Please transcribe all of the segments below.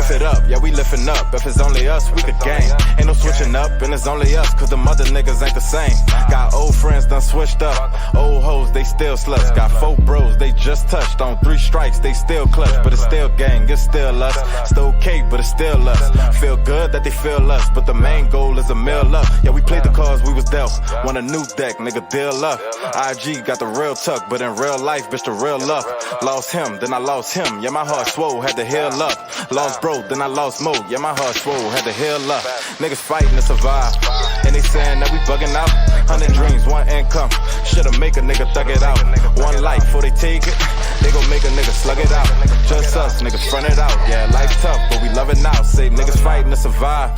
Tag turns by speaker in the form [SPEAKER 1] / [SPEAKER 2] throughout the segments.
[SPEAKER 1] lift it up, yeah, we lifting up. If it's only us, we the gang. Ain't no switching up, and it's only us, cause the other niggas ain't the same. Got old friends done switched up. Old hoes, they still sluts. Got 4 bros, they just touched. On 3 strikes, they still clutch. But it's still gang, it's still us. Still cake, but it's still us. Feel good that they feel us, but the main goal is a meal up. Yeah, we played the cards we was dealt. Want a new deck, nigga, deal up. IG got the real tuck, but in real life, bitch, the real luck. Lost him, then I lost him. Yeah, my heart swole, had to heal up. Lost bro, then I lost mo. Yeah, my heart swole, had to heal up. Niggas fighting to survive, and they saying that we bugging out. 100 dreams, 1 income. Should've make a nigga thug it out. 1 life before they take it, they gon' make a nigga slug it out. Just us, niggas front it out. Yeah, life's tough, but we love it now. Say niggas fighting to survive,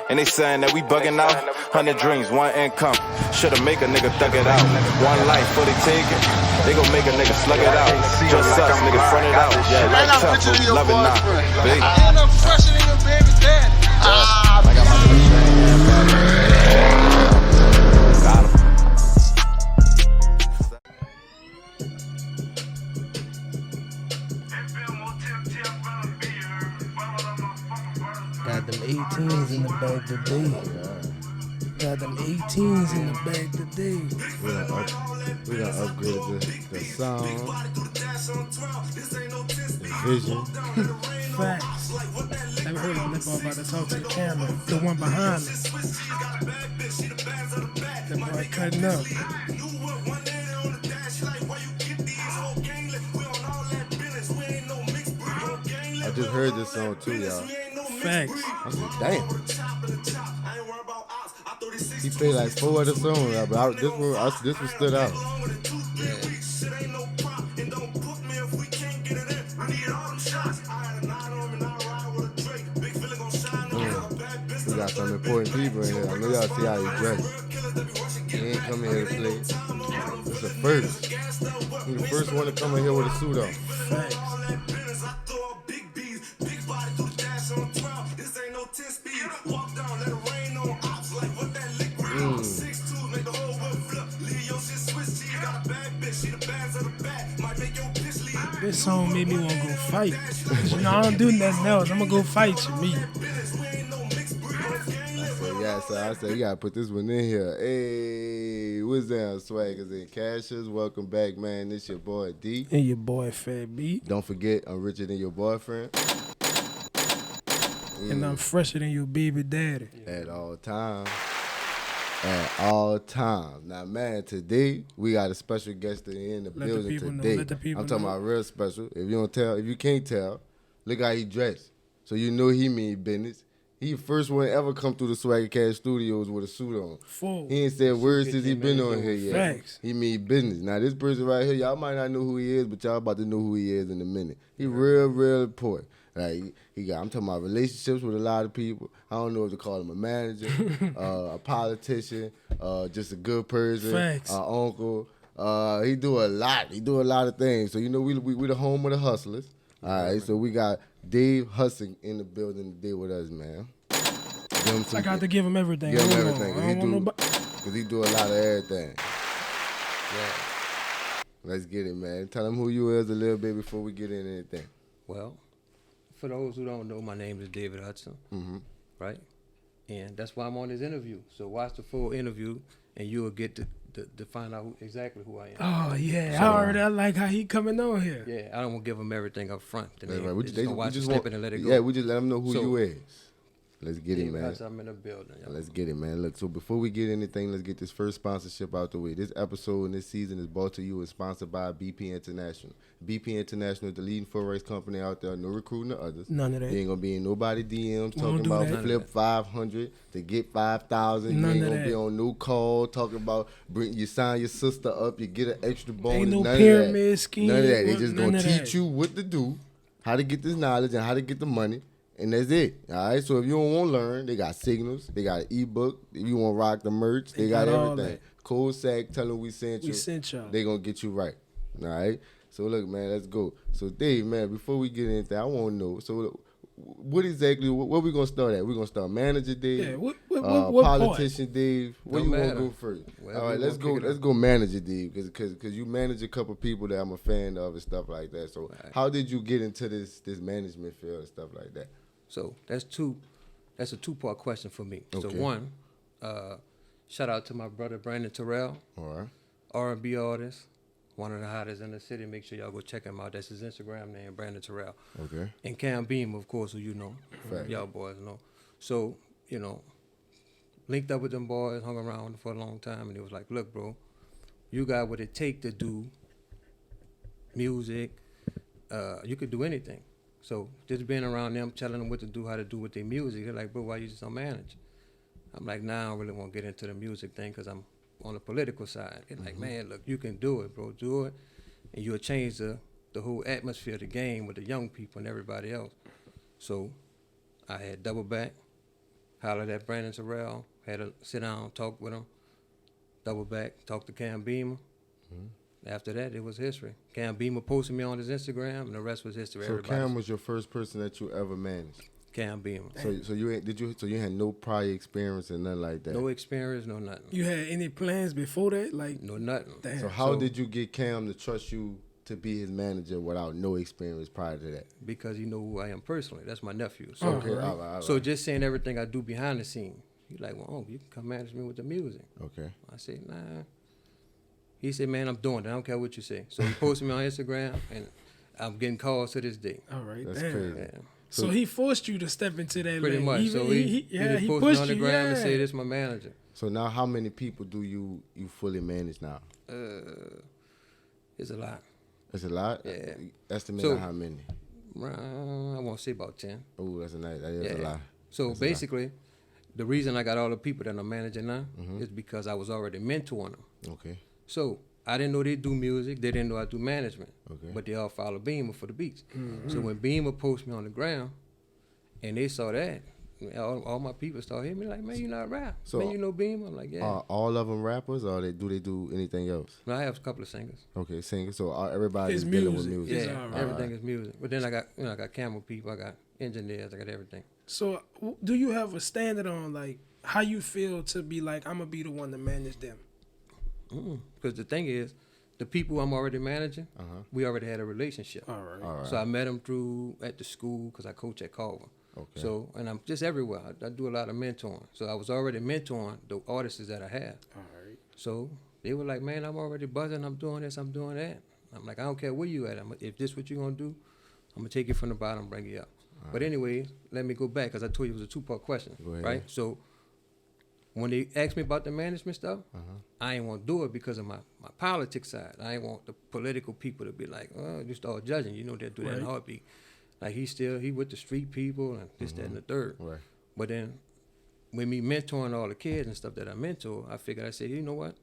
[SPEAKER 1] and they saying that we bugging out. 100 dreams, 1 income. Should've make a nigga thug it out. 1 life before they take it, they gon' make a nigga slug it out. Just us, niggas front it out. Yeah, life's tough, but we love it now.
[SPEAKER 2] And I'm fresher than your baby daddy.
[SPEAKER 1] I got my nigga got him.
[SPEAKER 3] Got them 18s in the bag today. Got them 18s in the bag today.
[SPEAKER 4] We done upgraded the sound, the vision.
[SPEAKER 3] Facts. Never heard of Lip about to talk to the camera. The one behind me. That boy cutting up.
[SPEAKER 4] I just heard this song too, y'all.
[SPEAKER 3] Facts.
[SPEAKER 4] I said, damn. He played like 4 other songs, but this one stood out. We got some important people in here. I know y'all see how he dress. He ain't coming here to play. It's a first. He's the first one to come in here with a suit on.
[SPEAKER 3] Facts. This song made me want to go fight. You know, I don't do nothing else. I'm going to go fight you, me.
[SPEAKER 4] I said, you gotta put this one in here. Hey, what's down, Swaggers and Cashers? Welcome back, man. This your boy D.
[SPEAKER 3] And your boy Fat B.
[SPEAKER 4] Don't forget, I'm richer than your boyfriend.
[SPEAKER 3] And I'm fresher than your baby daddy.
[SPEAKER 4] At all times. At all times. Now, man, today we got a special guest in the building today. I'm talking about real special. If you can't tell, look how he dressed. So you know he mean business. He the first one ever come through the Swagg Ca studios with a suit on.
[SPEAKER 3] Full.
[SPEAKER 4] He ain't said words since he been on here yet.
[SPEAKER 3] Facts.
[SPEAKER 4] He mean business. Now this person right here, y'all might not know who he is, but y'all about to know who he is in a minute. He real important. Like I'm talking about relationships with a lot of people. I don't know if to call him a manager, a politician, just a good person,
[SPEAKER 3] Facts.
[SPEAKER 4] Uncle. He do a lot. He do a lot of things. So you know we the home of the hustlers. All right, so we got Dave Hudson in the building today with us, man.
[SPEAKER 3] I got to give him everything.
[SPEAKER 4] Give him everything. Because he do a lot of everything. Yeah. Let's get it, man. Tell him who you is a little bit before we get into anything.
[SPEAKER 5] Well, for those who don't know, my name is David Hudson, right? And that's why I'm on this interview. So watch the full interview, and you'll get to find out exactly who I am.
[SPEAKER 3] Oh, yeah. So, I like how he coming on here.
[SPEAKER 5] Yeah, I don't want to give him everything up front.
[SPEAKER 4] Right.
[SPEAKER 5] We just watch the snippet and let it go.
[SPEAKER 4] Yeah, we just let them know who you is. Let's get it, man.
[SPEAKER 5] I'm in the building. Yo.
[SPEAKER 4] Let's get it, man. Look, so before we get anything, let's get this first sponsorship out the way. This episode and this season is brought to you and sponsored by BP International. BP International is the leading forex company out there. No recruiting to others.
[SPEAKER 3] None of that.
[SPEAKER 4] You ain't going to be in nobody DMs talking about flip 500 to get 5,000. You ain't going to be on no call talking about you sign your sister up, you get an extra bonus.
[SPEAKER 3] Ain't no
[SPEAKER 4] None
[SPEAKER 3] pyramid scheme.
[SPEAKER 4] None of that. They just going to teach you what to do, how to get this knowledge, and how to get the money. And that's it. All right. So if you don't want to learn, they got signals. They got an ebook. If you want to rock the merch, they got everything. Code SAG, tell them we sent you.
[SPEAKER 3] We sent y'all.
[SPEAKER 4] They gonna get you right. All right. So look, man, let's go. So Dave, man, before we get into that, I want to know. So what exactly? What we gonna start at? We gonna start manager Dave.
[SPEAKER 3] Yeah. What
[SPEAKER 4] politician
[SPEAKER 3] point?
[SPEAKER 4] Dave. Where you want to go first?
[SPEAKER 5] Well,
[SPEAKER 4] all right. Let's go. Let's go manager Dave, because you manage a couple people that I'm a fan of and stuff like that. So how did you get into this management field and stuff like that?
[SPEAKER 5] So that's a two-part question for me.
[SPEAKER 4] Okay.
[SPEAKER 5] So one, shout out to my brother Brandon Terrell,
[SPEAKER 4] All right.
[SPEAKER 5] R&B artist, one of the hottest in the city. Make sure y'all go check him out. That's his Instagram name, Brandon Terrell.
[SPEAKER 4] Okay.
[SPEAKER 5] And Cam Beam, of course, who you know.
[SPEAKER 4] Fact.
[SPEAKER 5] Y'all boys know. So, linked up with them boys, hung around for a long time, and it was like, look, bro, you got what it take to do music. You could do anything. So just being around them, telling them what to do, how to do with their music, they're like, bro, why you just don't manage? I'm like, nah, I don't really want to get into the music thing because I'm on the political side. They're like, man, look, you can do it, bro, do it, and you'll change the whole atmosphere of the game with the young people and everybody else. So I had double back, hollered at Brandon Terrell, had to sit down, talk with him, double back, talk to Cam Beamer. After that, it was history. Cam Beamer posted me on his Instagram, and the rest was history.
[SPEAKER 4] So Cam was your first person that you ever managed.
[SPEAKER 5] Cam Beamer.
[SPEAKER 4] So you had no prior experience and nothing like that.
[SPEAKER 5] No experience, no nothing.
[SPEAKER 3] You had any plans before that? Like
[SPEAKER 5] No nothing.
[SPEAKER 3] Damn.
[SPEAKER 4] So how did you get Cam to trust you to be his manager without no experience prior to that?
[SPEAKER 5] Because he know who I am personally. That's my nephew. So,
[SPEAKER 4] Okay, all right.
[SPEAKER 5] so just saying everything I do behind the scene. He's like, well, you can come manage me with the music.
[SPEAKER 4] Okay.
[SPEAKER 5] I said, nah. He said, man, I'm doing it. I don't care what you say. So he posted me on Instagram, and I'm getting calls to this day.
[SPEAKER 3] all right,
[SPEAKER 4] That's
[SPEAKER 3] damn.
[SPEAKER 4] crazy.
[SPEAKER 5] Yeah.
[SPEAKER 3] So he forced you to step into that
[SPEAKER 5] Pretty
[SPEAKER 3] lane.
[SPEAKER 5] much.
[SPEAKER 3] He,
[SPEAKER 5] So
[SPEAKER 3] he
[SPEAKER 5] just posted
[SPEAKER 3] pushed
[SPEAKER 5] me on the
[SPEAKER 3] you,
[SPEAKER 5] gram and
[SPEAKER 3] yeah.
[SPEAKER 5] say, this my manager.
[SPEAKER 4] So now how many people do you fully manage now?
[SPEAKER 5] It's a lot.
[SPEAKER 4] That's a lot?
[SPEAKER 5] Yeah.
[SPEAKER 4] Estimate
[SPEAKER 5] So-
[SPEAKER 4] how many?
[SPEAKER 5] I want to say about 10.
[SPEAKER 4] Oh, that's a nice. That is a lot.
[SPEAKER 5] So
[SPEAKER 4] That's a lot.
[SPEAKER 5] basically, the reason I got all the people that I'm managing now is because I was already mentoring them.
[SPEAKER 4] Okay.
[SPEAKER 5] So I didn't know they do music. They didn't know I do management.
[SPEAKER 4] Okay.
[SPEAKER 5] But they all follow Beamer for the beats. So when Beamer posted me on the ground, and they saw that, all my people started hitting me like, man, you not rap.
[SPEAKER 4] So-
[SPEAKER 5] Man, you know Beamer? I'm like, yeah.
[SPEAKER 4] Are all of them rappers, or do they do anything else?
[SPEAKER 5] No, I have a couple of singers.
[SPEAKER 4] Okay, singers. So everybody's
[SPEAKER 3] It's
[SPEAKER 4] dealing with
[SPEAKER 3] music.
[SPEAKER 4] music.
[SPEAKER 3] It's
[SPEAKER 5] Yeah,
[SPEAKER 3] all right.
[SPEAKER 5] everything is music. But then I got camera people, I got engineers, I got everything.
[SPEAKER 3] So do you have a standard on like how you feel to be like I'm gonna be the one to manage them?
[SPEAKER 5] Because the thing is, the people I'm already managing, we already had a relationship.
[SPEAKER 3] All right.
[SPEAKER 4] All right.
[SPEAKER 5] So I met them through at the school because I coach at Culver.
[SPEAKER 4] Okay.
[SPEAKER 5] So, and I'm just everywhere. I do a lot of mentoring. So I was already mentoring the artists that I have.
[SPEAKER 3] All right.
[SPEAKER 5] So they were like, man, I'm already buzzing. I'm doing this. I'm doing that. I'm like, I don't care where you at. If this what you going to do, I'm going to take you from the bottom and bring you up. But anyway, let me go back because I told you it was a two-part question.
[SPEAKER 4] Go ahead.
[SPEAKER 5] Right? So when they asked me about the management stuff, I ain't want to do it because of my politics side. I ain't want the political people to be like, oh, you start judging. You know they'll do that in a
[SPEAKER 3] Right.
[SPEAKER 5] heartbeat. Like he with the street people and this, that, and the third.
[SPEAKER 4] Right.
[SPEAKER 5] But then with me mentoring all the kids and stuff that I mentor, I figured I said, you know what?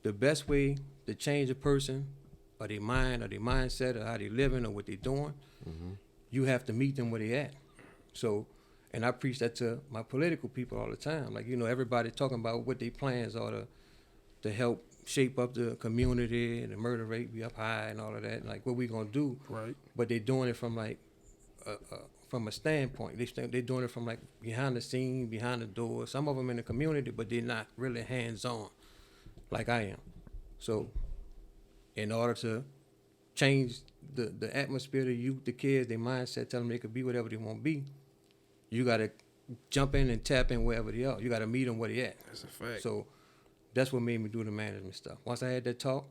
[SPEAKER 5] The best way to change a person or their mind or their mindset or how they living or what they doing, you have to meet them where they at. So, and I preach that to my political people all the time. Like, everybody talking about what their plans are to help shape up the community and the murder rate be up high and all of that. Like, what we gonna do?
[SPEAKER 3] Right.
[SPEAKER 5] But they're doing it from like, from a standpoint. They're doing it from like behind the scene, behind the door. Some of them in the community, but they're not really hands-on like I am. So in order to change the atmosphere, the youth, the kids, their mindset, tell them they could be whatever they want to be, you got to jump in and tap in wherever they are. You got to meet them where they at.
[SPEAKER 3] That's a fact.
[SPEAKER 5] So that's what made me do the management stuff. Once I had that talk,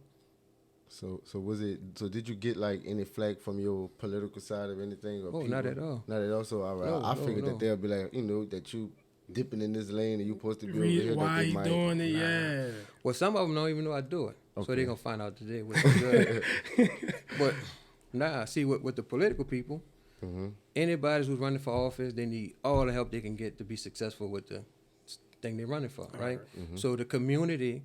[SPEAKER 4] So was it? So did you get like any flack from your political side of anything? Or
[SPEAKER 5] Oh,
[SPEAKER 4] people?
[SPEAKER 5] not at all.
[SPEAKER 4] Not at all. So all right,
[SPEAKER 5] No,
[SPEAKER 4] I
[SPEAKER 5] no,
[SPEAKER 4] figured
[SPEAKER 5] no.
[SPEAKER 4] that they'll be like, that you dipping in this lane and you supposed to be over here.
[SPEAKER 3] Why
[SPEAKER 4] that they
[SPEAKER 3] you
[SPEAKER 4] might,
[SPEAKER 3] doing it? Yeah.
[SPEAKER 5] well, some of them don't even know I do it. So
[SPEAKER 4] Okay.
[SPEAKER 5] they're going to find out today, which is good. But see, with the political people, anybody who's running for office, they need all the help they can get to be successful with the thing they're running for, right? So the community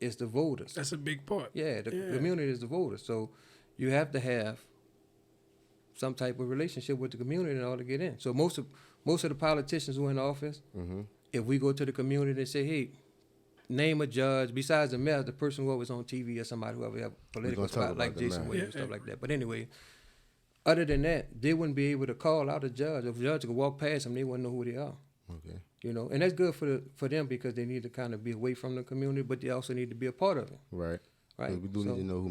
[SPEAKER 5] is the voters.
[SPEAKER 3] That's a big part.
[SPEAKER 5] Yeah, the community is the voters. So you have to have some type of relationship with the community in order to get in. So most of the politicians who are in office, if we go to the community and say, hey, name a judge besides the mayor, the person who was on TV or somebody who ever have a political
[SPEAKER 4] gonna talk
[SPEAKER 5] spot like
[SPEAKER 4] about the
[SPEAKER 5] Jason
[SPEAKER 4] mayor.
[SPEAKER 5] Williams, stuff like that. But anyway, other than that, they wouldn't be able to call out a judge. If a judge could walk past them, they wouldn't know who they are.
[SPEAKER 4] Okay.
[SPEAKER 5] And that's good for them because they need to kind of be away from the community, but they also need to be a part of it.
[SPEAKER 4] Right.
[SPEAKER 5] Right.
[SPEAKER 4] 'Cause we do need to know who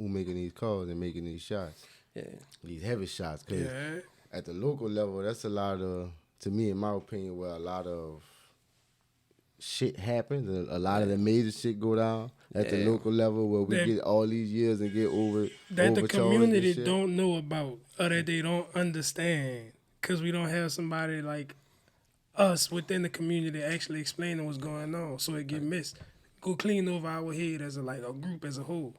[SPEAKER 4] making these calls and making these shots.
[SPEAKER 5] Yeah.
[SPEAKER 4] These heavy shots. Cause
[SPEAKER 3] Yeah.
[SPEAKER 4] at the local level, that's a lot of, to me, in my opinion, where a lot of shit happens. A lot of the major shit go down at the local level where we get all these years and get over
[SPEAKER 3] that the community don't know about or that they don't understand because we don't have somebody like us within the community actually explaining what's going on, so it get missed. Go clean over our head as a group as a whole.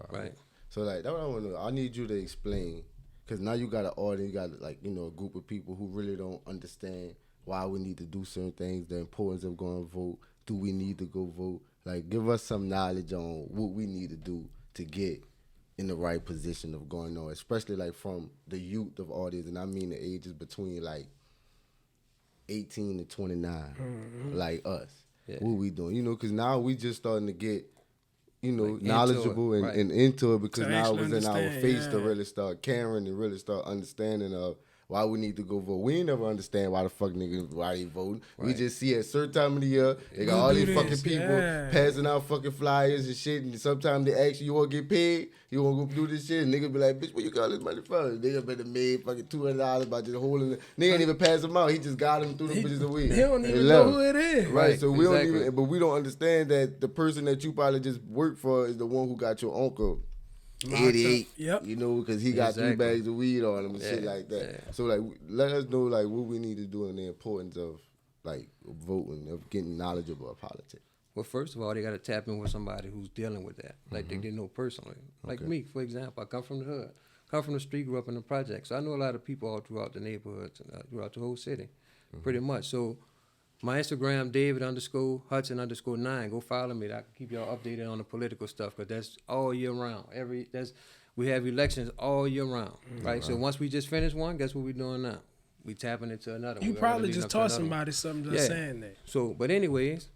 [SPEAKER 5] Right.
[SPEAKER 4] So like that's what I want to know. I need you to explain, because now you got an audience, you got a group of people who really don't understand why we need to do certain things, the importance of going to vote. Do we need to go vote? Like, give us some knowledge on what we need to do to get in the right position of going on, especially like from the youth of audience, and I mean the ages between like 18 to 29, like us. Yeah. What we doing? Because now we just starting to get, knowledgeable and into it, because now it was in our face to really start caring and really start understanding of why we need to go vote. We ain't never understand why the fuck niggas, why they voting. Right. We just see at a certain time of the year, they got all these fucking people passing out fucking flyers and shit, and sometimes they ask you want to get paid, you want to go do this shit, and niggas be like, bitch, what you got this money for? Nigga better made fucking $200 by just holding it. Nigga ain't even pass them out, he just got them through the bitches a week.
[SPEAKER 3] He don't even know who it is.
[SPEAKER 4] Right, so we don't even, but we don't understand that the person that you probably just work for is the one who got your uncle 88, because he got 3 bags of weed on him and shit like that. Yeah. So, like, let us know, like, what we need to do and the importance of, like, voting, of getting knowledgeable of politics.
[SPEAKER 5] Well, first of all, they got to tap in with somebody who's dealing with that, like they know personally. Like me, for example, I come from the hood, come from the street, grew up in the project. So I know a lot of people all throughout the neighborhoods, throughout the whole city, pretty much. So my Instagram, David_Hudson_9. Go follow me. I can keep y'all updated on the political stuff, because that's all year round. We have elections all year round, right? So once we just finish one, guess what we doing now? We tapping into another.
[SPEAKER 3] You probably just taught somebody something just saying that.
[SPEAKER 5] So, but anyways,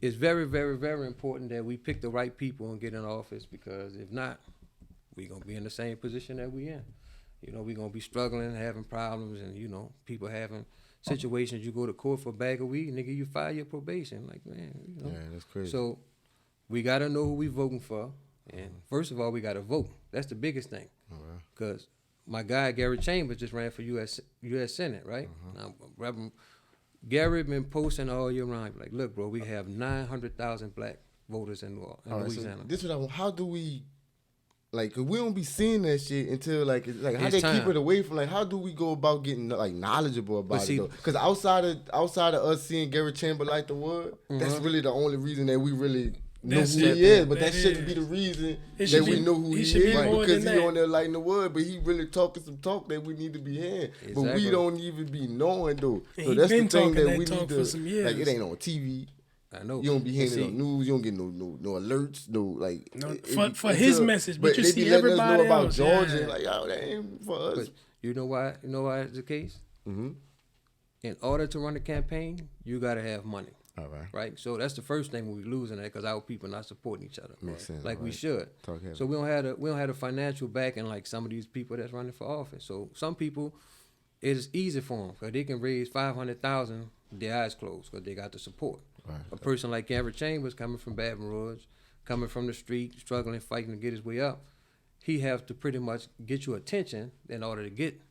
[SPEAKER 5] it's very, very, very important that we pick the right people and get in office, because if not, we're going to be in the same position that we in. We're going to be struggling, having problems, and, people having situations. You go to court for a bag of weed, nigga, you file your probation. Like, man,
[SPEAKER 4] Yeah, that's crazy.
[SPEAKER 5] So we got to know who we voting for. And first of all, we got to vote. That's the biggest thing. Because my guy, Gary Chambers, just ran for U.S. Senate, right? Now, Gary been posting all year round. Like, look, bro, we have 900,000 black voters in Louisiana.
[SPEAKER 4] So this is what I want. How do we... Like, cause we don't be seeing that shit until like how they keep it away from, like, how do we go about getting like knowledgeable about it though? Because outside of us seeing Gary Chambers light the wood, that's really the only reason that we really know who he is. But that shouldn't be the reason that we know who he is, because he on there lighting the wood, but he really talking some talk that we need to be hearing. But we don't even be knowing though. So that's the thing that we need to, like, it ain't on TV.
[SPEAKER 5] I know.
[SPEAKER 4] You don't be hearing it on news. You don't get no alerts.
[SPEAKER 3] For his message, but you see everybody
[SPEAKER 4] us know about
[SPEAKER 3] else.
[SPEAKER 4] Georgia. Like, yo, that ain't for us.
[SPEAKER 5] But you know why? You know why it's the case? In order to run a campaign, you got to have money.
[SPEAKER 4] All right.
[SPEAKER 5] Right. So that's the first thing we losing at, because our people not supporting each other.
[SPEAKER 4] Makes sense.
[SPEAKER 5] Like we should. So we don't have the financial backing like some of these people that's running for office. So some people, it is easy for them because they can raise $500,000 with their eyes closed because they got the support. Right. A person like Gary Chambers, coming from Baton Rouge, coming from the street, struggling, fighting to get his way up, he have to pretty much get your attention in order to get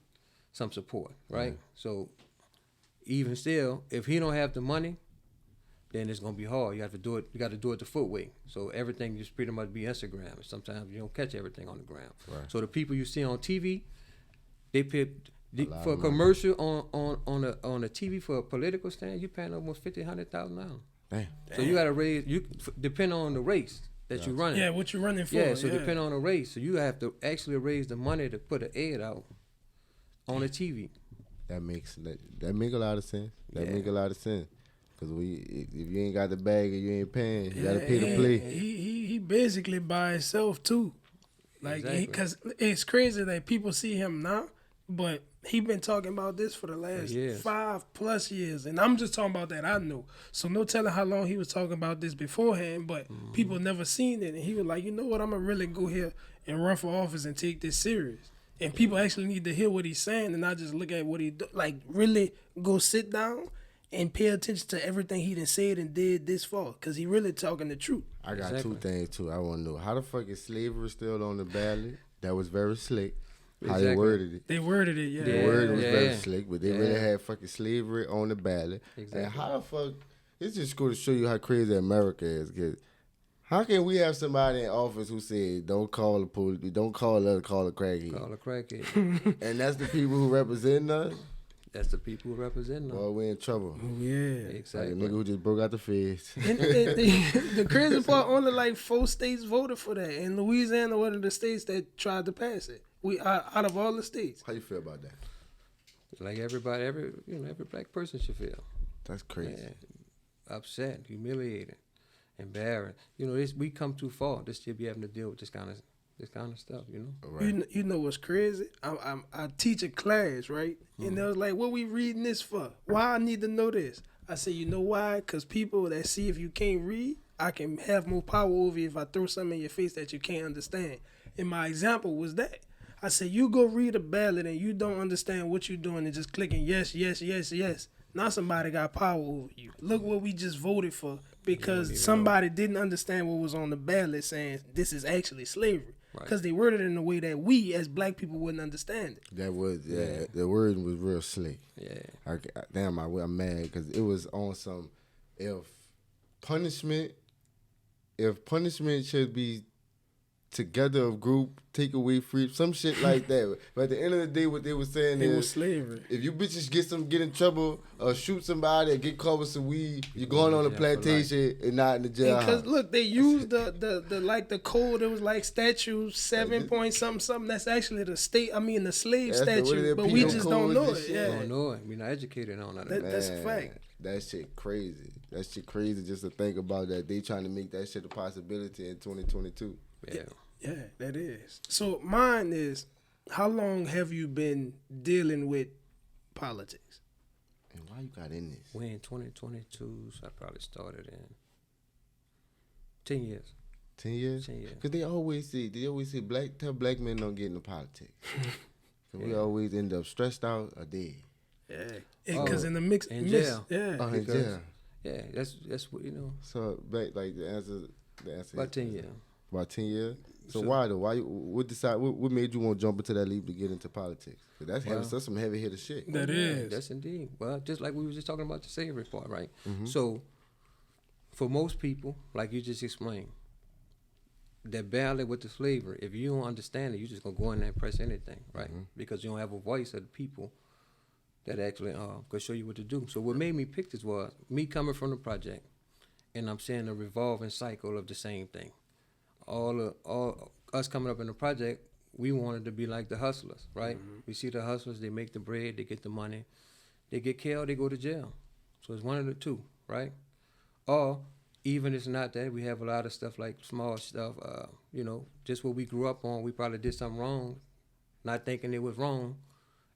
[SPEAKER 5] some support, right? So even still, if he don't have the money, then it's gonna be hard. You have to do it. You got to do it the foot way. So everything just pretty much be Instagram. And sometimes you don't catch everything on the ground. Right. So the people you see on TV, they pay for a commercial on a TV for a political stand. You paying almost $100,000. Damn. So you got to raise. You depend on the race that you're running.
[SPEAKER 3] Yeah, what you're running for.
[SPEAKER 5] Yeah. So depend on the race. So you have to actually raise the money to put an ad out on the TV.
[SPEAKER 4] That make a lot of sense. That make a lot of sense. Cause if you ain't got the bag and you ain't paying, you gotta pay to play.
[SPEAKER 3] He basically by himself too, like because it's crazy that people see him now, but he been talking about this for the last 5+ years, and I'm just talking about that I know. So no telling how long he was talking about this beforehand, but people never seen it, and he was like, you know what, I'm gonna really go here and run for office and take this serious. And people actually need to hear what he's saying and not just look at what he do. Like really go sit down and pay attention to everything he done said and did this far, because he really talking the truth.
[SPEAKER 4] I got two things, too. I want to know, how the fuck is slavery still on the ballot? That was very slick. how they worded it.
[SPEAKER 3] They worded it, yeah.
[SPEAKER 4] The word was very slick, but they really had fucking slavery on the ballot.
[SPEAKER 5] Exactly.
[SPEAKER 4] And how the fuck, it's just going to show you how crazy America is. Cause how can we have somebody in office who said, don't call the police, don't call us, call a crackhead?
[SPEAKER 5] Call a crackhead.
[SPEAKER 4] And that's the people who represent us?
[SPEAKER 5] That's the people who represent us.
[SPEAKER 4] Well, we're in trouble.
[SPEAKER 3] Oh, yeah.
[SPEAKER 5] Exactly.
[SPEAKER 4] Like a nigga who just broke out the feds.
[SPEAKER 3] And the crazy part, only like 4 states voted for that. And Louisiana, one of the states that tried to pass it. We out of all the states.
[SPEAKER 4] How you feel about that?
[SPEAKER 5] Like everybody, every black person should feel.
[SPEAKER 4] That's crazy.
[SPEAKER 5] Man, upset, humiliated, embarrassed. We come too far to still be having to deal with this kind of stuff.
[SPEAKER 4] Right.
[SPEAKER 3] You know what's crazy? I teach a class, right? And they was like, what we reading this for? Why I need to know this? I said, you know why? Because people that see if you can't read, I can have more power over you if I throw something in your face that you can't understand. And my example was that. I said, you go read a ballot and you don't understand what you're doing and just clicking yes, yes, yes, yes. Now somebody got power over you. Look what we just voted for because somebody didn't understand what was on the ballot saying this is actually slavery. Because they worded it in a way that we as black people wouldn't understand it.
[SPEAKER 4] That was, the word was real slick.
[SPEAKER 5] Yeah.
[SPEAKER 4] I'm mad because it was on some, if punishment should be together of group, take away free, some shit like that. But at the end of the day, what they were saying
[SPEAKER 3] It
[SPEAKER 4] is
[SPEAKER 3] was slavery.
[SPEAKER 4] If you bitches get in trouble or shoot somebody or get caught with some weed, you're going on a plantation and not in the jail.
[SPEAKER 3] Because look, they used the code. It was like statute 7 point something. That's actually the slave statute, but we just don't know it.
[SPEAKER 5] We don't know it. We're not educated on that.
[SPEAKER 3] That's a fact.
[SPEAKER 4] That shit crazy. That shit crazy just to think about that. They trying to make that shit a possibility in 2022.
[SPEAKER 3] Yeah, that is. So mine is, how long have you been dealing with politics?
[SPEAKER 4] And why you got in this?
[SPEAKER 5] We're in 2022, so I probably started in 10 years.
[SPEAKER 4] 10 years?
[SPEAKER 5] 10 years.
[SPEAKER 4] Because they always say tell black men don't get into politics. Because we always end up stressed out or dead.
[SPEAKER 3] Yeah. Because in the mix.
[SPEAKER 5] In jail.
[SPEAKER 3] Yeah.
[SPEAKER 4] Oh, in jail.
[SPEAKER 5] Yeah, that's what,
[SPEAKER 4] So, like, the answer
[SPEAKER 5] about 10 years.
[SPEAKER 4] About 10 years? So why though? What made you want to jump into that leap to get into politics? That's some heavy hitter shit.
[SPEAKER 3] That is.
[SPEAKER 5] That's indeed. Well, just like we were just talking about the slavery part, right? Mm-hmm. So, for most people, like you just explained, that ballot with the slavery, if you don't understand it, you're just going to go in there and press anything, right? Mm-hmm. Because you don't have a voice of the people that actually could show you what to do. So what made me pick this was me coming from the project, and I'm seeing a revolving cycle of the same thing. All us coming up in the project, we wanted to be like the hustlers, right? Mm-hmm. We see the hustlers, they make the bread, they get the money, they get killed, they go to jail. So it's one of the two, right? Or even it's not that, we have a lot of stuff like small stuff, just what we grew up on, we probably did something wrong, not thinking it was wrong,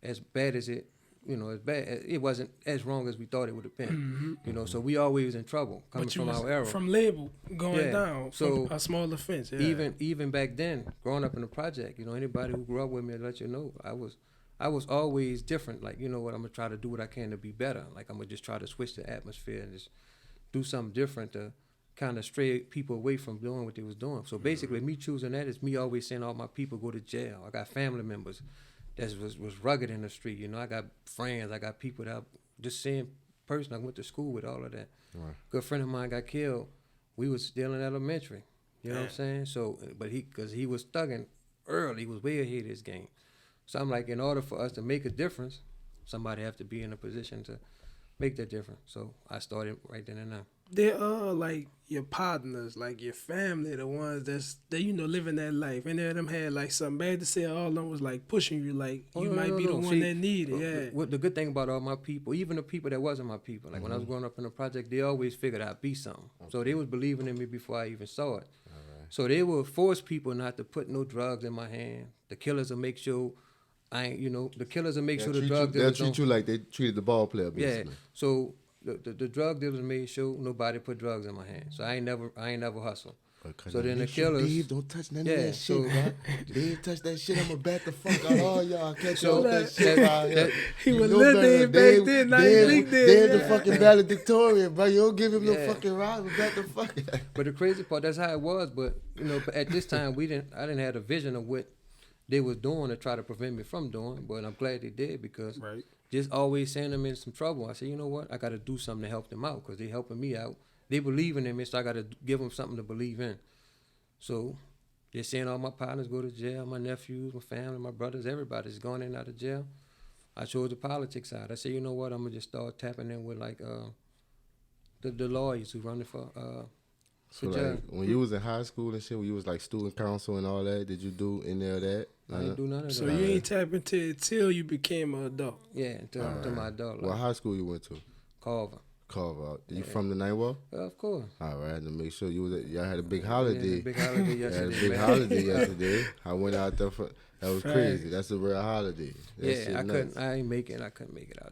[SPEAKER 5] as bad as it, as bad. It wasn't as wrong as we thought it would have been. Mm-hmm. So we always in trouble coming from our era.
[SPEAKER 3] From label going down, so from a small offense. Yeah.
[SPEAKER 5] Even back then, growing up in the project, anybody who grew up with me will let you know I was always different. Like, I'm gonna try to do what I can to be better. Like, I'm gonna just try to switch the atmosphere and just do something different to kind of stray people away from doing what they was doing. So basically, me choosing that is me always saying all my people go to jail. I got family members that was rugged in the street. I got friends, I got people that I just seeing person I went to school with, all of that. Right. Good friend of mine got killed. We was still in elementary. You know what I'm saying? So, but because he was thugging early, he was way ahead of his game. So I'm like, in order for us to make a difference, somebody have to be in a position to make that difference. So I started right then and there.
[SPEAKER 3] They are like your partners, like your family, the ones that living that life. And then them had like something bad to say. All of them was like pushing you, like you might be the one that need it. Yeah.
[SPEAKER 5] The good thing about all my people, even the people that wasn't my people, like when I was growing up in the project, they always figured I'd be something. Okay. So they was believing in me before I even saw it. Right. So they will force people not to put no drugs in my hand. The killers will make sure the killers will make sure the drug dealers
[SPEAKER 4] they'll treat you like they treated the ball player, basically.
[SPEAKER 5] Yeah. So the drug dealers made sure nobody put drugs in my hand. So I ain't never hustle. So then the killers,
[SPEAKER 4] Dave, don't touch none of that shit, bro. Dave, touch that shit, I'ma bat the fuck out all y'all. Catch all that shit out here.
[SPEAKER 3] He was little Dave back then, not Dave
[SPEAKER 4] the fucking valedictorian, bro. You don't give him no fucking ride, but bat the fuck out.
[SPEAKER 5] But the crazy part, that's how it was. But at this time, I didn't have a vision of what they was doing to try to prevent me from doing, but I'm glad they did because just always saying them in some trouble. I said, you know what? I got to do something to help them out because they helping me out. They believing in me, so I got to give them something to believe in. So just seeing all my partners go to jail, my nephews, my family, my brothers, everybody's going in and out of jail. I chose the politics side. I said, you know what? I'm going to just start tapping in with like the lawyers who running for
[SPEAKER 4] so like when you was in high school and shit, when you was like student council and all that, did you do any of that?
[SPEAKER 5] I didn't do none of that.
[SPEAKER 3] So you ain't tap into it till you became an adult?
[SPEAKER 5] Yeah, until my adult life.
[SPEAKER 4] What high school you went to?
[SPEAKER 5] Carver.
[SPEAKER 4] You from the Ninth Ward?
[SPEAKER 5] Of course.
[SPEAKER 4] All right, to make sure y'all had a big holiday.
[SPEAKER 5] Yeah, big holiday yesterday.
[SPEAKER 4] Had a big holiday yesterday. I went out there for that was crazy. That's a real holiday.
[SPEAKER 5] I couldn't make it out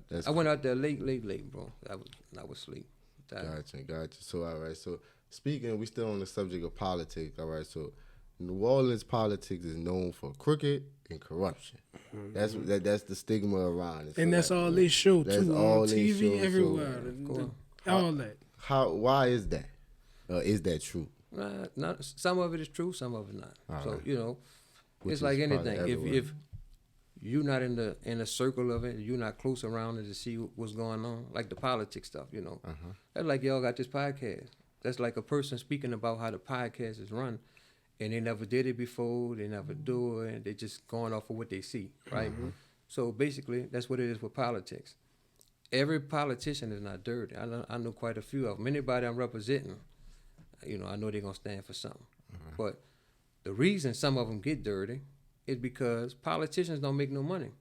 [SPEAKER 5] there. I went out there late, bro. I was asleep.
[SPEAKER 4] Gotcha. So all right. So speaking, we still on the subject of politics. All right. So New Orleans politics is known for crooked and corruption. Mm-hmm. That's the stigma around it.
[SPEAKER 3] And that's all they show too on TV everywhere. All that.
[SPEAKER 4] Why is that? Is that true?
[SPEAKER 5] Not some of it is true, some of it not.
[SPEAKER 4] All
[SPEAKER 5] so
[SPEAKER 4] right.
[SPEAKER 5] you know,
[SPEAKER 4] Which
[SPEAKER 5] it's like anything.
[SPEAKER 4] everywhere.
[SPEAKER 5] If you're not in the circle of it, you're not close around it to see what's going on, like the politics stuff. You know, that's like y'all got this podcast. That's like a person speaking about how the podcast is run. And they never did it before, they never do it, and they just going off of what they see, right? So basically, that's what it is with politics. Every politician is not dirty. I know quite a few of them. Anybody I'm representing, you know, I know they're going to stand for something. But the reason some of them get dirty is because politicians don't make no money.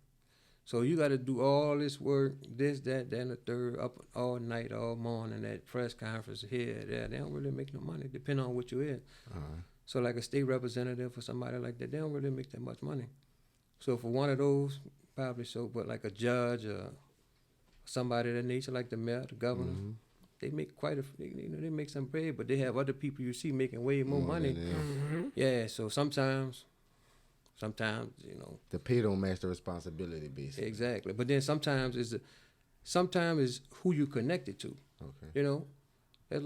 [SPEAKER 5] So you got to do all this work, this, that, and the third, up all night, all morning, that press conference here, there. They don't really make no money, depending on what you is. So like a state representative or somebody like that, they don't really make that much money. So for one of those, probably so, but like a judge or somebody of that nature, like the mayor, the governor, they make they make some bread, but they have other people you see making way more money. Yeah, so sometimes, you know.
[SPEAKER 4] The pay don't match the responsibility, basically.
[SPEAKER 5] Exactly. But then sometimes is who you connected to.
[SPEAKER 4] Okay.
[SPEAKER 5] You know? It's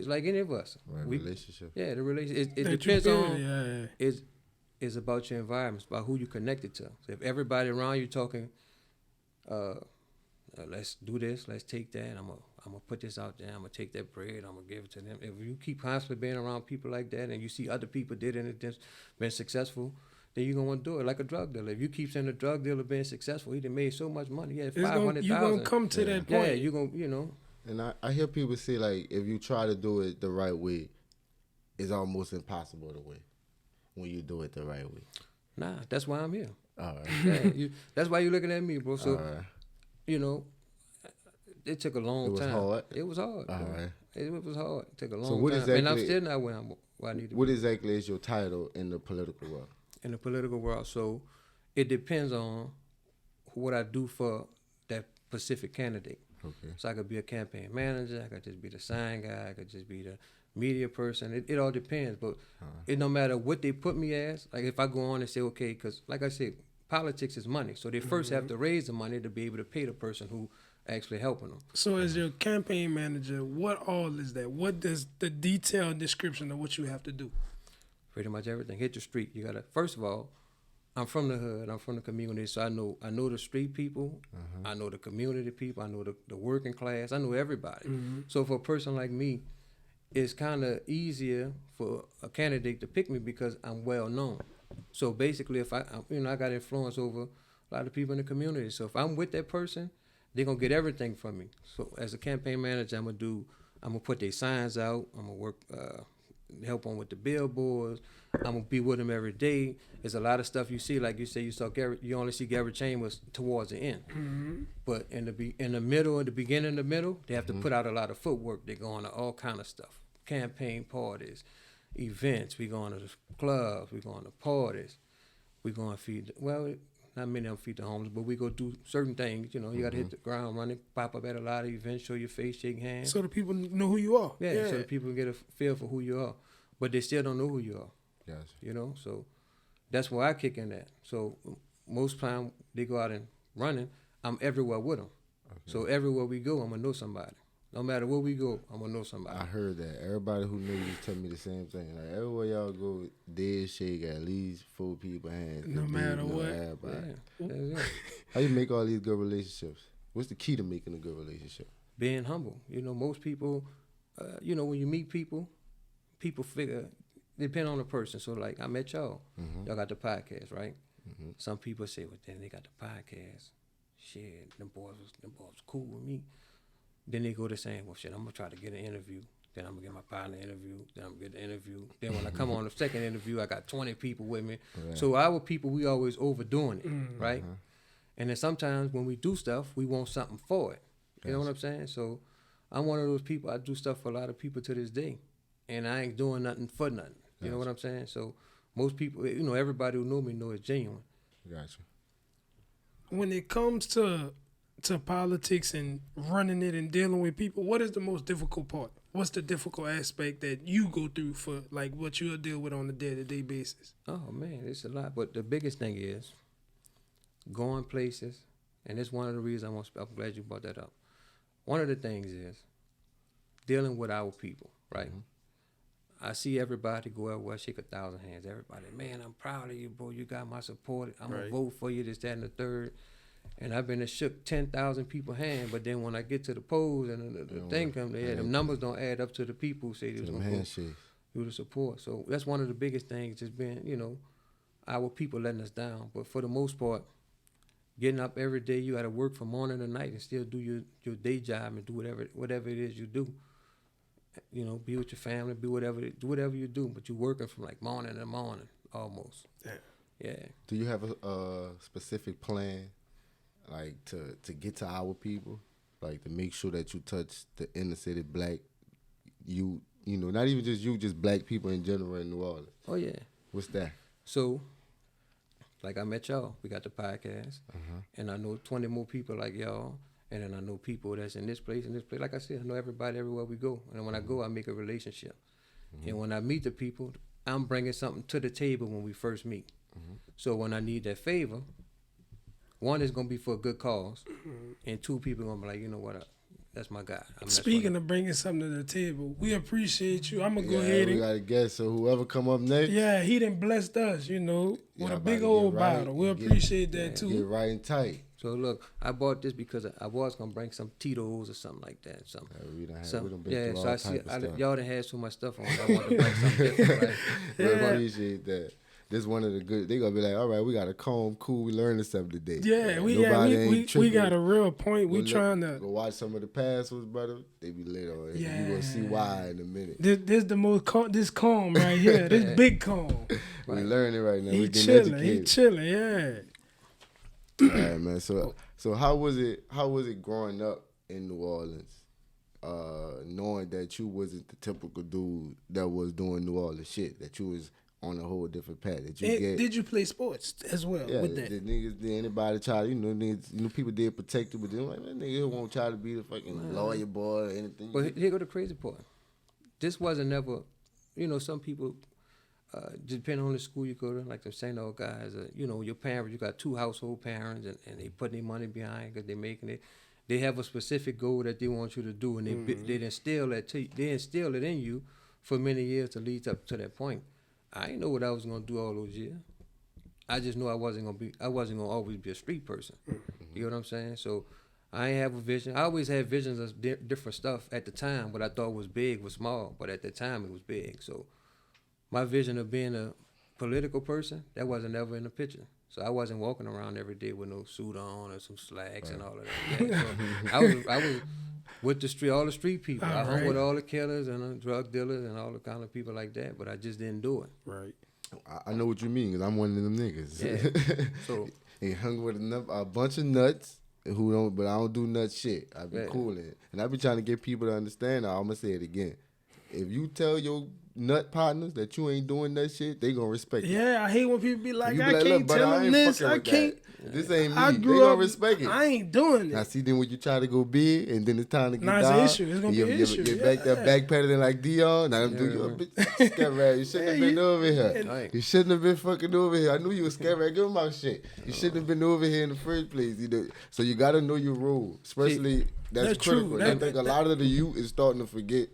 [SPEAKER 5] like any of us.
[SPEAKER 4] Right, relationship.
[SPEAKER 5] Yeah, the relationship. It depends on. It's about your environment. It's about who you connected to. So if everybody around you talking, let's do this, let's take that. I'm gonna put this out there. I'm gonna take that bread. I'm gonna give it to them. If you keep constantly being around people like that, and you see other people did it and it's been successful, then you're gonna want to do it like a drug dealer. If you keep saying a drug dealer being successful, he done made so much money. Yeah, 500,000.
[SPEAKER 3] You're gonna come to that point.
[SPEAKER 5] Yeah, you're gonna, you know.
[SPEAKER 4] And I hear people say, like, if you try to do it the right way, it's almost impossible to win when you do it the right way.
[SPEAKER 5] Nah, that's why I'm here.
[SPEAKER 4] All right.
[SPEAKER 5] Yeah, that's why you're looking at me, bro. So, you know, it took a long time.
[SPEAKER 4] Hard.
[SPEAKER 5] It was hard.
[SPEAKER 4] All right.
[SPEAKER 5] It was hard. It took a long
[SPEAKER 4] So what
[SPEAKER 5] time.
[SPEAKER 4] exactly,
[SPEAKER 5] and I'm still not where I need to be.
[SPEAKER 4] What exactly is your title in the political world?
[SPEAKER 5] In the political world, so it depends on what I do for that specific candidate.
[SPEAKER 4] Okay.
[SPEAKER 5] So I could be a campaign manager, I could just be the sign guy, I could just be the media person. It all depends, but it no matter what they put me as. Like if I go on and say, okay, because like I said, politics is money. So they first have to raise the money to be able to pay the person who actually helping them.
[SPEAKER 3] So as your campaign manager, what all is that? What does the detailed description of what you have to do?
[SPEAKER 5] Pretty much everything. Hit the street. You gotta, first of all, I'm from the hood. I'm from the community, so I know the street people. I know the community people. I know the working class. I know everybody. So for a person like me, it's kind of easier for a candidate to pick me because I'm well known. So basically, if I got influence over a lot of people in the community. So if I'm with that person, they're gonna get everything from me. So as a campaign manager, I'm gonna put their signs out. I'm gonna work. Help them with the billboards. I'm gonna be with them every day. There's a lot of stuff you see, like you say, you only see Gary Chambers towards the end, but in the middle, at the beginning, in the middle, they have to put out a lot of footwork. They're going to all kind of stuff, campaign parties, events. We going to the clubs. We going to parties. We going to feed. Well, not many of them feed the homeless, but we go do certain things. You know, you got to hit the ground running, pop up at a lot of events, show your face, shake hands.
[SPEAKER 3] So the people know who you are.
[SPEAKER 5] Yeah, so the people get a feel for who you are. But they still don't know who you are.
[SPEAKER 4] Yes.
[SPEAKER 5] You know, so that's where I kick in at. So most time they go out and running, I'm everywhere with them. Okay. So everywhere we go, I'm going to know somebody. No matter where we go, I'm gonna know somebody.
[SPEAKER 4] I heard that. Everybody who knew you tell me the same thing. Like everywhere y'all go, dead shake at least 4 people hands.
[SPEAKER 3] No matter what.
[SPEAKER 4] Everybody.
[SPEAKER 5] Yeah.
[SPEAKER 4] How you make all these good relationships? What's the key to making a good relationship?
[SPEAKER 5] Being humble. You know, most people, when you meet people figure, depend on the person. So like I met y'all. Mm-hmm. Y'all got the podcast, right? Mm-hmm. Some people say, well, then they got the podcast. Shit, them boys was cool with me. Then they go to saying, well, shit, I'm going to try to get an interview. Then I'm going to get my partner interview. Then I'm going to get the interview. Then when I come on the second interview, I got 20 people with me. Right. So our people, we always overdoing it, right? And then sometimes when we do stuff, we want something for it. You know what I'm saying? So I'm one of those people, I do stuff for a lot of people to this day. And I ain't doing nothing for nothing. You know what I'm saying? So most people, everybody who know me know it's genuine.
[SPEAKER 4] Gotcha.
[SPEAKER 3] When it comes to politics and running it and dealing with people, what is the most difficult part? What's the difficult aspect that you go through for like what you'll deal with on a day-to-day basis?
[SPEAKER 5] Oh man, it's a lot. But the biggest thing is going places, and it's one of the reasons I'm glad you brought that up. One of the things is dealing with our people, right? Mm-hmm. I see everybody go out where shake 1,000 hands. Everybody, man, I'm proud of you, bro. You got my support. I'm gonna vote for you, this, that, and the third. And I've been shook 10,000 people's hand, but then when I get to the polls and the thing comes, the numbers don't add up to the people who say they was going to vote through the support. So that's one of the biggest things, just being, our people letting us down. But for the most part, getting up every day, you got to work from morning to night and still do your day job and do whatever it is you do. Be with your family, do whatever you do, but you're working from like morning to morning almost. Yeah.
[SPEAKER 4] Do you have a specific plan? Like to get to our people, like to make sure that you touch the inner city black, not even just you, just black people in general in New Orleans.
[SPEAKER 5] Oh yeah. What's
[SPEAKER 4] that?
[SPEAKER 5] So, like I met y'all, we got the podcast, and I know 20 more people like y'all, and then I know people that's in this place and this place. Like I said, I know everybody everywhere we go, and when I go, I make a relationship, and when I meet the people, I'm bringing something to the table when we first meet. So when I need that favor. One is going to be for a good cause, and 2 people are going to be like, you know what, that's my guy.
[SPEAKER 3] Speaking of bringing something to the table, we appreciate you. I'm going to go ahead and...
[SPEAKER 4] we got to guess, so whoever come up next...
[SPEAKER 3] Yeah, he done blessed us, with a big old bottle. We appreciate that, too.
[SPEAKER 4] Get right and tight.
[SPEAKER 5] So, look, I bought this because I was going to bring some Tito's or something like that.
[SPEAKER 4] We done been through all type of stuff.
[SPEAKER 5] Y'all done had so much stuff on. I want to bring something different, right?
[SPEAKER 4] We appreciate that. This one of the good. They gonna be like, all right, we got a comb, cool. We learned something today.
[SPEAKER 3] Yeah, we got a real point. We trying to
[SPEAKER 4] go watch some of the past ones, brother. They be lit on it. Yeah, you gonna see why in a minute.
[SPEAKER 3] This the most this comb right here. This big comb.
[SPEAKER 4] We learning right now.
[SPEAKER 3] He chilling. Yeah.
[SPEAKER 4] All right, man. So how was it growing up in New Orleans, knowing that you wasn't the typical dude that was doing New Orleans shit, that you was on a whole different path that you get.
[SPEAKER 3] Did you play sports as well with that?
[SPEAKER 4] The niggas, did anybody try to, people did protect you, but then like, that nigga won't try to be the fucking lawyer boy or anything.
[SPEAKER 5] But here go the crazy part. This wasn't never, some people, depending on the school you go to, like the St. Old guys, your parents, you got 2 household parents and they putting their money behind because they making it. They have a specific goal that they want you to do, and they instill it in you for many years to lead up to that point. I didn't know what I was gonna do all those years. I just knew I wasn't gonna always be a street person. You know what I'm saying? So I ain't have a vision. I always had visions of different stuff at the time. What I thought was big was small, but at the time it was big. So my vision of being a political person, that wasn't ever in the picture. So I wasn't walking around every day with no suit on or some slacks and all of that. Yeah, so I was with all the street people. I hung with all the killers and the drug dealers and all the kind of people like that, but I just didn't do it.
[SPEAKER 3] Right.
[SPEAKER 4] I know what you mean, because I'm one of them niggas.
[SPEAKER 5] Yeah. So
[SPEAKER 4] he hung with a bunch of nuts but I don't do nut shit. I be cool in it. And I be trying to get people to understand. I'm gonna say it again. If you tell your nut partners that you ain't doing that shit, they gonna respect you.
[SPEAKER 3] Yeah, I hate when people be like, I
[SPEAKER 4] look,
[SPEAKER 3] can't
[SPEAKER 4] but
[SPEAKER 3] tell
[SPEAKER 4] I
[SPEAKER 3] them
[SPEAKER 4] ain't
[SPEAKER 3] this.
[SPEAKER 4] fucking
[SPEAKER 3] I
[SPEAKER 4] with
[SPEAKER 3] can't.
[SPEAKER 4] that. This ain't me.
[SPEAKER 3] I
[SPEAKER 4] They
[SPEAKER 3] grew
[SPEAKER 4] gonna
[SPEAKER 3] up.
[SPEAKER 4] respect it.
[SPEAKER 3] I ain't doing
[SPEAKER 4] Now
[SPEAKER 3] it.
[SPEAKER 4] see, then when you try to go big, and then it's time to get
[SPEAKER 3] Nah, it's
[SPEAKER 4] down.
[SPEAKER 3] an issue. It's gonna be an issue.
[SPEAKER 4] You're back there backpedaling like Dion. Now do you a bitch scared rag. You shouldn't have been over here.
[SPEAKER 5] Right.
[SPEAKER 4] You shouldn't have been fucking over here. I knew you was scared rag. Give him my shit. You shouldn't have been over here in the first place. You know? So you gotta know your role. Especially that's critical.
[SPEAKER 3] true.
[SPEAKER 4] I think a lot of the youth is starting to forget.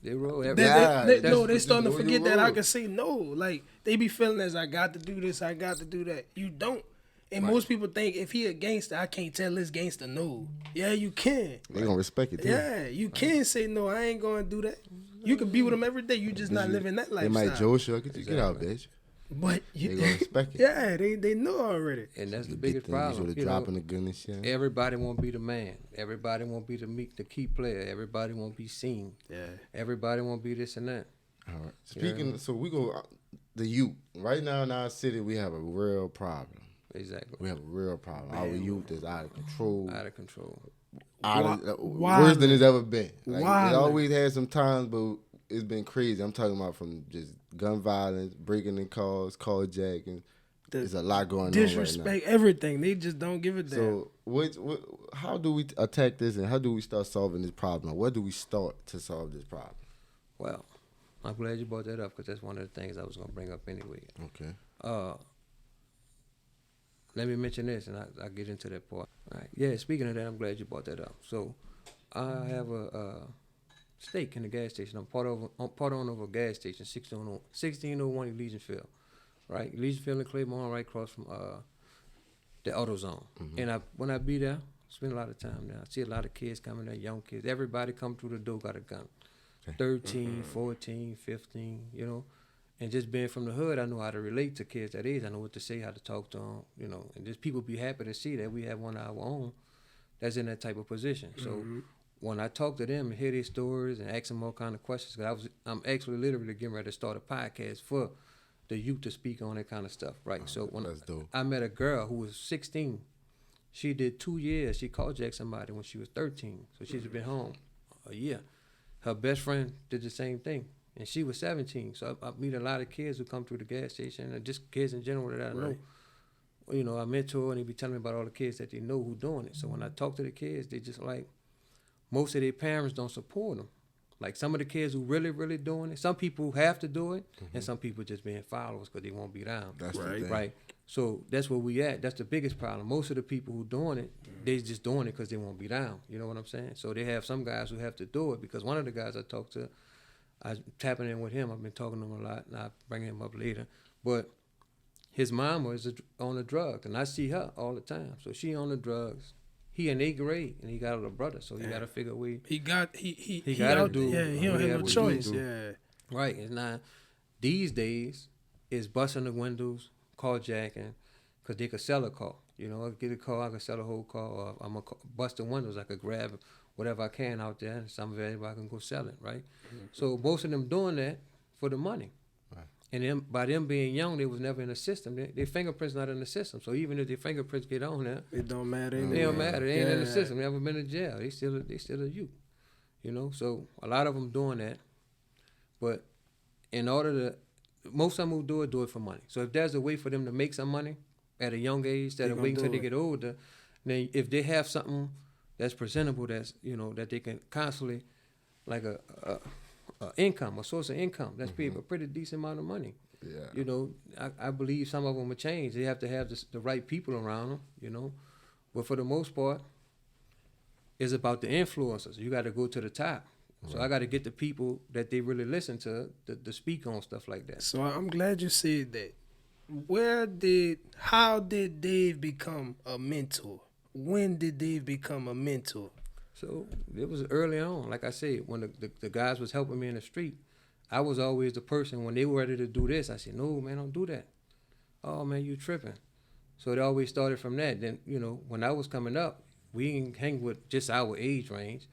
[SPEAKER 5] They roll
[SPEAKER 3] They
[SPEAKER 5] everything.
[SPEAKER 3] starting to forget that
[SPEAKER 4] role.
[SPEAKER 3] I can say no. Like they be feeling as I got to do this, I got to do that. You don't. And most people think if he a gangster, I can't tell this gangster no. Yeah, you can.
[SPEAKER 4] They gonna respect it too.
[SPEAKER 3] Yeah, you can say no. I ain't gonna do that. You can be with him every day. You just not living that
[SPEAKER 4] They
[SPEAKER 3] lifestyle.
[SPEAKER 4] might Joe Shuck it. Get out, bitch.
[SPEAKER 3] But
[SPEAKER 4] They gonna respect it.
[SPEAKER 3] yeah, they know already.
[SPEAKER 5] And that's the
[SPEAKER 4] Get
[SPEAKER 5] biggest
[SPEAKER 4] them,
[SPEAKER 5] problem.
[SPEAKER 4] You
[SPEAKER 5] You
[SPEAKER 4] dropping
[SPEAKER 5] know,
[SPEAKER 4] the gun and shit.
[SPEAKER 5] everybody won't be the man. Everybody won't be the key player. Everybody won't be seen.
[SPEAKER 3] Yeah.
[SPEAKER 5] Everybody won't be this and that.
[SPEAKER 4] All right. Speaking, so we go the youth. Right now in our city, we have a real problem.
[SPEAKER 5] Exactly.
[SPEAKER 4] We have a real problem. Our youth is out of control.
[SPEAKER 5] Out of control.
[SPEAKER 4] Worse than it's ever been. Like,
[SPEAKER 3] Wildin'.
[SPEAKER 4] it always had some times, but it's been crazy. I'm talking about from just gun violence, breaking in cars, carjacking. There's a lot going on right now.
[SPEAKER 3] Disrespect, everything. They just don't give a damn.
[SPEAKER 4] So, how do we attack this, and how do we start solving this problem? Where do we start to solve this problem?
[SPEAKER 5] Well, I'm glad you brought that up because that's one of the things I was going to bring up anyway.
[SPEAKER 4] Okay.
[SPEAKER 5] Let me mention this, and I'll get into that part. All right. Yeah, speaking of that, I'm glad you brought that up. So, I have a stake in the gas station. I'm part owner of a gas station, 1601 Elysian Field. Right? Elysian Field in Claymore, right across from the AutoZone.
[SPEAKER 4] Mm-hmm.
[SPEAKER 5] And when I be there, spend a lot of time there. I see a lot of kids coming there, young kids. Everybody come through the door got a gun. 13, 14, 15, you know. And just being from the hood, I know how to relate to kids that age. I know what to say, how to talk to them, you know. And just people be happy to see that we have one of our own that's in that type of position. So when I talk to them and hear their stories and ask them all kind of questions, because I'm actually literally getting ready to start a podcast for the youth to speak on that kind of stuff, right? So when I met a girl who was 16, she did 2 years. She carjacked somebody when she was 13, so she's been home a year. Her best friend did the same thing, and she was 17. So I meet a lot of kids who come through the gas station, and just kids in general that I know. You know, I mentor, and they be telling me about all the kids that they know who doing it. So when I talk to the kids, they just like, most of their parents don't support them. Like some of the kids who really, really doing it, some people have to do it, and some people just being followers because they won't be down.
[SPEAKER 4] That's right.
[SPEAKER 5] Right. So that's where we at. That's the biggest problem. Most of the people who doing it, they just doing it because they won't be down. You know what I'm saying? So they have some guys who have to do it because one of the guys I talked to, I was tapping in with him. I've been talking to him a lot, and I'll bring him up later. But his mama is on the drugs, and I see her all the time. So she on the drugs. He in 8th grade, and he got a little brother, so he got to figure a way.
[SPEAKER 3] He got to
[SPEAKER 5] do.
[SPEAKER 3] Yeah, he don't have no choice. Yeah.
[SPEAKER 5] Right. And now, these days, it's busting the windows, carjacking, because they could sell a car. You know, I get a car, I could sell a whole car, or I'm going to bust the windows, I could grab whatever I can out there, and some value I can go sell it, right? So most of them doing that for the money. Right. And then, by them being young, they was never in the system. Their fingerprints not in the system. So even if their fingerprints get on there,
[SPEAKER 3] it don't matter.
[SPEAKER 5] They don't matter. They ain't in the system. They never been in jail. They still a youth. You know, so a lot of them doing that. But in order to, most of them who do it for money. So if there's a way for them to make some money at a young age, instead of waiting until they get older, then if they have something that's presentable, that's, you know, that they can constantly, like a income, a source of income, that's a pretty decent amount of money.
[SPEAKER 4] Yeah.
[SPEAKER 5] You know, I believe some of them will change. They have to have the right people around them, you know. But for the most part, it's about the influencers. You got to go to the top. So I got to get the people that they really listen to speak on stuff like that.
[SPEAKER 3] So I'm glad you said that. How did Dave become a mentor? When did Dave become a mentor?
[SPEAKER 5] So it was early on. Like I said, when the guys was helping me in the street, I was always the person, when they were ready to do this, I said, no, man, don't do that. Oh, man, you tripping. So it always started from that. Then, you know, when I was coming up, we didn't hang with just our age range.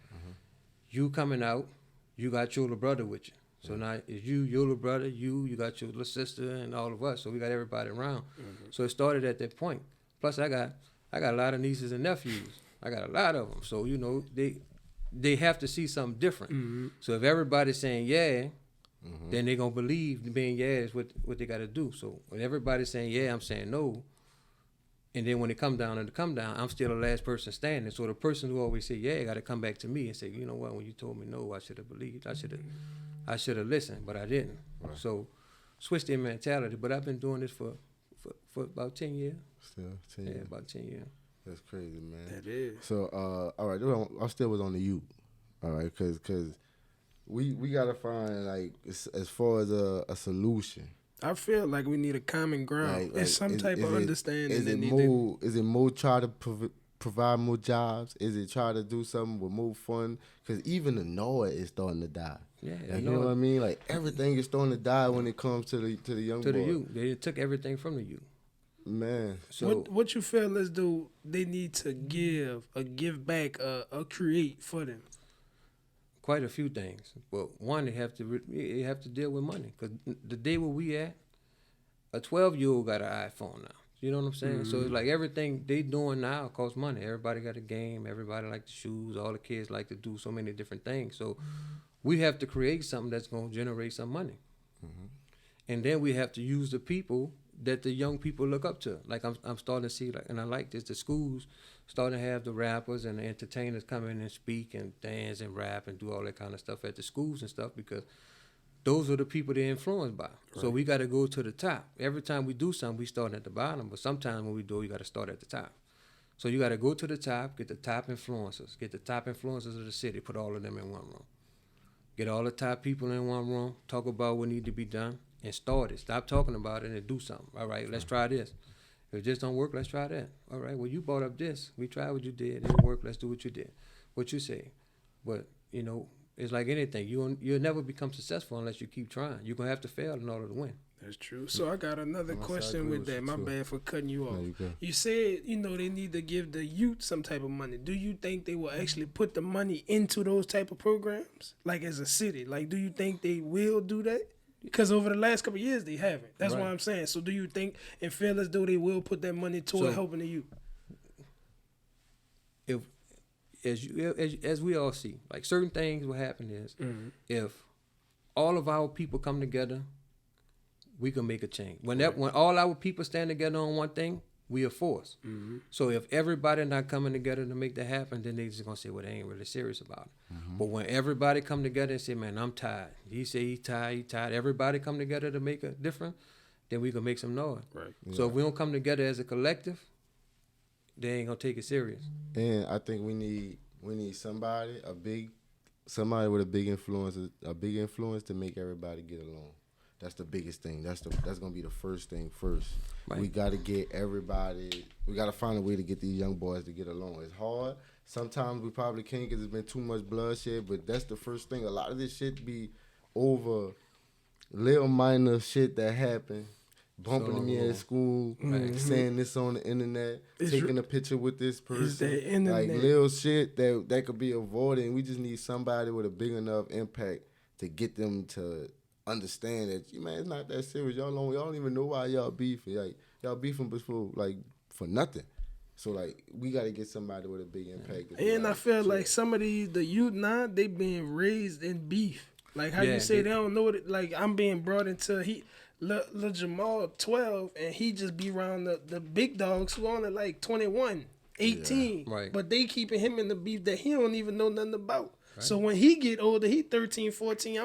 [SPEAKER 5] You coming out, you got your little brother with you. So now it's you, your little brother, you got your little sister, and all of us. So we got everybody around. So it started at that point. Plus, I got a lot of nieces and nephews. I got a lot of them. So, you know, they have to see something different. So if everybody's saying, yeah, then they're going to believe being yeah is what they got to do. So when everybody's saying yeah, I'm saying no. And then when it come down, I'm still the last person standing. So the person who always say yeah got to come back to me and say, you know what, when you told me no, I should have believed. I should have listened, but I didn't. Right. So switch their mentality. But I've been doing this for about 10 years.
[SPEAKER 4] Still 10 years?
[SPEAKER 5] Yeah, about 10 years.
[SPEAKER 4] That's crazy, man.
[SPEAKER 3] That is.
[SPEAKER 4] So, all right, I still was on the youth, all right, because we got to find, like, as far as a solution.
[SPEAKER 3] I feel like we need a common ground. It's some type of understanding.
[SPEAKER 4] Is it more try to provide more jobs? Is it try to do something with more fun? Because even the Nola is starting to die.
[SPEAKER 5] Yeah,
[SPEAKER 4] like, you know what I mean? Like everything is starting to die when it comes to the young boys.
[SPEAKER 5] To the youth, they took everything from the youth.
[SPEAKER 4] Man,
[SPEAKER 3] so what you feel as though they need to give back, create for them?
[SPEAKER 5] Quite a few things. Well, one, they have to deal with money, because the day where we at, a 12-year-old got an iPhone now. You know what I'm saying? So it's like everything they doing now costs money. Everybody got a game. Everybody like the shoes. All the kids like to do so many different things. So we have to create something that's going to generate some money. And then we have to use the people that the young people look up to. Like I'm starting to see, like, and I like this, the schools starting to have the rappers and the entertainers come in and speak and dance and rap and do all that kind of stuff at the schools and stuff, because those are the people they're influenced by. Right. So we got to go to the top. Every time we do something, we start at the bottom, but sometimes when we do, you got to start at the top. So you got to go to the top, get the top influencers, get the top influencers of the city, put all of them in one room. Get all the top people in one room, talk about what need to be done, and start it. Stop talking about it and do something. All right, let's try this. If this don't work, let's try that. All right, well, you brought up this. We tried what you did. It didn't work. Let's do what you did. What you say. But, you know, it's like anything. You'll never become successful unless you keep trying. You're going to have to fail in order to win.
[SPEAKER 3] That's true. So I got another question with that. My bad for cutting you off. You said, they need to give the youth some type of money. Do you think they will actually put the money into those type of programs? Like as a city? Like, do you think they will do that? Because over the last couple of years, they haven't. That's what I'm saying. So do you think and feel as though they will put that money toward helping the youth?
[SPEAKER 5] As we all see, like certain things will happen is if all of our people come together, we can make a change. When all our people stand together on one thing, we are force. So if everybody not coming together to make that happen, then they just gonna say, well, they ain't really serious about it. But when everybody come together and say, man, I'm tired. He say he tired. Everybody come together to make a difference, then we can make some noise. Right. So if we don't come together as a collective, they ain't gonna take it serious. And
[SPEAKER 4] I think we need somebody with a big influence to make everybody get along. That's the biggest thing. That's gonna be the first thing first. Right. We gotta get everybody. We gotta find a way to get these young boys to get along. It's hard. Sometimes we probably can't because there's been too much bloodshed. But that's the first thing. A lot of this shit be over little minor shit that happened. Bumping me at school, saying this on the internet, taking a picture with this person, like little shit that could be avoided. And we just need somebody with a big enough impact to get them to understand that, man, it's not that serious. Y'all don't even know why y'all beefing. Like, y'all beefing for nothing. So, like, we got to get somebody with a big impact.
[SPEAKER 3] And I feel like some of the youth now, they being raised in beef. Like, how you say they don't know it. Like, I'm being brought into Lil Jamal 12, and he just be around the big dogs who only like 21, 18. Yeah. Right. But they keeping him in the beef that he don't even know nothing about. Right. So when he get older, he 13, 14,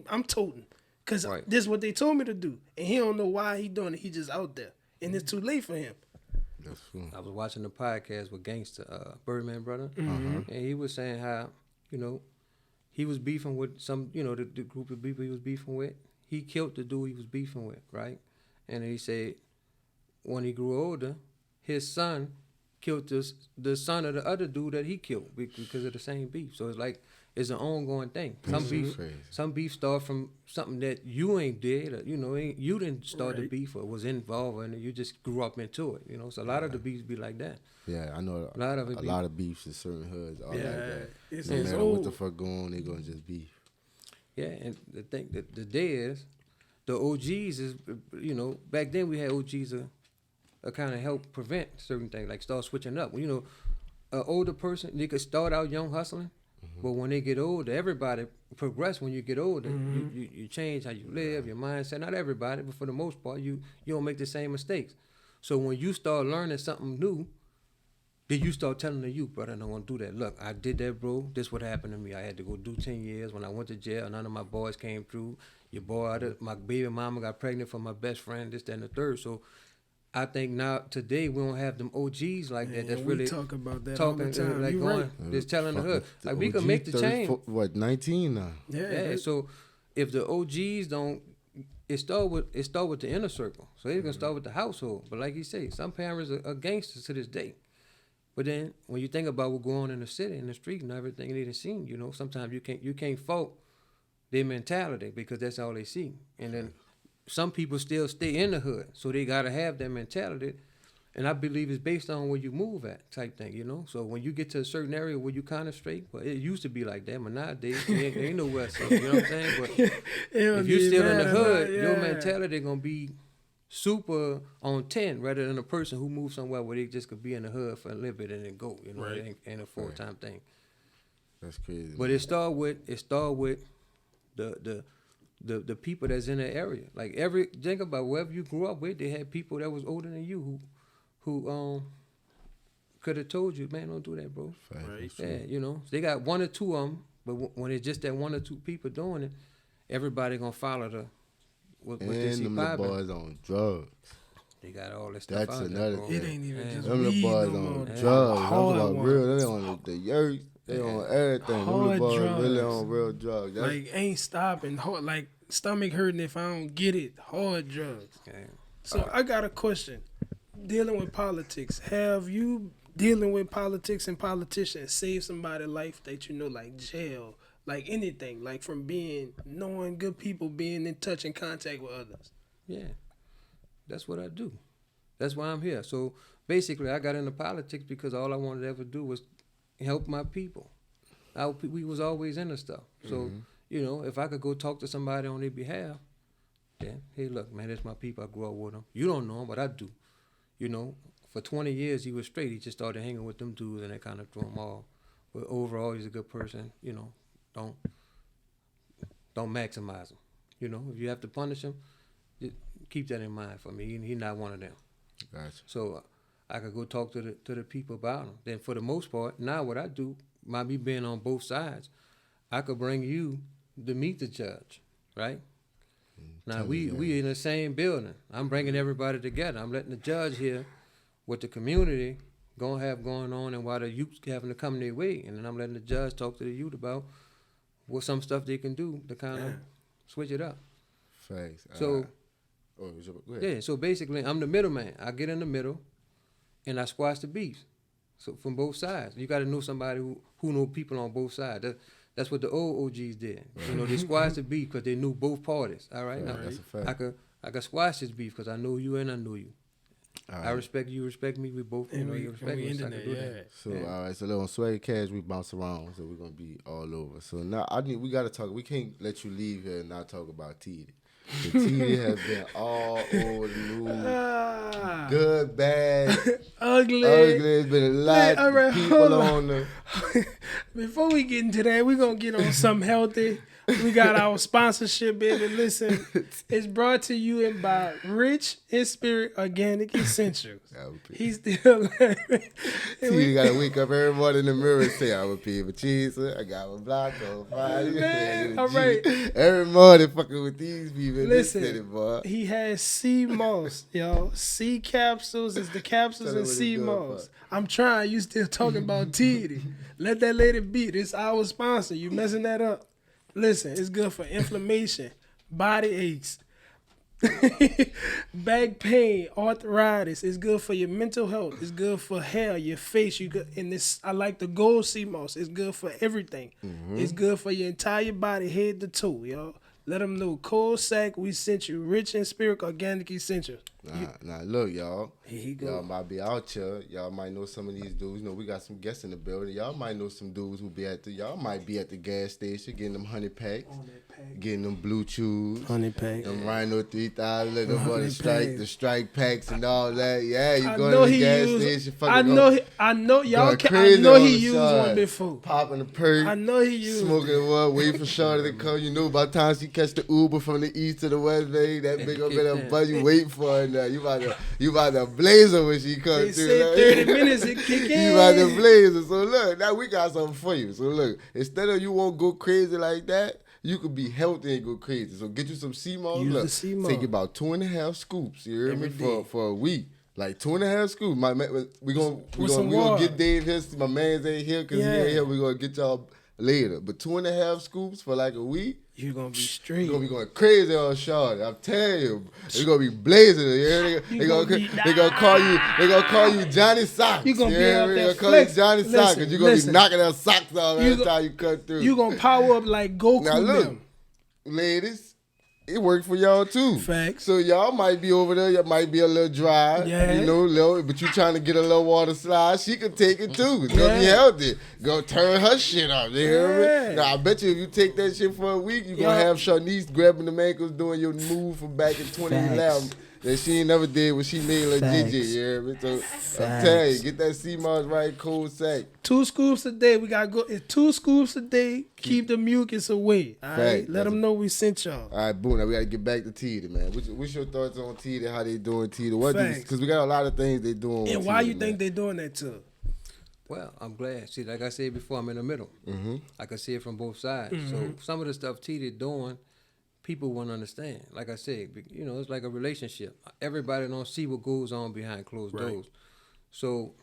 [SPEAKER 3] I'm toting. Because this is what they told me to do. And he don't know why he doing it. He just out there. And it's too late for him.
[SPEAKER 4] That's true.
[SPEAKER 5] I was watching the podcast with Gangsta, Birdman brother. And he was saying how, he was beefing with some, the group of people he was beefing with. He killed the dude he was beefing with, right? And he said when he grew older, his son killed the son of the other dude that he killed because of the same beef. So it's like, it's an ongoing thing. Some beef start from something that you ain't did, or, you didn't start the beef or was involved in it. You just grew up into it, So a lot of the beefs be like that.
[SPEAKER 4] Yeah, I know a lot of beefs in certain hoods are like that.
[SPEAKER 3] It's
[SPEAKER 4] no matter what the fuck going on, they gonna just beef.
[SPEAKER 5] Yeah, and the thing, the day is, the OGs is, back then we had OGs to kind of help prevent certain things, like start switching up. An older person, they could start out young hustling, But when they get older, everybody progress when you get older. You change how you live, your mindset. Not everybody, but for the most part, you don't make the same mistakes. So when you start learning something new, then you start telling the youth, brother, I don't want to do that. Look, I did that, bro. This what happened to me. I had to go do 10 years. When I went to jail, none of my boys came through. Your boy, my baby mama got pregnant for my best friend, this, that, and the third. So I think now, today, we don't have them OGs like that. That's really
[SPEAKER 3] talk about that
[SPEAKER 5] talking,
[SPEAKER 3] all the time.
[SPEAKER 5] like going, just telling the hood. Like, we can make the change.
[SPEAKER 4] 19 now?
[SPEAKER 5] Yeah, so if the OGs don't, it start with the inner circle. So it's gonna start with the household. But like you say, some parents are gangsters to this day. But then when you think about what's going on in the city, in the street, and everything they done seen, sometimes you can't fault their mentality because that's all they see. And then some people still stay in the hood, so they gotta have that mentality. And I believe it's based on where you move at, type thing, So when you get to a certain area where you kind of straight, but it used to be like that, but nowadays there ain't nowhere safe, you know what I'm saying? But if you're still in the hood, your mentality gonna be super on 10 rather than a person who moves somewhere where they just could be in the hood for a little bit and then go, Right. It ain't a full-time thing.
[SPEAKER 4] That's crazy.
[SPEAKER 5] But it start with the people that's in the area. Like think about wherever you grew up with, they had people that was older than you who could have told you, man, don't do that, bro.
[SPEAKER 4] Right.
[SPEAKER 5] Yeah, they got one or two of them, but when it's just that one or two people doing it, everybody gonna follow what they see popping.
[SPEAKER 4] And them boys on drugs.
[SPEAKER 5] They got all this stuff.
[SPEAKER 4] That's another thing.
[SPEAKER 3] It ain't even just
[SPEAKER 4] them
[SPEAKER 3] weed
[SPEAKER 4] boys
[SPEAKER 3] no
[SPEAKER 4] on
[SPEAKER 3] more.
[SPEAKER 4] drugs.
[SPEAKER 3] Hard
[SPEAKER 4] I'm talking
[SPEAKER 3] one.
[SPEAKER 4] real. They on the yurt. They on everything.
[SPEAKER 3] Hard
[SPEAKER 4] Them boys
[SPEAKER 3] drugs.
[SPEAKER 4] really on real drugs.
[SPEAKER 3] Like ain't stopping. Like stomach hurting if I don't get it. Hard drugs.
[SPEAKER 5] Okay.
[SPEAKER 3] So I got a question. Dealing with politics. Have you dealing with politics and politicians saved somebody's life that like jail, like anything, like from knowing good people, being in touch and contact with others?
[SPEAKER 5] Yeah, that's what I do. That's why I'm here. So basically, I got into politics because all I wanted to ever do was help my people. We was always into stuff. So, if I could go talk to somebody on their behalf, then, hey, look, man, that's my people. I grew up with them. You don't know them, but I do. For 20 years, he was straight. He just started hanging with them dudes, and that kind of threw him off. But overall, he's a good person. Don't maximize him. If you have to punish him, just keep that in mind for me. He's not one of them.
[SPEAKER 4] Gotcha.
[SPEAKER 5] So I could go talk to the people about him. Then for the most part, now what I do, me being on both sides, I could bring you to meet the judge, right? Now we in the same building. I'm bringing everybody together. I'm letting the judge hear what the community gonna have going on and why the youth having to come their way, and then I'm letting the judge talk to the youth about what some stuff they can do to kind of switch it up.
[SPEAKER 4] Thanks.
[SPEAKER 5] So,
[SPEAKER 4] go ahead.
[SPEAKER 5] yeah. So basically, I'm the middleman. I get in the middle, and I squash the beefs. So from both sides, you got to know somebody who know people on both sides. That's what the old OGs did. They squashed the beef because they knew both parties. All right, now,
[SPEAKER 4] that's a fact.
[SPEAKER 5] I could squash this beef because I know you and I know you.
[SPEAKER 4] Right.
[SPEAKER 5] I respect you, respect me. We both, you respect me. So I can do that.
[SPEAKER 4] So all right, so on Swagg Ca, we bounce around, so we're gonna be all over. So now we gotta talk. We can't let you leave here and not talk about Teedy. Teedy has been all over the news. Good, bad,
[SPEAKER 3] ugly.
[SPEAKER 4] There's been a lot of people on the.
[SPEAKER 3] Before we get into that, we're gonna get on something healthy. We got our sponsorship, baby. Listen, it's brought to you by Rich in Spirit Organic Essentials. He's still
[SPEAKER 4] Teedy gotta wake up every morning in the mirror and say, I'm a pea of cheese. I got a block on fire.
[SPEAKER 3] Man, all right.
[SPEAKER 4] Every morning fucking with these people in this
[SPEAKER 3] Listen,
[SPEAKER 4] city, boy.
[SPEAKER 3] he has sea moss, yo. Sea capsules is the capsules and sea moss. I'm trying. You still talking about Teedy. Let that lady be. This our sponsor. You messing that up. Listen, it's good for inflammation, body aches, back pain, arthritis. It's good for your mental health. It's good for hair, your face. I like the gold sea moss. It's good for everything. It's good for your entire body, head to toe, y'all. Let them know. Cold Sack, we sent you. Rich in Spirit Organic Essentials.
[SPEAKER 4] Nah, look, y'all. Y'all might be out here. Y'all might know some of these dudes. You know, we got some guests in the building. Y'all might know some dudes who be y'all might be at the gas station getting them honey packs, getting them blue chews,
[SPEAKER 3] honey pack,
[SPEAKER 4] them Rhino 3000, them the strike packs and all that. Yeah, you go to the gas station.
[SPEAKER 3] I know y'all. I know he used one before.
[SPEAKER 4] Popping the perk.
[SPEAKER 3] I know he used
[SPEAKER 4] smoking one. Waiting for Shorty to come. You know, by the time she catch the Uber from the east to the west, baby, that big up in a bus, you waiting for her now. You about to blaze her when she comes through.
[SPEAKER 3] They said 30 minutes it kick in.
[SPEAKER 4] You about to blaze her. So look, now we got something for you. So look, instead of you won't go crazy like that, you could be healthy and go crazy. So get you some CMOS.
[SPEAKER 3] Use
[SPEAKER 4] look,
[SPEAKER 3] the CMOS.
[SPEAKER 4] Take about 2.5 scoops. You hear me? For a week. Like 2.5 scoops. We gonna get Dave his. My man's ain't here because he ain't here. We gonna get y'all later. But 2.5 scoops for like a week.
[SPEAKER 3] You're gonna be straight.
[SPEAKER 4] You're gonna be going crazy on Shorty. I'm telling you. You're gonna be blazing. They gonna call you Johnny Socks.
[SPEAKER 3] You're gonna be out there
[SPEAKER 4] call you Johnny Socks because you're gonna be knocking out socks off every time you cut through.
[SPEAKER 3] You're gonna power up like Goku.
[SPEAKER 4] Now look, ladies. It worked for y'all too.
[SPEAKER 3] Facts.
[SPEAKER 4] So y'all might be over there. Y'all might be a little dry.
[SPEAKER 3] Yeah.
[SPEAKER 4] You know, but you trying to get a little water slide. She can take it too. It's gonna be healthy. Go turn her shit off. You hear me? Now I bet you if you take that shit for a week, you gonna have Shanice grabbing the ankles doing your move from back in 2011. That she ain't never did when she made her JJ, you hear me? So I'm telling you, get that CMOS right, cold sack.
[SPEAKER 3] 2 scoops a day. We gotta go. It's 2 scoops a day. Keep the mucus away. All right. Let them know we sent y'all.
[SPEAKER 4] All right, boom. Now we gotta get back to Teedy, man. What's your thoughts on Teedy? How they doing Teedy? Because we got a lot of things they doing.
[SPEAKER 3] And why you think they doing that too?
[SPEAKER 5] Well, I'm glad. See, like I said before, I'm in the middle. Mm-hmm. I can see it from both sides. Mm-hmm. So some of the stuff Teedy doing, people won't understand. Like I said, you know, it's like a relationship. Everybody don't see what goes on behind closed doors. So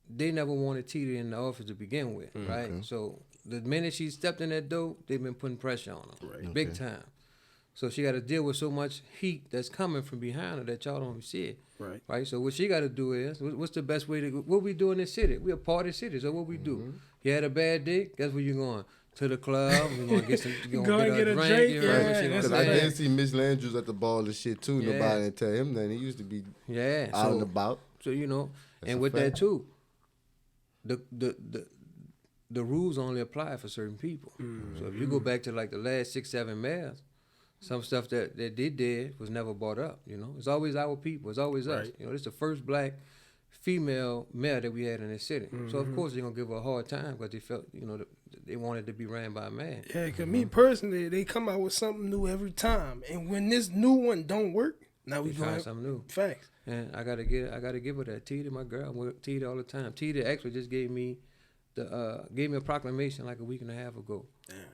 [SPEAKER 5] they never wanted Teedy in the office to begin with, right? So the minute she stepped in that door, they've been putting pressure on her, big time. So she got to deal with so much heat that's coming from behind her that y'all don't see it, right? So what she got to do is, what's the best way to go? What we do in this city? We a party city, so what we do? You had a bad day, guess where you going? To the club, we're gonna get some. Go and get a drink.
[SPEAKER 4] Because I did see Miss Landrews at the ball and shit too. Nobody didn't tell him nothing. He used to be out and about.
[SPEAKER 5] So you know, and with that too, the rules only apply for certain people. So if you go back to like the last 6-7 mayors, some stuff that they did was never brought up. You know, it's always our people. It's always us. You know, this is the first black female mayor that we had in this city. So of course they're gonna give her a hard time because they felt, you know, they wanted to be ran by a man.
[SPEAKER 3] Yeah, because me personally, they come out with something new every time, and when this new one don't work, now we
[SPEAKER 5] find something new.
[SPEAKER 3] Facts.
[SPEAKER 5] And I gotta give her that. Teedy, my girl, I'm with Teedy all the time. Teedy actually just gave me a proclamation like a week and a half ago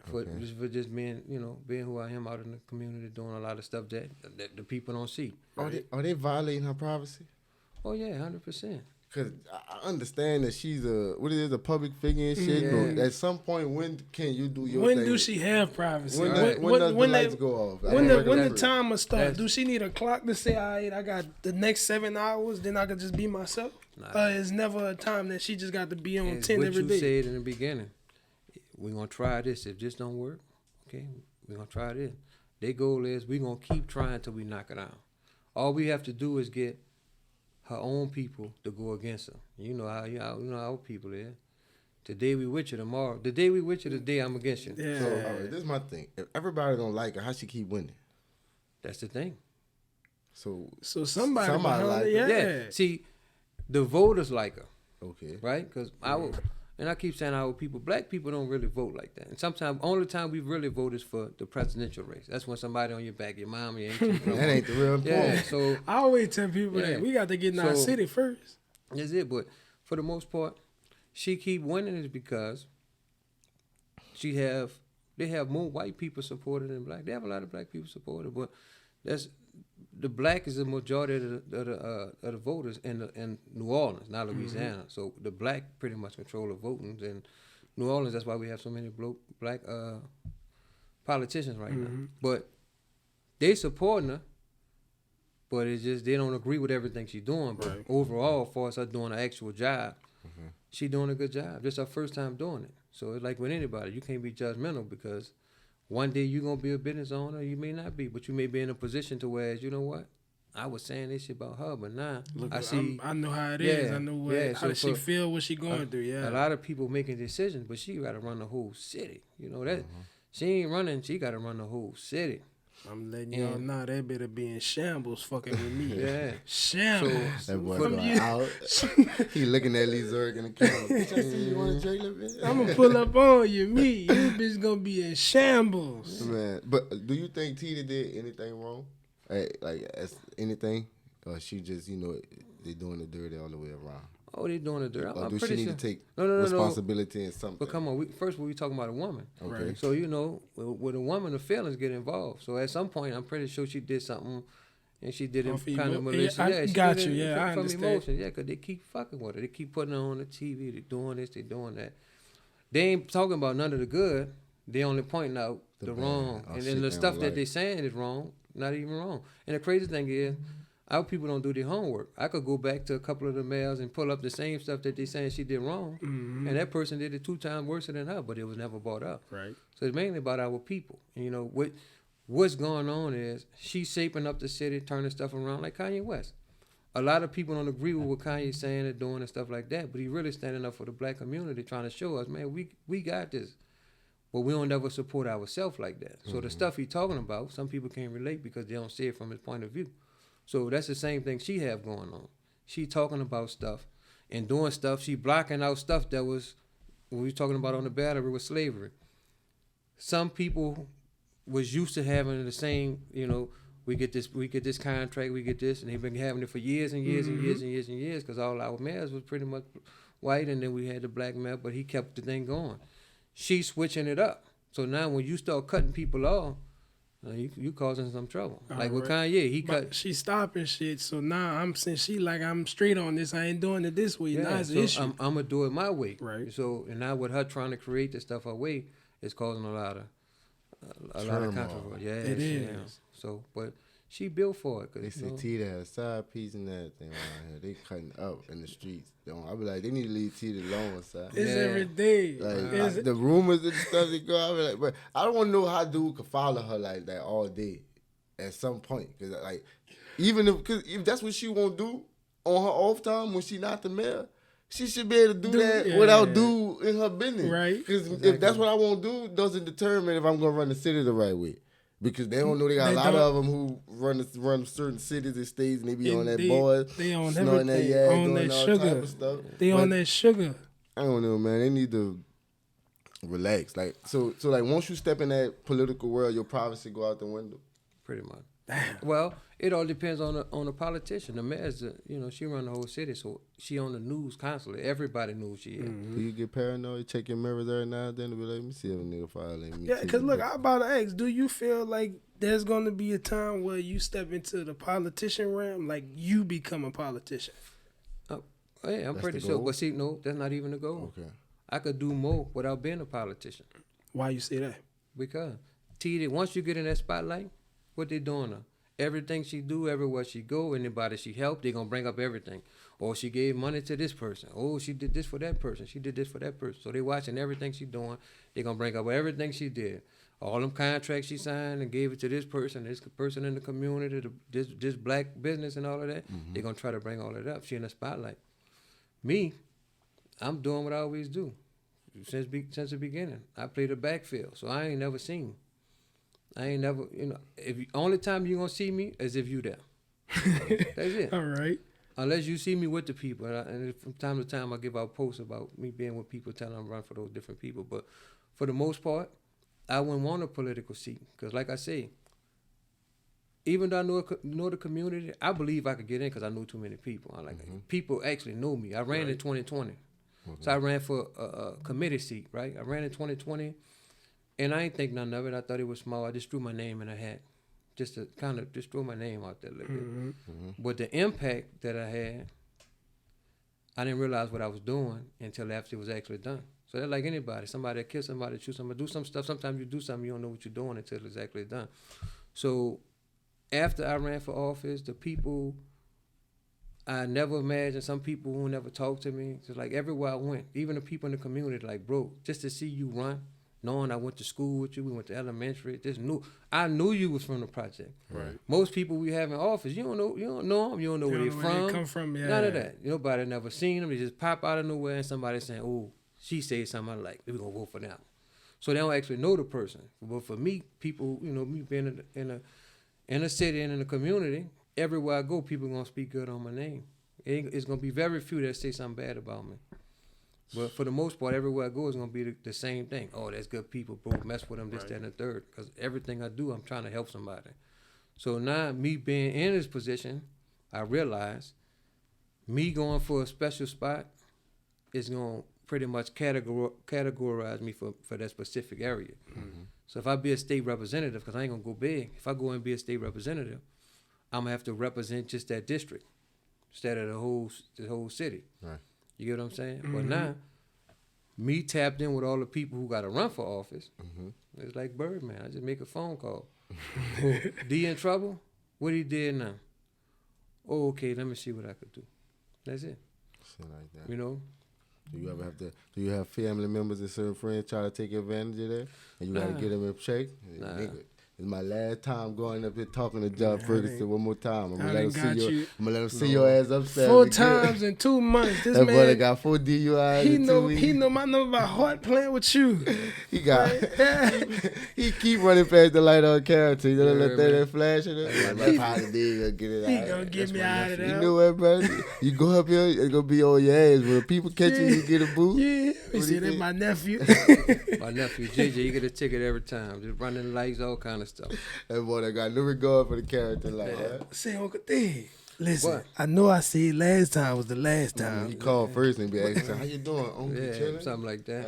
[SPEAKER 5] for just being, you know, being who I am out in the community, doing a lot of stuff that the people don't see.
[SPEAKER 4] Are they violating her privacy?
[SPEAKER 5] Oh yeah, 100%.
[SPEAKER 4] Cause I understand that she's a public figure and shit. Yeah. But at some point, when can you do your thing?
[SPEAKER 3] When do she have privacy?
[SPEAKER 4] When does the lights go off?
[SPEAKER 3] When the timer starts? Do she need a clock to say, all right, I got the next 7 hours, then I can just be myself? It's never a time that she just got to be on 10 every day.
[SPEAKER 5] What you said in the beginning. We're gonna try this. If this don't work, okay, we're gonna try this. Their goal is we're gonna keep trying till we knock it out. All we have to do is get her own people to go against her. You know how our people is. Today we with you, tomorrow. The day we with you, the day I'm against you.
[SPEAKER 3] Yeah.
[SPEAKER 4] So this is my thing. If everybody don't like her, how she keep winning?
[SPEAKER 5] That's the thing.
[SPEAKER 4] So
[SPEAKER 3] somebody like her. Yeah.
[SPEAKER 5] See, the voters like her.
[SPEAKER 4] Okay.
[SPEAKER 5] Right? Because and I keep saying our people, black people don't really vote like that. And sometimes, only time we really vote is for the presidential race. That's when somebody on your back, your mom, your auntie.
[SPEAKER 4] That ain't the real point.
[SPEAKER 5] Yeah, so
[SPEAKER 3] I always tell people that we got to get in our city first.
[SPEAKER 5] That's it. But for the most part, she keep winning is because they have more white people supported than black. They have a lot of black people supported, but the black is the majority of the voters in New Orleans, not Louisiana. So the black pretty much control the voting in New Orleans. That's why we have so many black politicians right now. But they supporting her, but it's just they don't agree with everything she's doing. But overall, for us, her doing an actual job, she doing a good job. This is her first time doing it. So it's like with anybody, you can't be judgmental because one day you're going to be a business owner, you may not be, but you may be in a position to where, you know what, I was saying this shit about her, but now
[SPEAKER 3] Look,
[SPEAKER 5] I see.
[SPEAKER 3] I know how it is. I know how does she feel, what she going through. Yeah,
[SPEAKER 5] a lot of people making decisions, but she got to run the whole city. You know that she ain't running. She got to run the whole city.
[SPEAKER 3] I'm letting y'all know that better be in shambles fucking with me.
[SPEAKER 5] Yeah.
[SPEAKER 3] Shambles.
[SPEAKER 4] That boy going out. He looking at Lee Zurich in the camera. Bitch, I see you on the trailer, bitch.
[SPEAKER 3] I'm going to pull up on you. Me. This bitch going to be in shambles.
[SPEAKER 4] Man, but do you think Teedy did anything wrong? Like, as anything? Or she just, they doing the dirty all the way around?
[SPEAKER 5] Oh, they doing the dirty.
[SPEAKER 4] Or
[SPEAKER 5] I'm
[SPEAKER 4] do
[SPEAKER 5] pretty
[SPEAKER 4] she need
[SPEAKER 5] sure.
[SPEAKER 4] to take
[SPEAKER 5] No.
[SPEAKER 4] responsibility in something?
[SPEAKER 5] But come on, first we talking about a woman.
[SPEAKER 4] Okay.
[SPEAKER 3] Right.
[SPEAKER 5] So, with a woman, the feelings get involved. So at some point, I'm pretty sure she did something, and she did it kind of malicious.
[SPEAKER 3] I got you. Yeah, I understand.
[SPEAKER 5] From emotions, yeah, because they keep fucking with her. They keep putting her on the TV. They doing this, they doing that. They ain't talking about none of the good. They only pointing out the wrong. And then the stuff that they saying is wrong, not even wrong. And the crazy thing is, our people don't do their homework. I could go back to a couple of the mayors and pull up the same stuff that they saying she did wrong, and that person did it 2 times worse than her, but it was never brought up.
[SPEAKER 3] Right.
[SPEAKER 5] So it's mainly about our people. And, what's going on is she's shaping up the city, turning stuff around like Kanye West. A lot of people don't agree with what Kanye's saying and doing and stuff like that, but he really standing up for the black community, trying to show us, man, we got this. But we don't ever support ourselves like that. So the stuff he's talking about, some people can't relate because they don't see it from his point of view. So that's the same thing she have going on. She talking about stuff and doing stuff. She blocking out stuff that was, when we talking about on the battery with slavery. Some people was used to having the same, we get this contract, we get this, and they've been having it for years and years and years and years and years because all our mayors was pretty much white, and then we had the black mayor, but he kept the thing going. She's switching it up. So now when you start cutting people off, you causing some trouble. Like with Kanye, he cut.
[SPEAKER 3] She stopping shit. So now I'm straight on this. I ain't doing it this way. Yeah, now it's an issue.
[SPEAKER 5] I'm gonna do it my way.
[SPEAKER 3] Right.
[SPEAKER 5] So and now with her trying to create this stuff her way, it's causing a lot of controversy. Yeah,
[SPEAKER 3] it is.
[SPEAKER 5] Yeah. So, but she built for it.
[SPEAKER 4] They say Teedy had a side piece and everything around here. They cutting up in the streets. I be like, they need to leave Teedy alone, son.
[SPEAKER 3] It's every day.
[SPEAKER 4] Like the rumors and stuff that go. I be like, but I don't want to know how dude could follow her like that all day. At some point, because even if that's what she won't do on her off time when she not the mayor, she should be able to do that without dude in her business.
[SPEAKER 3] Right.
[SPEAKER 4] Because if that's what I won't do, doesn't determine if I'm gonna run the city the right way. Because they don't know they got a lot of them who run certain cities and states and they be on that board.
[SPEAKER 3] They on everything. That on that sugar. They on that sugar.
[SPEAKER 4] I don't know, man. They need to relax. So once you step in that political world, your privacy go out the window.
[SPEAKER 5] Pretty much. Damn. Well, it all depends on the politician. The mayor's, she run the whole city, so she on the news constantly. Everybody knows she is.
[SPEAKER 4] Do you get paranoid? Check your mirrors every now and then to be like, let me see if a nigga violate me.
[SPEAKER 3] Yeah, because look, I'm about to ask, do you feel like there's going to be a time where you step into the politician realm, like you become a politician?
[SPEAKER 5] Yeah, I'm pretty sure. But see, no, that's not even the goal.
[SPEAKER 4] Okay.
[SPEAKER 5] I could do more without being a politician.
[SPEAKER 3] Why you say that?
[SPEAKER 5] Because Teedy, once you get in that spotlight, what they doing her? Everything she do, everywhere she go, anybody she help, they gonna bring up everything. Or she gave money to this person. Oh, she did this for that person. She did this for that person. So they watching everything she doing. They gonna bring up everything she did. All them contracts she signed and gave it to this person in the community, this black business and all of that. They gonna try to bring all that up. She in the spotlight. Me, I'm doing what I always do. Since the beginning. I play the backfield, so I ain't never seen. I ain't never, only time you gonna see me is if you there. That's it.
[SPEAKER 3] All right.
[SPEAKER 5] Unless you see me with the people, and from time to time I give out posts about me being with people, telling them I'm running for those different people. But for the most part, I wouldn't want a political seat because, like I say, even though I know the community, I believe I could get in because I know too many people. People actually know me. I ran in 2020, so I ran for a committee seat. Right, I ran in 2020. And I ain't think nothing of it. I thought it was small. I just threw my name in a hat. Just to kind of just throw my name out there a little bit. But the impact that I had, I didn't realize what I was doing until after it was actually done. So that's like anybody. Somebody that kills somebody, shoot somebody, do some stuff. Sometimes you do something, you don't know what you're doing until it's actually done. So after I ran for office, the people, I never imagined, some people who never talked to me, just like everywhere I went, even the people in the community, like, bro, just to see you run, knowing I went to school with you, we went to elementary. I knew you was from the project.
[SPEAKER 4] Right.
[SPEAKER 5] Most people we have in office, you don't know them, you don't know where they from.
[SPEAKER 3] They come from, yeah.
[SPEAKER 5] None of that. Nobody never seen them. They just pop out of nowhere and somebody saying, "Oh, she said something I like. We're gonna vote for them." So they don't actually know the person. But for me, people, me being in a city and in a community, everywhere I go, people gonna speak good on my name. It's gonna be very few that say something bad about me. But for the most part, everywhere I go, it's gonna be the same thing. Oh, that's good people, bro. Mess with them, this, that, and the third. Because everything I do, I'm trying to help somebody. So now, me being in this position, I realize me going for a special spot is gonna pretty much categorize me for that specific area. Mm-hmm. So if I be a state representative, because I ain't gonna go big. If I go and be a state representative, I'm gonna have to represent just that district instead of the whole city. Right. You get what I'm saying? Mm-hmm. But now, me tapped in with all the people who got to run for office. Mm-hmm. It's like Birdman. I just make a phone call. D in trouble? What he did now? Oh, okay, let me see what I could do. That's it.
[SPEAKER 4] Shit like that.
[SPEAKER 5] Do
[SPEAKER 4] you have family members and certain friends try to take advantage of that? And you got to get them in check? Nah. Nigga, it's my last time going up here talking to John Ferguson one more time. I'm gonna let him see your ass upstairs.
[SPEAKER 3] 4 times in 2 months. This
[SPEAKER 4] that
[SPEAKER 3] man,
[SPEAKER 4] brother got 4 DUIs.
[SPEAKER 3] He know my number by heart playing with you.
[SPEAKER 4] He keep running past the light on character. You know that flash in it. That's how the D gonna get it out.
[SPEAKER 3] He gonna get me out of there.
[SPEAKER 4] You know what, bro? You go up here, it's gonna be on your ass. When people catch you get a boot.
[SPEAKER 3] Yeah, you see that my nephew.
[SPEAKER 5] My nephew JJ, you get a ticket every time. Just running the lights, all kind of stuff.
[SPEAKER 4] That boy that got no regard for the character like that.
[SPEAKER 3] Say, Uncle Dave, listen, what? I know I said last time was the last time.
[SPEAKER 4] He called first and be asking, how you doing, Uncle?
[SPEAKER 5] Yeah, something like that.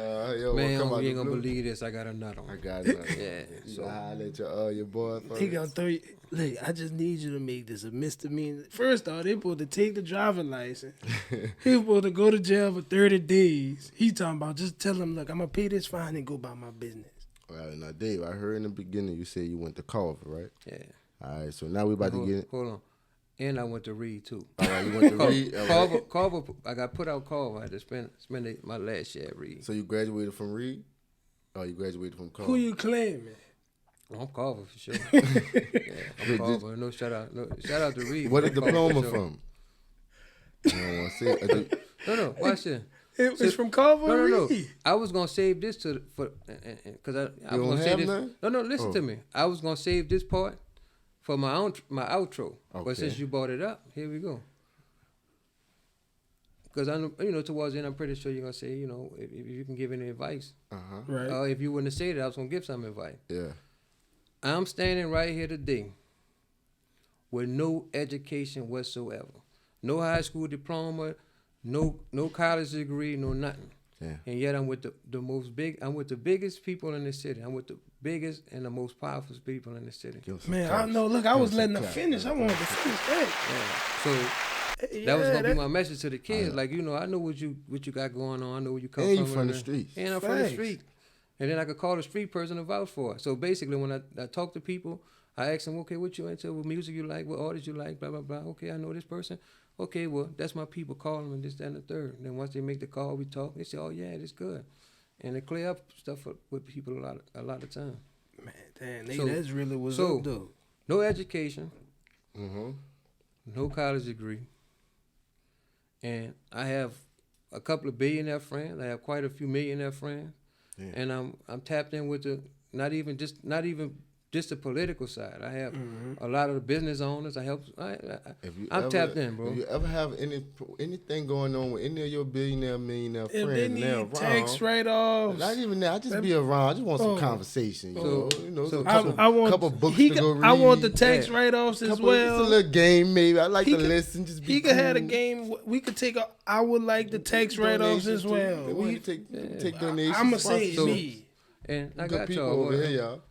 [SPEAKER 5] Man, you ain't gonna believe this. I got another one.
[SPEAKER 4] I got it.
[SPEAKER 5] Yeah.
[SPEAKER 4] So I let your boy first.
[SPEAKER 3] He gonna throw you. Look, I just need you to make this a misdemeanor. First off, they supposed to take the driving license. He supposed to go to jail for 30 days. He talking about just tell him, look, I'm gonna pay this fine and go about my business.
[SPEAKER 4] All right, now, Dave, I heard in the beginning you said you went to Carver, right?
[SPEAKER 5] Yeah.
[SPEAKER 4] All right, so now we about to get...
[SPEAKER 5] Hold on. And I went to Reed, too.
[SPEAKER 4] All right, you went to Reed?
[SPEAKER 5] Carver, I got put out Carver. I had to spend my last year at Reed.
[SPEAKER 4] So you graduated from Reed? Oh, you graduated from Carver.
[SPEAKER 3] Who you claiming?
[SPEAKER 5] Oh, I'm Carver for sure. Yeah, I'm Carver. No, shout out to Reed.
[SPEAKER 4] What a diploma from? I don't want to say it.
[SPEAKER 5] No, watch this.
[SPEAKER 3] It's from Carver.
[SPEAKER 5] No. I was gonna save this because I was gonna say this. None? No. Listen to me. I was gonna save this part for my outro. Okay. But since you brought it up, here we go. Because I know, towards the end, I'm pretty sure you're gonna say, if you can give any advice.
[SPEAKER 3] Right.
[SPEAKER 5] If you wouldn't have said it, I was gonna give some advice.
[SPEAKER 4] Yeah.
[SPEAKER 5] I'm standing right here today with no education whatsoever, no high school diploma. No college degree, no nothing. Yeah. And yet I'm with I'm with the biggest people in the city. I'm with the biggest and the most powerful people in the city.
[SPEAKER 3] Man, I know. Look, I was letting them finish. I wanted to finish that.
[SPEAKER 5] Yeah. So that was gonna be my message to the kids. Like, I know what you got going on. I know where you come from.
[SPEAKER 4] And you from the streets.
[SPEAKER 5] And I'm from the street. And then I could call the street person to vouch for it. So basically, when I talk to people, I ask them, okay, what you into? What music you like? What artists you like? Blah, blah, blah. Okay, I know this person. Okay, well, that's my people. Call them and this, that, and the third. And then once they make the call, we talk. They say, oh, yeah, that's good. And they clear up stuff with people a lot of time.
[SPEAKER 3] Man, damn, that's really what's up, though.
[SPEAKER 5] No education. No college degree. And I have a couple of billionaire friends. I have quite a few millionaire friends. Yeah. And I'm tapped in with not even just the political side. I have a lot of the business owners. I'm tapped in, bro.
[SPEAKER 4] If you ever have anything going on with any of your billionaire, millionaire friends,
[SPEAKER 3] they need tax write-offs.
[SPEAKER 4] Not even that. I just be around. I just want some conversation.
[SPEAKER 3] I want
[SPEAKER 4] couple books to go read.
[SPEAKER 3] I want the tax write-offs as well.
[SPEAKER 4] Just a little game, maybe. I like to listen. Just be
[SPEAKER 3] he could have a game. We could take I would like the tax write-offs as well.
[SPEAKER 4] We take donations.
[SPEAKER 3] I'm gonna say me.
[SPEAKER 5] And I got
[SPEAKER 4] people over here, y'all.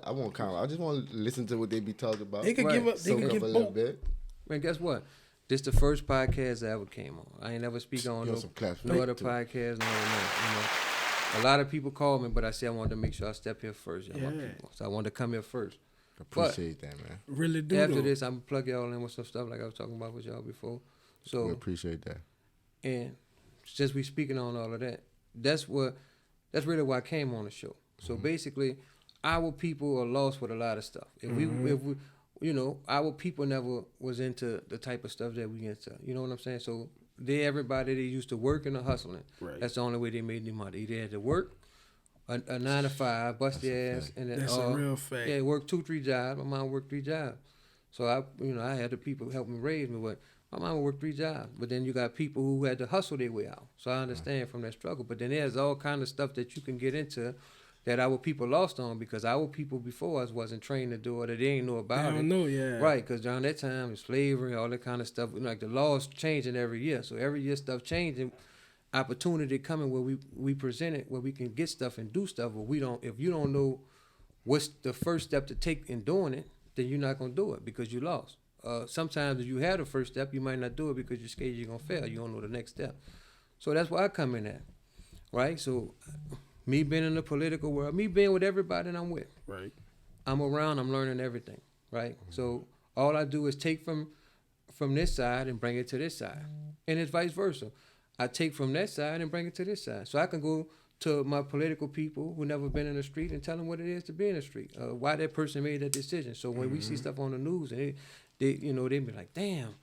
[SPEAKER 4] I won't comment. I just want to listen to what they be talking about.
[SPEAKER 3] They could give up. They could give
[SPEAKER 4] a little bit.
[SPEAKER 5] Man, guess what? This the first podcast that ever came on. I ain't never speak on no other podcast. No. A lot of people call me, but I say I wanted to make sure I step here first, my people. So I wanted to come here first.
[SPEAKER 4] Appreciate that, man.
[SPEAKER 3] Really do.
[SPEAKER 5] After this, I'm gonna plug y'all in with some stuff like I was talking about with y'all before. So
[SPEAKER 4] we appreciate that.
[SPEAKER 5] And since we speaking on all of that, that's what that's really why I came on the show. So basically, our people are lost with a lot of stuff. If we, you know, our people never was into the type of stuff that we into. You know what I'm saying? So everybody they used to working or hustling.
[SPEAKER 3] Right.
[SPEAKER 5] That's the only way they made their money. Either had to work a 9 to 5, bust their ass, and then
[SPEAKER 3] that's a real fact.
[SPEAKER 5] Yeah, work 2-3 jobs. My mom worked 3 jobs. So I had the people help me raise me, but my mom worked 3 jobs. But then you got people who had to hustle their way out. So I understand from that struggle. But then there's all kind of stuff that you can get into that our people lost on because our people before us wasn't trained to do it or they didn't know about it.
[SPEAKER 3] They don't know, yeah.
[SPEAKER 5] Right, because during that time, it's slavery, all that kind of stuff. Like the laws changing every year. So every year stuff changing, opportunity coming where we present it, where we can get stuff and do stuff. But if you don't know what's the first step to take in doing it, then you're not going to do it because you lost. Sometimes if you have the first step, you might not do it because you're scared you're going to fail. You don't know the next step. So that's where I come in at, right? So me being in the political world, me being with everybody that I'm with.
[SPEAKER 3] Right.
[SPEAKER 5] I'm around, I'm learning everything, right? So all I do is take from this side and bring it to this side. And it's vice versa. I take from that side and bring it to this side. So I can go to my political people who never been in the street and tell them what it is to be in the street, why that person made that decision. So when we see stuff on the news, and they be like, damn,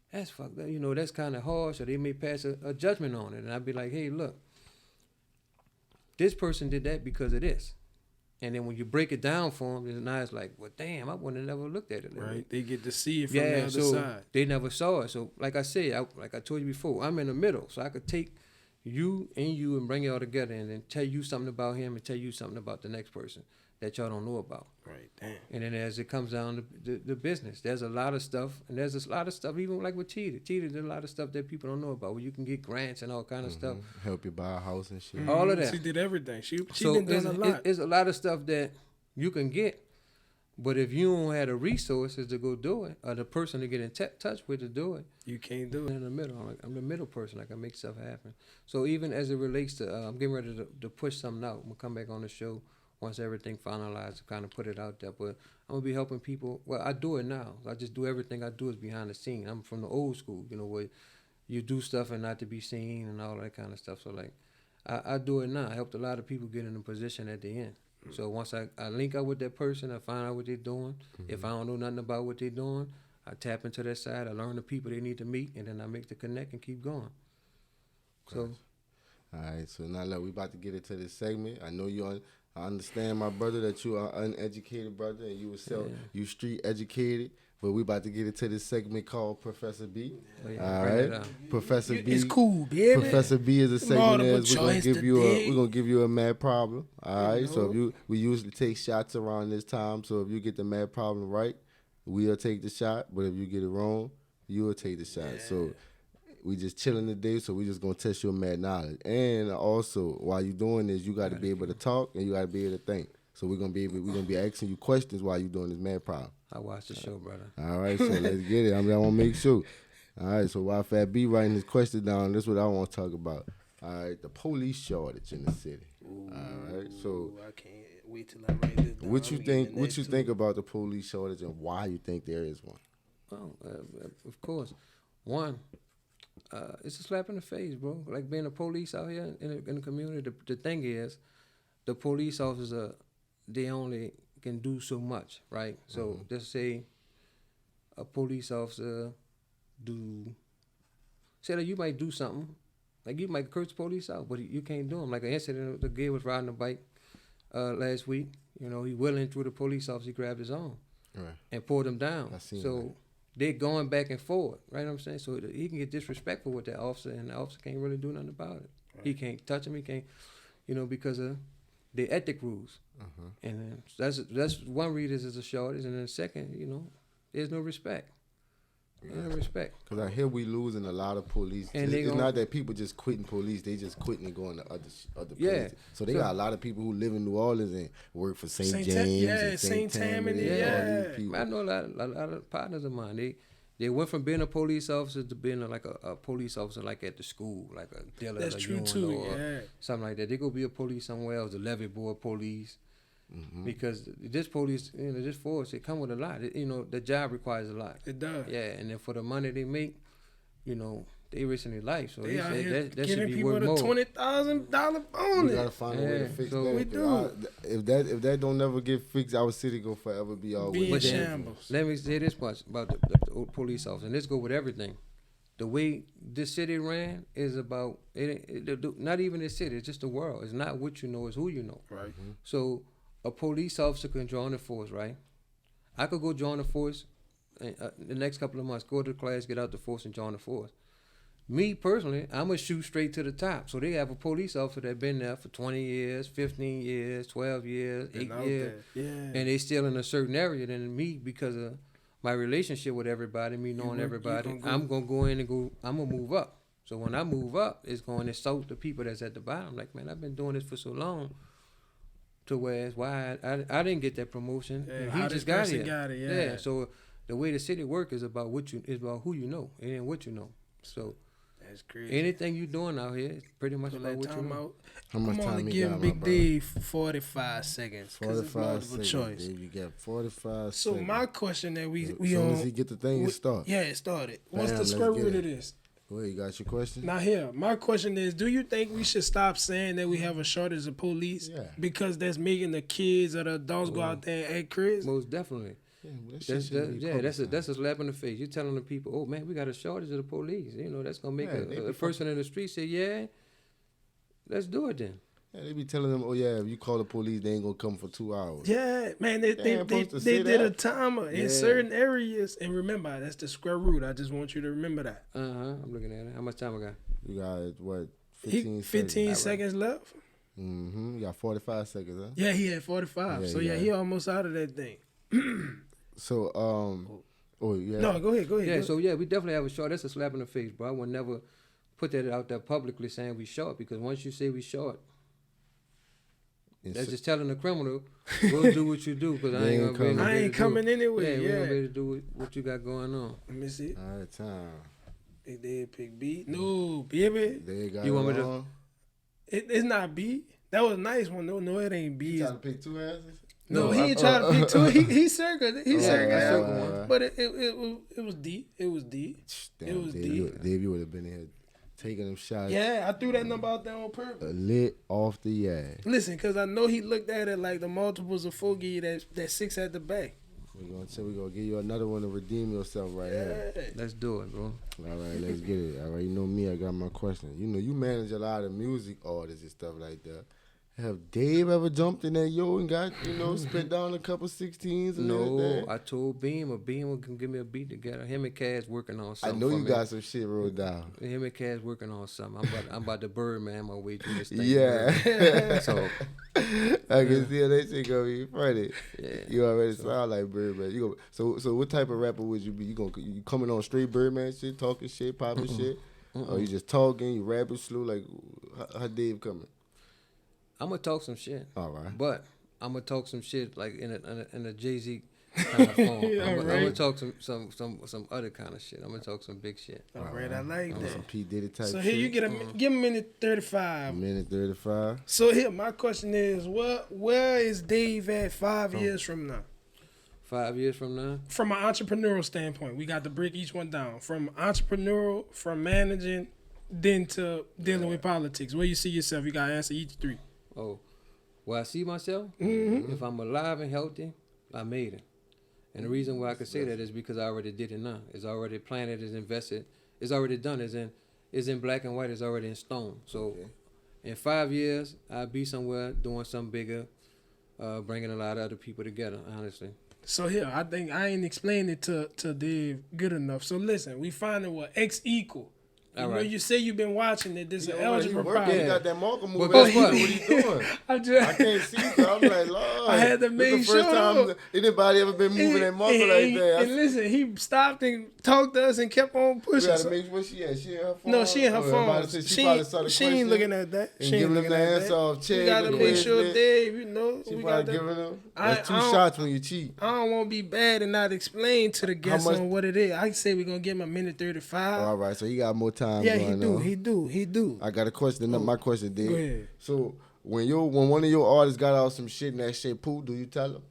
[SPEAKER 5] that's fucked up. You know, that's kind of harsh, or they may pass a judgment on it. And I'd be like, hey, look, this person did that because of this. And then when you break it down for them, then now it's like, well, damn, I wouldn't have never looked at it.
[SPEAKER 3] Right. They get to see it from the other side.
[SPEAKER 5] They never saw it. So like I said, like I told you before, I'm in the middle. So I could take you and bring it all together and then tell you something about him and tell you something about the next person that y'all don't know about.
[SPEAKER 3] Right, damn.
[SPEAKER 5] And then as it comes down to the business, there's a lot of stuff, and there's a lot of stuff, even like with Teedy. Teedy, there's a lot of stuff that people don't know about, where you can get grants and all kind of stuff.
[SPEAKER 4] Help you buy a house and shit.
[SPEAKER 5] All of that.
[SPEAKER 3] She did everything. She
[SPEAKER 5] So
[SPEAKER 3] been doing a lot.
[SPEAKER 5] There's a lot of stuff that you can get, but if you don't have the resources to go do it, or the person to get in touch with to do it,
[SPEAKER 3] you can't do
[SPEAKER 5] I'm
[SPEAKER 3] it.
[SPEAKER 5] in the middle. I'm the middle person. I can make stuff happen. So even as it relates to, I'm getting ready to push something out. I'm gonna come back on the show once everything finalized to kind of put it out there. But I'm gonna be helping people. Well, I do it now. I just do everything I do is behind the scene. I'm from the old school, you know, where you do stuff and not to be seen and all that kind of stuff. So like, I do it now. I helped a lot of people get in a position at the end. So once I link up with that person, I find out what they're doing. If I don't know nothing about what they're doing, I tap into that side. I learn the people they need to meet, and then I make the connect and keep going. So,
[SPEAKER 4] all right. So now look, we about to get into this segment. I know I understand, my brother, that you are uneducated brother, and you street educated. But we about to get into this segment called Professor B.
[SPEAKER 5] Oh, yeah,
[SPEAKER 4] all right, Professor B.
[SPEAKER 3] It's cool, baby.
[SPEAKER 4] Professor B is a segment as we're gonna give you a mad problem. All right, so we usually take shots around this time. So if you get the mad problem right, we'll take the shot. But if you get it wrong, you will take the shot. Yeah. So we just chilling today. So we just gonna test your mad knowledge. And also, while you doing this, you got to be able to talk and you got to be able to think. So we're gonna be asking you questions while you doing this mad problem.
[SPEAKER 5] I watch the show, brother.
[SPEAKER 4] All right, so let's get it. I want to make sure. All right, so while Fat B writing his question down, this is what I want to talk about. All right, the police shortage in the city.
[SPEAKER 3] Ooh,
[SPEAKER 4] all right, so
[SPEAKER 3] I can't wait till I write this down.
[SPEAKER 4] What you think about the police shortage and why you think there is one?
[SPEAKER 5] Well, of course, one, it's a slap in the face, bro. Like being a police out here in the community. The thing is, the police officers they only can do so much, right? So let's say a police officer say that you might do something, like you might curse the police out, but you can't do them. Like an incident, the guy was riding a bike last week. You know, he wheeling through the police officer, he grabbed his arm and pulled him down. So they're going back and forth, right? What I'm saying, so he can get disrespectful with that officer, and the officer can't really do nothing about it. Right. He can't touch him. He can't, because of the ethic rules. And that's one reason is a shortage, and then second, there's no respect. There's no respect.
[SPEAKER 4] Because I hear we losing a lot of police. And it's not that people just quitting police; they just quitting and going to other places. So they got a lot of people who live in New Orleans and work for St. James, and St. Tammany.
[SPEAKER 5] I know a lot of partners of mine. They went from being a police officer to being like a police officer, like at the school, like a dealer.
[SPEAKER 3] That's true too. Or
[SPEAKER 5] something like that. They go be a police somewhere else, the levee board police. Because this police, this force, it come with a lot. The job requires a lot.
[SPEAKER 3] It does.
[SPEAKER 5] Yeah, and then for the money they make, they risking their life. So
[SPEAKER 3] They
[SPEAKER 5] they
[SPEAKER 3] out
[SPEAKER 5] said
[SPEAKER 3] here
[SPEAKER 5] that should
[SPEAKER 3] giving
[SPEAKER 5] be
[SPEAKER 3] people
[SPEAKER 5] worth
[SPEAKER 3] the
[SPEAKER 5] more.
[SPEAKER 3] $20,000 bonus.
[SPEAKER 4] We gotta find a way to fix
[SPEAKER 5] so
[SPEAKER 4] that.
[SPEAKER 3] we do.
[SPEAKER 4] If that don't never get fixed, our city gonna forever be all
[SPEAKER 3] Be in
[SPEAKER 4] with
[SPEAKER 3] shambles.
[SPEAKER 5] Let me say this much about the police officer, and this go with everything. The way this city ran is about not even the city, it's just the world. It's not what you know, it's who you know.
[SPEAKER 3] Right.
[SPEAKER 4] Mm-hmm.
[SPEAKER 5] So a police officer can join the force, right? I could go join the force the next couple of months, go to class, get out the force, and join the force. Me personally, I'm going to shoot straight to the top. So they have a police officer that been there for 20 years, 15 years, 12 years, 8 years.
[SPEAKER 3] Yeah.
[SPEAKER 5] And they still in a certain area than me because of my relationship with everybody, me knowing everybody. I'm going to go in and I'm going to move up. So when I move up, it's going to insult the people that's at the bottom. Like, man, I've been doing this for so long. To where it's why I didn't get that promotion.
[SPEAKER 3] Yeah,
[SPEAKER 5] He just got it.
[SPEAKER 3] Yeah.
[SPEAKER 5] So the way the city work is about about who you know. It ain't what you know. So
[SPEAKER 3] that's crazy.
[SPEAKER 5] anything you doing out here is pretty much about what you know.
[SPEAKER 4] How much
[SPEAKER 3] I'm
[SPEAKER 4] time
[SPEAKER 3] only
[SPEAKER 4] you
[SPEAKER 3] giving
[SPEAKER 4] got,
[SPEAKER 3] Big
[SPEAKER 4] my brother?
[SPEAKER 3] Dave 45 seconds.
[SPEAKER 4] 45 seconds.
[SPEAKER 3] Choice.
[SPEAKER 4] Dave, you got 45
[SPEAKER 3] So
[SPEAKER 4] seconds.
[SPEAKER 3] my question that we
[SPEAKER 4] As soon
[SPEAKER 3] on.
[SPEAKER 4] as he get the thing, it start.
[SPEAKER 3] Yeah, it started. What's
[SPEAKER 4] Bam,
[SPEAKER 3] the
[SPEAKER 4] let's
[SPEAKER 3] square
[SPEAKER 4] get
[SPEAKER 3] root
[SPEAKER 4] it.
[SPEAKER 3] of this?
[SPEAKER 4] Wait, you got your question?
[SPEAKER 3] Now here, my question is: do you think we should stop saying that we have a shortage of police
[SPEAKER 4] Yeah.
[SPEAKER 3] because that's making the kids or the adults go out there and act crazy?
[SPEAKER 5] Most definitely.
[SPEAKER 4] Yeah, well, that shit shouldn't be
[SPEAKER 5] That's
[SPEAKER 4] publicized.
[SPEAKER 5] a slap in the face. You're telling the people, oh man, we got a shortage of the police. You know, that's gonna make
[SPEAKER 4] Yeah, they be
[SPEAKER 5] a person in the street say, yeah, let's do it then.
[SPEAKER 4] Yeah, they be telling them, oh yeah, if you call the police, they ain't gonna come for 2 hours.
[SPEAKER 3] Yeah, man, they
[SPEAKER 4] ain't supposed to say
[SPEAKER 3] did a
[SPEAKER 4] that.
[SPEAKER 3] timer in certain areas, and remember that's the square root. I just want you to remember that.
[SPEAKER 5] I'm looking at it. How much time I got?
[SPEAKER 4] You got what?
[SPEAKER 3] 15
[SPEAKER 4] 15
[SPEAKER 3] seconds left.
[SPEAKER 4] Mm-hmm. You got 45 seconds, huh?
[SPEAKER 3] Yeah, he had 45.
[SPEAKER 4] Yeah,
[SPEAKER 3] So
[SPEAKER 4] yeah.
[SPEAKER 3] he almost out of that thing.
[SPEAKER 4] So oh yeah.
[SPEAKER 3] No, go ahead.
[SPEAKER 5] Yeah, so yeah, we definitely have a short. That's a slap in the face, bro. I would never put that out there publicly saying we short, because once you say we short, that's just telling the criminal, go do what you do, because I ain't gonna be
[SPEAKER 3] I ain't coming anyway.
[SPEAKER 5] Yeah, we
[SPEAKER 3] Yeah.
[SPEAKER 5] ain't gonna be able to do what you got going on.
[SPEAKER 3] Let me see.
[SPEAKER 4] All right, time.
[SPEAKER 3] They did pick B. No, baby.
[SPEAKER 4] They got
[SPEAKER 5] You want me to-
[SPEAKER 4] wrong.
[SPEAKER 3] It's not B. That was a nice one. No, it ain't B.
[SPEAKER 4] You trying to pick two answers?
[SPEAKER 3] No, he ain't trying to pick two. He circled it. He circled
[SPEAKER 5] I
[SPEAKER 3] that
[SPEAKER 5] circled
[SPEAKER 3] one.
[SPEAKER 5] one.
[SPEAKER 3] But it was D. It was D.
[SPEAKER 4] Damn,
[SPEAKER 3] It was
[SPEAKER 4] Dave,
[SPEAKER 3] D.
[SPEAKER 4] Dave, you would have been here taking them shots.
[SPEAKER 3] Yeah, I threw that number out there on purpose.
[SPEAKER 4] Lit off the yeah.
[SPEAKER 3] Listen, because I know he looked at it like the multiples of Foggy that 6 at the back.
[SPEAKER 4] We're gonna give you another one to redeem yourself right here.
[SPEAKER 3] Yeah.
[SPEAKER 5] Let's do it, bro.
[SPEAKER 4] All right, let's get it. All right, you know me, I got my question. You know, you manage a lot of music artists and stuff like that. Have Dave ever jumped in that and got, spit down a couple 16s? And
[SPEAKER 5] No,
[SPEAKER 4] everything?
[SPEAKER 5] I told Beam can give me a beat together. Him and Cass working on
[SPEAKER 4] I
[SPEAKER 5] something.
[SPEAKER 4] know
[SPEAKER 5] for
[SPEAKER 4] you
[SPEAKER 5] me.
[SPEAKER 4] got some shit rolled down.
[SPEAKER 5] Him and Cass working on something. I'm about the Birdman my way through this thing.
[SPEAKER 4] Yeah.
[SPEAKER 5] So
[SPEAKER 4] I can see how that shit gonna be funny.
[SPEAKER 5] yeah.
[SPEAKER 4] You already sound like Birdman. So what type of rapper would you be? You coming on straight Birdman shit, talking shit, popping shit? Or you just talking, you rapping slow? Like, how Dave coming?
[SPEAKER 5] I'm gonna talk some shit.
[SPEAKER 4] All right.
[SPEAKER 5] But I'm gonna talk some shit like in a Jay-Z kind of form. I'm gonna talk some other kind of shit. I'm gonna talk some big shit.
[SPEAKER 3] All right, I like
[SPEAKER 4] Some
[SPEAKER 3] that.
[SPEAKER 4] P. Diddy type
[SPEAKER 3] So
[SPEAKER 4] shit.
[SPEAKER 3] here you get give him a minute 35.
[SPEAKER 4] Minute 35.
[SPEAKER 3] So here, my question is, where is Dave at 5 years from now?
[SPEAKER 5] 5 years from now,
[SPEAKER 3] From an entrepreneurial standpoint, we got to break each one down. From entrepreneurial, from managing, then to dealing with politics. Where you see yourself, you got to answer each three.
[SPEAKER 5] where I see myself, if I'm alive and healthy, I made it. And the reason why I can say that is because I already did it now. It's already planted, it's invested, it's already done. It's in black and white, it's already in stone. So in 5 years, I'll be somewhere doing something bigger, bringing a lot of other people together, honestly.
[SPEAKER 3] So here, I think I ain't explained it to Dave good enough. So listen, we finding what X equal. You know, you say you've been watching it. This is algebra problem.
[SPEAKER 4] He got that marker moving.
[SPEAKER 5] But
[SPEAKER 4] That's
[SPEAKER 5] guess
[SPEAKER 4] what he doing.
[SPEAKER 3] I just,
[SPEAKER 4] I can't see, so I'm like, Lord.
[SPEAKER 3] I had to
[SPEAKER 4] this
[SPEAKER 3] make
[SPEAKER 4] the first
[SPEAKER 3] sure.
[SPEAKER 4] time anybody ever been moving that marker like that.
[SPEAKER 3] And listen, he stopped and talked to us and kept on
[SPEAKER 4] We
[SPEAKER 3] pushing.
[SPEAKER 4] gotta make sure she at. She in her phone.
[SPEAKER 3] No, she in her
[SPEAKER 4] Or
[SPEAKER 3] phone.
[SPEAKER 4] everybody said She probably saw the
[SPEAKER 3] She ain't
[SPEAKER 4] question
[SPEAKER 3] looking at that.
[SPEAKER 4] and
[SPEAKER 3] She
[SPEAKER 4] giving
[SPEAKER 3] ain't
[SPEAKER 4] him
[SPEAKER 3] looking
[SPEAKER 4] the
[SPEAKER 3] at
[SPEAKER 4] answer
[SPEAKER 3] that.
[SPEAKER 4] off
[SPEAKER 3] We
[SPEAKER 4] check.
[SPEAKER 3] gotta
[SPEAKER 4] the
[SPEAKER 3] make sure,
[SPEAKER 4] quiz,
[SPEAKER 3] Dave.
[SPEAKER 4] She
[SPEAKER 3] We
[SPEAKER 4] probably
[SPEAKER 3] got
[SPEAKER 4] giving
[SPEAKER 3] to.
[SPEAKER 4] him.
[SPEAKER 3] I
[SPEAKER 4] That's two
[SPEAKER 3] don't-
[SPEAKER 4] shots when you cheat.
[SPEAKER 3] I don't want to be bad and not explain to the guests
[SPEAKER 4] much-
[SPEAKER 3] on what it is. I say we're gonna give him a minute 35.
[SPEAKER 4] All right, so he got more time.
[SPEAKER 3] Yeah,
[SPEAKER 4] going on.
[SPEAKER 3] he do.
[SPEAKER 4] I got a question. My question, Dave.
[SPEAKER 3] Go ahead.
[SPEAKER 4] So when one of your artists got out some shit and that shit poo, do you tell him,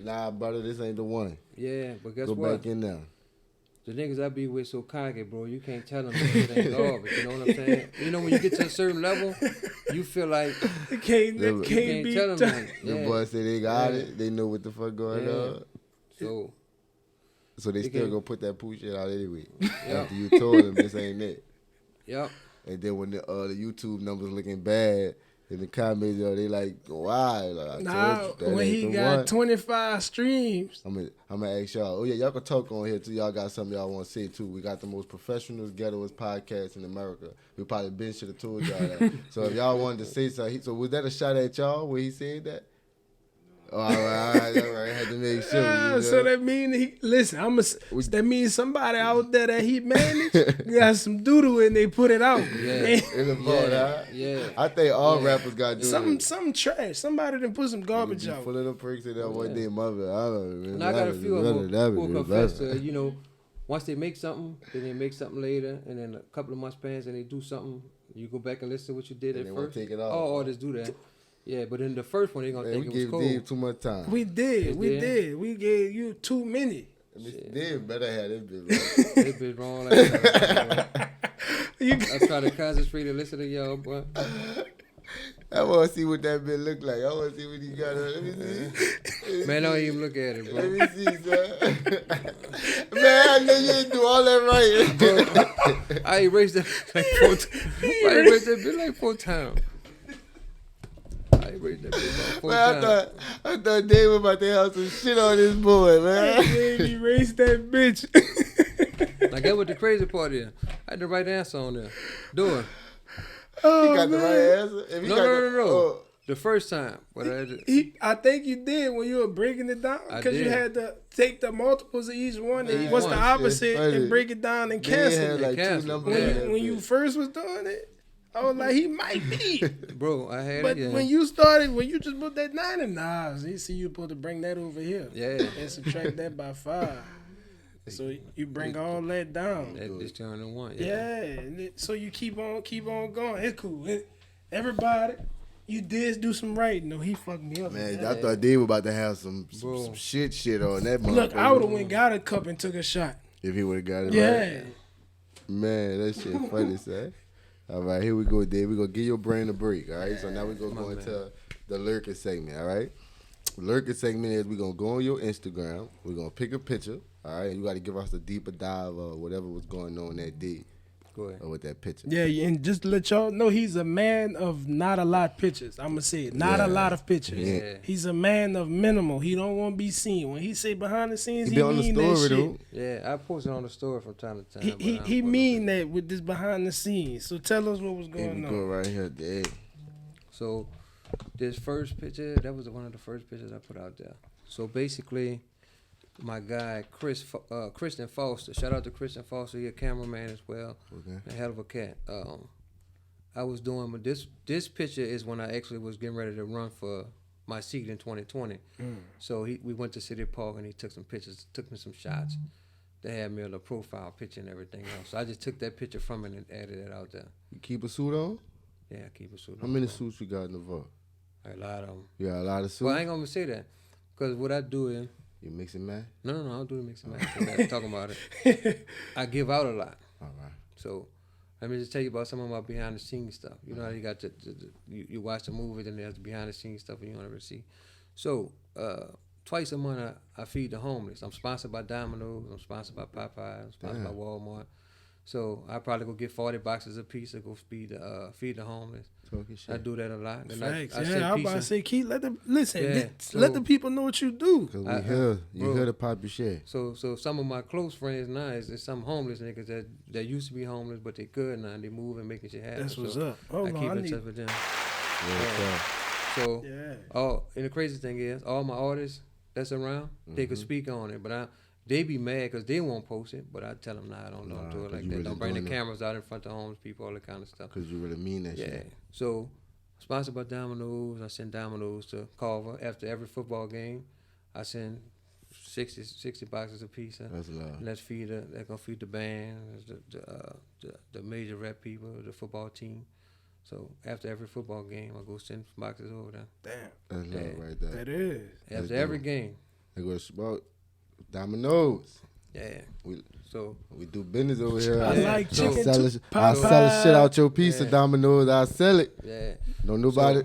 [SPEAKER 4] nah, brother, this ain't the one?
[SPEAKER 5] Yeah, but guess
[SPEAKER 4] Go
[SPEAKER 5] what?
[SPEAKER 4] back in there.
[SPEAKER 5] the niggas I be with so cocky, bro. You can't tell them it ain't garbage. You know what I'm saying? You know when you get to a certain level, you feel like
[SPEAKER 3] you can't be
[SPEAKER 5] tell them that.
[SPEAKER 4] The boys say they got it. They know what the fuck going on. So they still gonna put that poo shit out anyway. After you told them this ain't it.
[SPEAKER 5] Yep.
[SPEAKER 4] And then when the YouTube numbers looking bad in the comments, they like, why? Like,
[SPEAKER 3] when he got 25 streams.
[SPEAKER 4] I'm gonna ask y'all. Oh yeah, y'all can talk on here too. Y'all got something y'all want to say too. We got the most professional, ghettoest podcast in America. We probably been should have told y'all that. So if y'all wanted to say something, so was that a shot at y'all where he said that? Oh, all right. Had to make sure. You know?
[SPEAKER 3] So that mean that means somebody out there that he managed got some doodle and they put it out.
[SPEAKER 5] Yeah.
[SPEAKER 4] In the vault,
[SPEAKER 5] Yeah.
[SPEAKER 4] I think all rappers got doodle.
[SPEAKER 3] Something trash. Somebody done put some garbage out.
[SPEAKER 4] Full of the pricks in that one day, mother.
[SPEAKER 5] And I got a few of them who confess to, you know, once they make something, then they make something later, and then a couple of months pass and they do something. You go back and listen to what you did at first.
[SPEAKER 4] Take it off.
[SPEAKER 5] All artists do that. Yeah, but in the first one, they're going to think it was cool.
[SPEAKER 4] We gave Dave too much time.
[SPEAKER 3] We did. We gave you too many.
[SPEAKER 4] Dave better have this bitch
[SPEAKER 5] wrong. This bitch wrong like that. I try to concentrate and listen to y'all, boy.
[SPEAKER 4] I want to see what that bitch look like. I want to see what he got on. Let me see.
[SPEAKER 5] Man, don't even look at it, bro.
[SPEAKER 4] Let me see, son. Man, I know you ain't do all that right.
[SPEAKER 5] I erased that like 4 times. I erased that bitch like 4 times.
[SPEAKER 4] I thought Dave was about to have some shit on this boy, man.
[SPEAKER 3] Dave erased that bitch.
[SPEAKER 5] Like, that what the crazy part is. I had the right answer on there. Do it.
[SPEAKER 4] Oh, he got the right answer? If he
[SPEAKER 5] no.
[SPEAKER 4] Oh.
[SPEAKER 5] The first time.
[SPEAKER 3] I think you did when you were breaking it down. Because you had to take the multiples of each one and what's the opposite and break it down and cancel it. When you first was doing it, I was like, he might be.
[SPEAKER 5] Bro, I had
[SPEAKER 3] but
[SPEAKER 5] it. Yeah.
[SPEAKER 3] When you just put that 9 in, you see you supposed to bring that over here.
[SPEAKER 5] Yeah.
[SPEAKER 3] And subtract that by 5. So you bring all that down.
[SPEAKER 5] That just turned to 1.
[SPEAKER 3] Yeah. So you keep on going. It's cool. Everybody, you did do some writing. No, he fucked me up.
[SPEAKER 4] Man, I thought Dave was about to have some shit on that motherfucker.
[SPEAKER 3] Look, I would have got a cup and took a shot.
[SPEAKER 4] If he would have got it
[SPEAKER 3] right.
[SPEAKER 4] Man, that shit funny, son. All right, here we go, Dave. We're going to give your brain a break, all right? So now we're going to go into the lurking segment, all right? The lurking segment is we're going to go on your Instagram. We're going to pick a picture, all right? You got to give us a deeper dive of whatever was going on that day.
[SPEAKER 5] Go ahead.
[SPEAKER 4] Or with that picture.
[SPEAKER 3] Yeah, and just to let y'all know, he's a man of not a lot of pictures. I'm going to say it. Not a lot of pictures. Yeah. He's a man of minimal. He don't want to be seen. When he say behind the scenes, he mean that shit. Though.
[SPEAKER 5] Yeah, I post it on the story from time to time.
[SPEAKER 3] He mean that with this behind the scenes. So tell us what was going on.
[SPEAKER 4] Go right here, Dave.
[SPEAKER 5] So this first picture, that was one of the first pictures I put out there. So basically, my guy Christian Foster, shout out to Christian Foster, he a cameraman as well, a hell of a cat. I was doing, but this picture is when I actually was getting ready to run for my seat in 2020. So we went to City Park and he took some pictures, took me some shots. They had me on the profile picture and everything else. So I just took that picture from it and added it out there.
[SPEAKER 4] You keep a suit on?
[SPEAKER 5] Yeah, I keep a suit on.
[SPEAKER 4] How many suits you got in the vault?
[SPEAKER 5] A lot of them.
[SPEAKER 4] You got a lot of suits?
[SPEAKER 5] Well, I ain't gonna say that, because what I do is,
[SPEAKER 4] you mix and match?
[SPEAKER 5] No, I don't do the mix and match. I'm not talking about it. I give out a lot.
[SPEAKER 4] All right.
[SPEAKER 5] So let me just tell you about some of my behind the scenes stuff. You know how you got you watch the movie, then there's the behind the scenes stuff you don't ever see. So twice a month I feed the homeless. I'm sponsored by Domino's. I'm sponsored by Popeye. I'm sponsored by Walmart. So I probably go get 40 boxes a piece to go feed the homeless. I do that a lot. And
[SPEAKER 3] I'm about to say, Keith, let the people know what you do.
[SPEAKER 4] Because we heard the pop your shit.
[SPEAKER 5] So some of my close friends now is some homeless niggas that used to be homeless, but they good now. They move and making shit happen.
[SPEAKER 3] That's what's up.
[SPEAKER 5] I keep in touch with them. And the crazy thing is, all my artists that's around, they could speak on it, but they be mad because they won't post it, but I tell them, I don't do it like that. Really don't bring the cameras out in front of homeless people, all that kind of stuff.
[SPEAKER 4] Because you really mean that shit. Yeah.
[SPEAKER 5] So, sponsored by Domino's, I send Domino's to Carver. After every football game, I send 60 boxes of pizza.
[SPEAKER 4] That's love.
[SPEAKER 5] They're going to feed the band, the major rep people, the football team. So, after every football game, I go send boxes over there.
[SPEAKER 4] Damn. That's love right there.
[SPEAKER 3] That is.
[SPEAKER 5] After every game.
[SPEAKER 4] They go smoke. Domino's.
[SPEAKER 5] Yeah.
[SPEAKER 4] We do business over here.
[SPEAKER 3] I like chicken too.
[SPEAKER 4] I sell the shit out your pizza, Domino's. I sell it.
[SPEAKER 5] Yeah.
[SPEAKER 4] Don't nobody.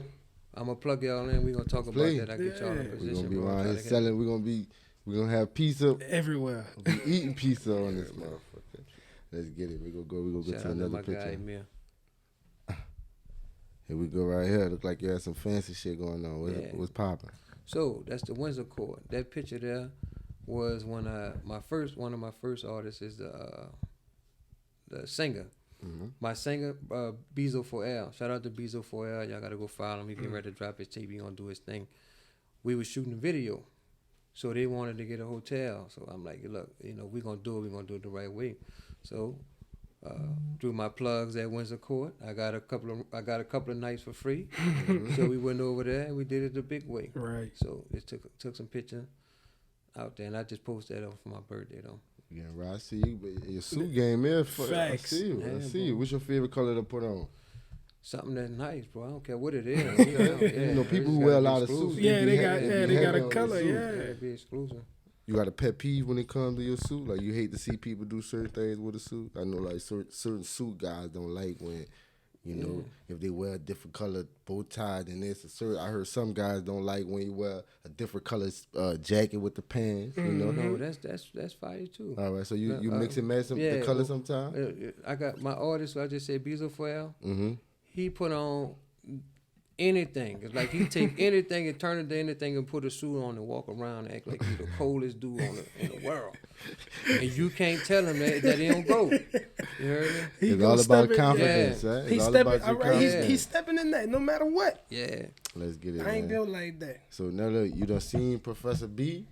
[SPEAKER 5] I'm gonna plug y'all in. We're gonna talk about that. I get y'all in a position.
[SPEAKER 4] We're gonna be around here selling. We're gonna have pizza
[SPEAKER 3] everywhere.
[SPEAKER 4] We'll be eating pizza on this motherfucker. Let's get it. We're gonna go to another picture.
[SPEAKER 5] Guy,
[SPEAKER 4] here we go right here. Look like you had some fancy shit going on. What's popping?
[SPEAKER 5] So that's the Windsor Court. That picture there was one of my first artists is the singer. Mm-hmm. My singer, Bezo 4L. Shout out to Bezo 4L. Y'all gotta go follow him. He getting ready to drop his tape. He gonna do his thing. We was shooting a video, so they wanted to get a hotel. So I'm like, look, we gonna do it. We gonna do it the right way. So through my plugs at Windsor Court, I got a couple of nights for free. So we went over there and we did it the big way.
[SPEAKER 3] Right.
[SPEAKER 5] So it took some pictures out there, and I just posted that up for my birthday though.
[SPEAKER 4] Yeah, right. I see you. But your suit game is
[SPEAKER 3] facts.
[SPEAKER 4] I see you. I see you. What's your favorite color to put on?
[SPEAKER 5] Something that's nice, bro. I don't care what it is.
[SPEAKER 4] People who wear a lot of suits.
[SPEAKER 3] Yeah, they got a color.
[SPEAKER 5] Yeah, be exclusive.
[SPEAKER 4] You got a pet peeve when it comes to your suit? Like, you hate to see people do certain things with a suit? I know, like, certain suit guys don't like when, if they wear a different color bow tie than this. I heard some guys don't like when you wear a different color jacket with the pants,
[SPEAKER 5] No, that's fire, too.
[SPEAKER 4] All right, so you mix and match the color sometimes?
[SPEAKER 5] I got my artist, I just said Bezo 4L.
[SPEAKER 4] Mm-hmm.
[SPEAKER 5] He put on anything. It's like he take anything and turn it to anything and put a suit on and walk around and act like he's the coldest dude in the world. And you can't tell him that he don't go. You heard me?
[SPEAKER 4] It's all about confidence, right?
[SPEAKER 3] He's stepping in that no matter what.
[SPEAKER 5] Yeah.
[SPEAKER 4] Let's get it.
[SPEAKER 3] I ain't built like that.
[SPEAKER 4] So Nola, you done seen Professor B.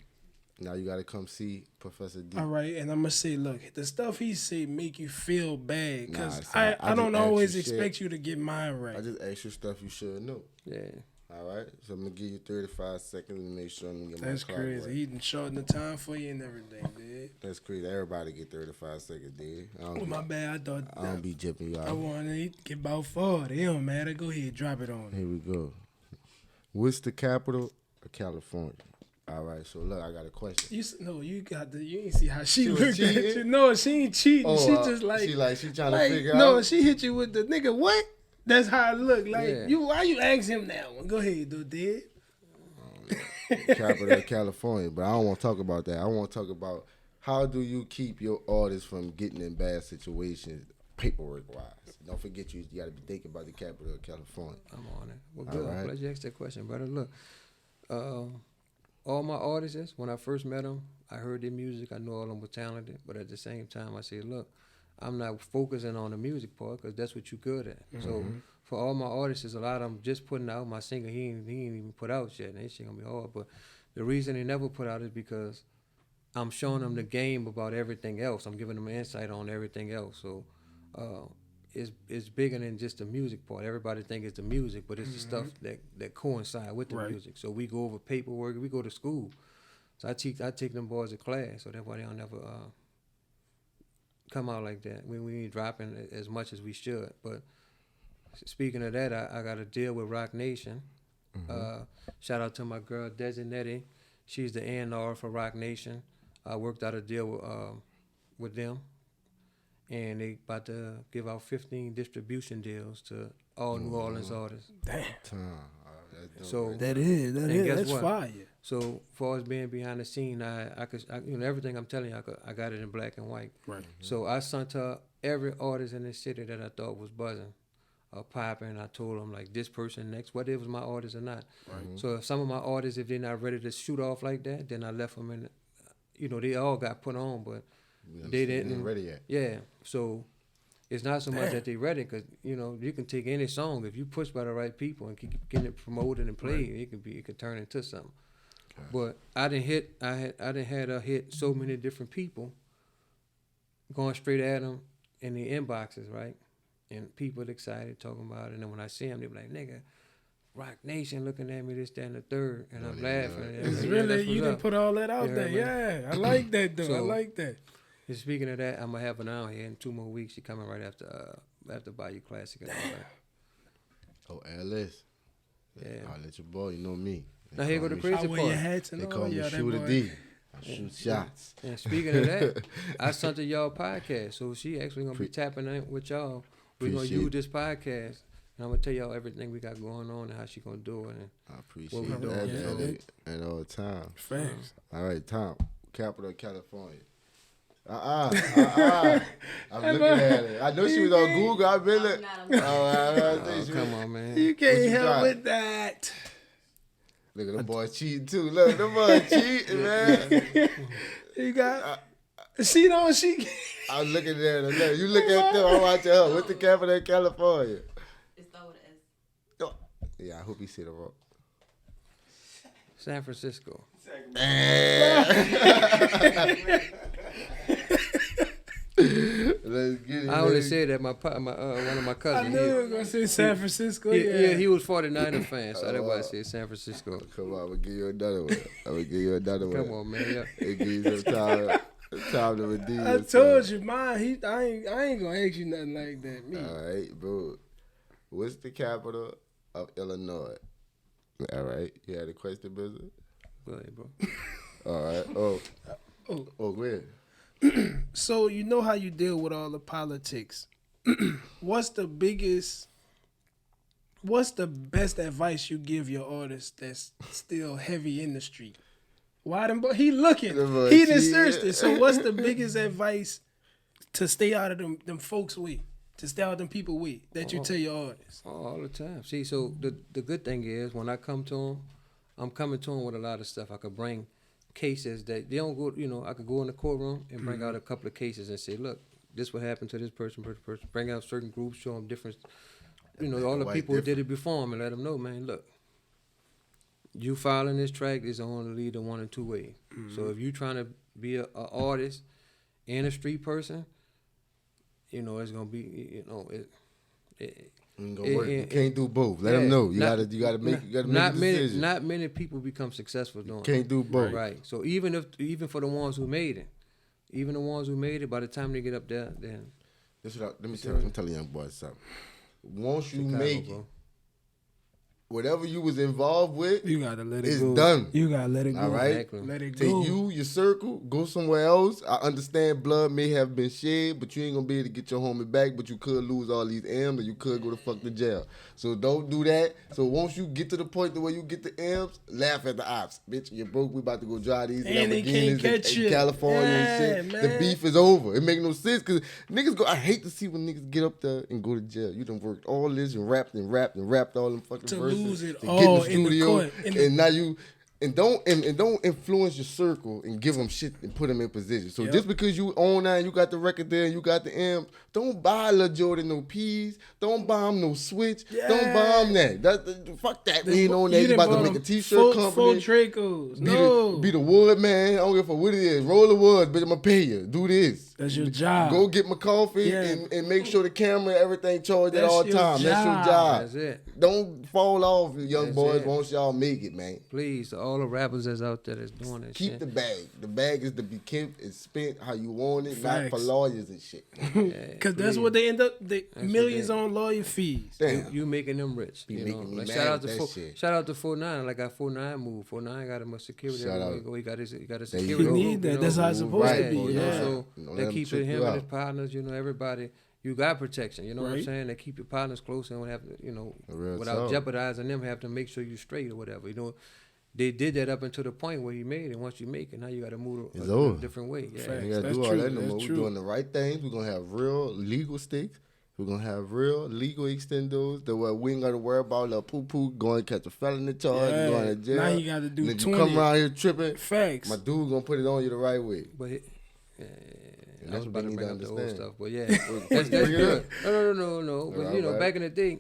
[SPEAKER 4] Now you gotta come see Professor D.
[SPEAKER 3] All right, and I'm gonna say, look, the stuff he say make you feel bad because I don't always expect you to get mine right.
[SPEAKER 4] I just ask you stuff you should know.
[SPEAKER 5] Yeah.
[SPEAKER 4] All right, so I'm gonna give you 35 seconds to make sure I'm gonna get
[SPEAKER 3] That's
[SPEAKER 4] my clock
[SPEAKER 3] crazy.
[SPEAKER 4] right.
[SPEAKER 3] He done shorten the time for you and everything, dude.
[SPEAKER 4] That's crazy. Everybody get 35 seconds, dude.
[SPEAKER 3] My bad.
[SPEAKER 4] I don't be jipping you out.
[SPEAKER 3] I want to get about 40. It don't matter. Go ahead, drop it on.
[SPEAKER 4] Here we go. What's the capital of California? All right, so look, I got a question.
[SPEAKER 3] You ain't see how she looked at you. No, she ain't cheating.
[SPEAKER 4] Oh,
[SPEAKER 3] she just like
[SPEAKER 4] she trying to figure out.
[SPEAKER 3] No, she hit you with the nigga. What? That's how it look. Like why you ask him that one? Go ahead, dude.
[SPEAKER 4] Capital of California, but I don't want to talk about that. I want to talk about how do you keep your artists from getting in bad situations, paperwork wise. Don't forget you got to be thinking about the capital of California.
[SPEAKER 5] I'm on it. Well, good. I'm glad you asked that question, brother. Look. All my artists, when I first met them, I heard their music. I know all of them were talented. But at the same time, I said, look, I'm not focusing on the music part because that's what you're good at. Mm-hmm. So for all my artists, a lot of them just putting out. My singer, he ain't even put out yet. And that shit going to be hard. But the reason he never put out is because I'm showing them the game about everything else. I'm giving them insight on everything else. So it's bigger than just the music part. Everybody think it's the music, but it's the stuff that coincide with the music. So we go over paperwork. We go to school. So I take them boys to class. So that's why they don't never come out like that. We ain't dropping as much as we should. But speaking of that, I got a deal with Rock Nation. Mm-hmm. Shout out to my girl Desinetti. She's the A&R for Rock Nation. I worked out a deal with them. And they about to give out 15 distribution deals to all New Orleans artists.
[SPEAKER 3] Damn.
[SPEAKER 5] So
[SPEAKER 3] that's fire.
[SPEAKER 5] So far as being behind the scene, I could everything I'm telling you, I got it in black and white.
[SPEAKER 3] Right.
[SPEAKER 5] So I sent her every artist in the city that I thought was buzzing, popping. And I told them like this person next, whether it was my artist or not. Right. So if some of my artists, if they're not ready to shoot off like that, then I left them in. They all got put on, but. They didn't
[SPEAKER 4] ready yet.
[SPEAKER 5] Yeah, so it's not so much that they ready because you can take any song if you push by the right people and keep getting it promoted and played, it could turn into something. Okay. But I didn't had her hit so many different people going straight at them in the inboxes, right? And people excited talking about it, and then when I see them, they be like, "Nigga, Rock Nation looking at me, this, that, and the third," and I'm laughing.
[SPEAKER 3] It's really you didn't put all that out there. Yeah, I like that though. I like that.
[SPEAKER 5] And speaking of that, I'm gonna have her down here in 2 more weeks. She coming right after Bayou Classic and all that.
[SPEAKER 4] Oh, Alice.
[SPEAKER 5] Yeah.
[SPEAKER 4] I'll let your boy, you know me.
[SPEAKER 5] Now here go the crazy part.
[SPEAKER 3] Your hats and
[SPEAKER 4] they
[SPEAKER 3] all.
[SPEAKER 4] call me Shooter D. Shoot shots.
[SPEAKER 5] And speaking of that, I sent to y'all podcast, so she actually gonna be tapping in with y'all. We're gonna use this podcast, and I'm gonna tell y'all everything we got going on and how she gonna do it. And
[SPEAKER 4] I appreciate that at all times.
[SPEAKER 3] Thanks.
[SPEAKER 4] All right, Tom. Capital California. I'm looking at it. I know she was on Google. I've been looking.
[SPEAKER 5] Come on, man.
[SPEAKER 3] You can't help with that.
[SPEAKER 4] Look at them boys cheating too. Look, them boys cheating, man.
[SPEAKER 3] You got. She don't. She.
[SPEAKER 4] I'm looking at her. You look at them. I'm watching her. What's the capital of California?
[SPEAKER 6] It's started with an S.
[SPEAKER 4] Yeah, I hope he said it wrong.
[SPEAKER 5] San Francisco.
[SPEAKER 4] Let's get it.
[SPEAKER 5] I only said that my one of my cousins.
[SPEAKER 3] I knew you were gonna say San Francisco.
[SPEAKER 5] Yeah, he was 49er fan, so that's why I said San Francisco.
[SPEAKER 4] Come on, I'm gonna give you another one.
[SPEAKER 5] Come on, man. Yeah.
[SPEAKER 4] It gives you time to redeem
[SPEAKER 3] I
[SPEAKER 4] yourself.
[SPEAKER 3] told you, mine. I ain't gonna ask you nothing like that. Me.
[SPEAKER 4] All right, bro. What's the capital of Illinois? All right, you had a question, business?
[SPEAKER 5] Go ahead, bro.
[SPEAKER 4] All right. Oh, go ahead.
[SPEAKER 3] So you know how you deal with all the politics. What's the best advice you give your artist that's still heavy in the street? Why them? He looking. He done searched it. So what's the biggest advice to stay out of them folks' way? To stay out of them people way that you tell your artists?
[SPEAKER 5] All the time. See, so the good thing is when I come to them, I'm coming to them with a lot of stuff. I could bring cases that they don't go, I could go in the courtroom and bring out a couple of cases and say, look, this what happened to this person. Bring out certain groups, show them different, all the people who did it before them and let them know, man, look, you filing this track is only lead to one or two ways. So if you trying to be an artist and a street person, it's going to be,
[SPEAKER 4] Ain't gonna work. You can't do both. Let them know. You gotta make a decision.
[SPEAKER 5] Not many people become successful doing it.
[SPEAKER 4] Can't do both.
[SPEAKER 5] Right. So even for the ones who made it, by the time they get up there, then
[SPEAKER 4] let me tell you young boys something. Once you make it, whatever you was involved with,
[SPEAKER 3] you gotta let it
[SPEAKER 4] it's
[SPEAKER 3] go.
[SPEAKER 4] done.
[SPEAKER 3] You gotta let it go.
[SPEAKER 4] All right?
[SPEAKER 5] Exactly.
[SPEAKER 3] Let it
[SPEAKER 4] Take
[SPEAKER 3] go.
[SPEAKER 4] you, your circle, go somewhere else. I understand blood may have been shed, but you ain't gonna be able to get your homie back, but you could lose all these M's or you could go to fuck to jail. So don't do that. So once you get to the point where you get the M's, laugh at the ops. Bitch, you're broke, we about to go drive these
[SPEAKER 3] And they can't
[SPEAKER 4] Lamborghinis
[SPEAKER 3] catch
[SPEAKER 4] in
[SPEAKER 3] you.
[SPEAKER 4] California and shit.
[SPEAKER 3] Man.
[SPEAKER 4] The beef is over. It make no sense because niggas go, I hate to see when niggas get up there and go to jail. You done worked all this and rapped all them fucking
[SPEAKER 3] To
[SPEAKER 4] verses.
[SPEAKER 3] lose it
[SPEAKER 4] to
[SPEAKER 3] all
[SPEAKER 4] get in the
[SPEAKER 3] in the
[SPEAKER 4] studio,
[SPEAKER 3] court,
[SPEAKER 4] and now you and don't influence your circle and give them shit and put them in position. So just because you own that and you got the record there and you got the M's, don't buy Lil Jordan no peas. Don't buy him no switch.
[SPEAKER 3] Yeah.
[SPEAKER 4] Don't buy him that. Fuck that. We ain't on that. You about to make a t-shirt company.
[SPEAKER 3] Full Dracos. No.
[SPEAKER 4] Be the wood man. I don't give a fuck what it is. Roll the wood, bitch. I'ma pay you. Do this.
[SPEAKER 3] That's your job.
[SPEAKER 4] Go get my coffee and make sure the camera, everything charged at all times. That's your job.
[SPEAKER 5] That's it.
[SPEAKER 4] Don't fall off, young
[SPEAKER 5] That's
[SPEAKER 4] boys.
[SPEAKER 5] it.
[SPEAKER 4] Once y'all make it, man.
[SPEAKER 5] Please, all the rappers that's out there that's doing that
[SPEAKER 4] Keep
[SPEAKER 5] shit.
[SPEAKER 4] the bag. The bag is to be kept and spent how you want it, not for
[SPEAKER 3] Facts.
[SPEAKER 4] lawyers and shit.
[SPEAKER 3] Because that's what they end up, millions
[SPEAKER 5] what
[SPEAKER 3] on lawyer fees.
[SPEAKER 4] Damn.
[SPEAKER 5] You making them rich.
[SPEAKER 4] Be
[SPEAKER 5] You
[SPEAKER 4] making me
[SPEAKER 5] like
[SPEAKER 4] mad
[SPEAKER 5] shout
[SPEAKER 4] at
[SPEAKER 5] out to
[SPEAKER 4] that shit.
[SPEAKER 5] shout out to 49. Like got 49 move. 49 got him a security.
[SPEAKER 4] Shout
[SPEAKER 5] everywhere
[SPEAKER 4] out.
[SPEAKER 5] he go. He got a
[SPEAKER 4] There you
[SPEAKER 5] security.
[SPEAKER 4] go.
[SPEAKER 3] You need that. That's how it's supposed
[SPEAKER 4] Right.
[SPEAKER 3] to be.
[SPEAKER 4] Oh,
[SPEAKER 3] Yeah.
[SPEAKER 5] So
[SPEAKER 4] Don't let
[SPEAKER 5] they
[SPEAKER 4] them
[SPEAKER 5] keep
[SPEAKER 4] trip
[SPEAKER 5] it him
[SPEAKER 4] you
[SPEAKER 5] and his
[SPEAKER 4] out.
[SPEAKER 5] partners. Everybody. You got protection. You know what I'm
[SPEAKER 3] Right.
[SPEAKER 5] saying? They keep your partners close and don't have to,
[SPEAKER 4] Real
[SPEAKER 5] without
[SPEAKER 4] talk.
[SPEAKER 5] jeopardizing them, have to make sure you straight or whatever. They did that up until the point where he made it. Once you make it, now you got to move
[SPEAKER 4] It's
[SPEAKER 5] a
[SPEAKER 4] over.
[SPEAKER 5] different way. Yeah.
[SPEAKER 3] Facts.
[SPEAKER 4] We gotta
[SPEAKER 3] That's
[SPEAKER 4] do all
[SPEAKER 3] true.
[SPEAKER 4] that no
[SPEAKER 3] That's
[SPEAKER 4] more. We're
[SPEAKER 3] true.
[SPEAKER 4] doing the right things. We're gonna have real legal sticks. We're gonna have real legal extendos that way we ain't gotta worry about a poo going to catch a felony charge,
[SPEAKER 3] Yeah.
[SPEAKER 4] going to jail.
[SPEAKER 3] Now you gotta do
[SPEAKER 4] and then
[SPEAKER 3] 20.
[SPEAKER 4] you come around here tripping.
[SPEAKER 3] Facts.
[SPEAKER 4] My dude gonna put it on you the right way.
[SPEAKER 5] But
[SPEAKER 4] And
[SPEAKER 5] I
[SPEAKER 4] that's
[SPEAKER 5] was
[SPEAKER 4] what
[SPEAKER 5] about
[SPEAKER 4] they
[SPEAKER 5] to
[SPEAKER 4] need
[SPEAKER 5] bring
[SPEAKER 4] to
[SPEAKER 5] up the old
[SPEAKER 4] understand.
[SPEAKER 5] stuff, but yeah, that's
[SPEAKER 4] Bring it
[SPEAKER 5] good.
[SPEAKER 4] up.
[SPEAKER 5] No. But
[SPEAKER 4] All right.
[SPEAKER 5] back in the day,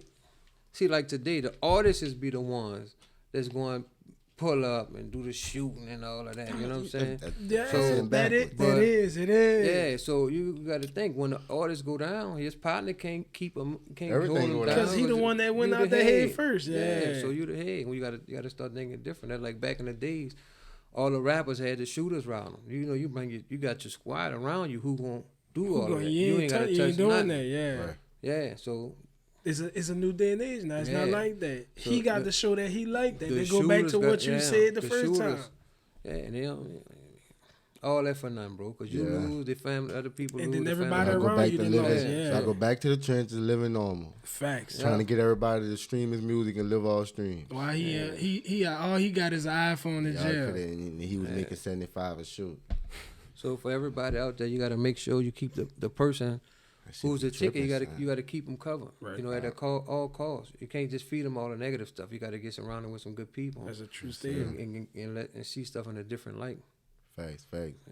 [SPEAKER 5] see, like today, the artists be the ones that's going to pull up and do the shooting and all of that. You know what I'm saying?
[SPEAKER 3] Yeah,
[SPEAKER 5] So,
[SPEAKER 3] that
[SPEAKER 4] backwards.
[SPEAKER 3] it is.
[SPEAKER 5] Yeah, so you got to think when the artists go down, his partner can't hold
[SPEAKER 4] Everything
[SPEAKER 5] him
[SPEAKER 4] go
[SPEAKER 5] down.
[SPEAKER 4] down.
[SPEAKER 3] Because he the one that went
[SPEAKER 5] You
[SPEAKER 3] out
[SPEAKER 5] the
[SPEAKER 3] the head first. Yeah.
[SPEAKER 5] So you the head. You got to start thinking different. That's like back in the days, all the rappers had the shooters around them. You got your squad around you who gonna do all of that.
[SPEAKER 3] You ain't
[SPEAKER 5] gotta
[SPEAKER 3] you ain't
[SPEAKER 5] touch
[SPEAKER 3] doing
[SPEAKER 5] nothing.
[SPEAKER 3] that. Yeah.
[SPEAKER 4] Right.
[SPEAKER 5] Yeah, so
[SPEAKER 3] It's a new day and age now. It's not
[SPEAKER 5] Yeah.
[SPEAKER 3] like that.
[SPEAKER 5] So
[SPEAKER 3] He got
[SPEAKER 5] the-
[SPEAKER 3] to show that he liked that.
[SPEAKER 5] the
[SPEAKER 3] They go back to
[SPEAKER 5] shooters
[SPEAKER 3] what
[SPEAKER 5] got-
[SPEAKER 3] you
[SPEAKER 5] yeah,
[SPEAKER 3] said the
[SPEAKER 5] the
[SPEAKER 3] first
[SPEAKER 5] shooters.
[SPEAKER 3] time.
[SPEAKER 5] Yeah, and they don't. All that for nothing, bro. Because you lose the family, other people
[SPEAKER 3] and
[SPEAKER 5] lose
[SPEAKER 3] then
[SPEAKER 5] the
[SPEAKER 3] everybody
[SPEAKER 5] family.
[SPEAKER 3] around you done lost.
[SPEAKER 4] So I go back to the trenches, living normal.
[SPEAKER 3] Facts.
[SPEAKER 4] Trying to get everybody to stream his music and live all streams.
[SPEAKER 3] Why he all he got is an iPhone in jail.
[SPEAKER 4] And he was making 75 a shoot.
[SPEAKER 5] So for everybody out there, you got to make sure you keep the person who's the ticket. You got to keep them covered. Right. You know, at all costs. You can't just feed them all the negative stuff. You got to get surrounded with some good people.
[SPEAKER 3] That's a true statement.
[SPEAKER 5] And see stuff in a different light.
[SPEAKER 4] Facts.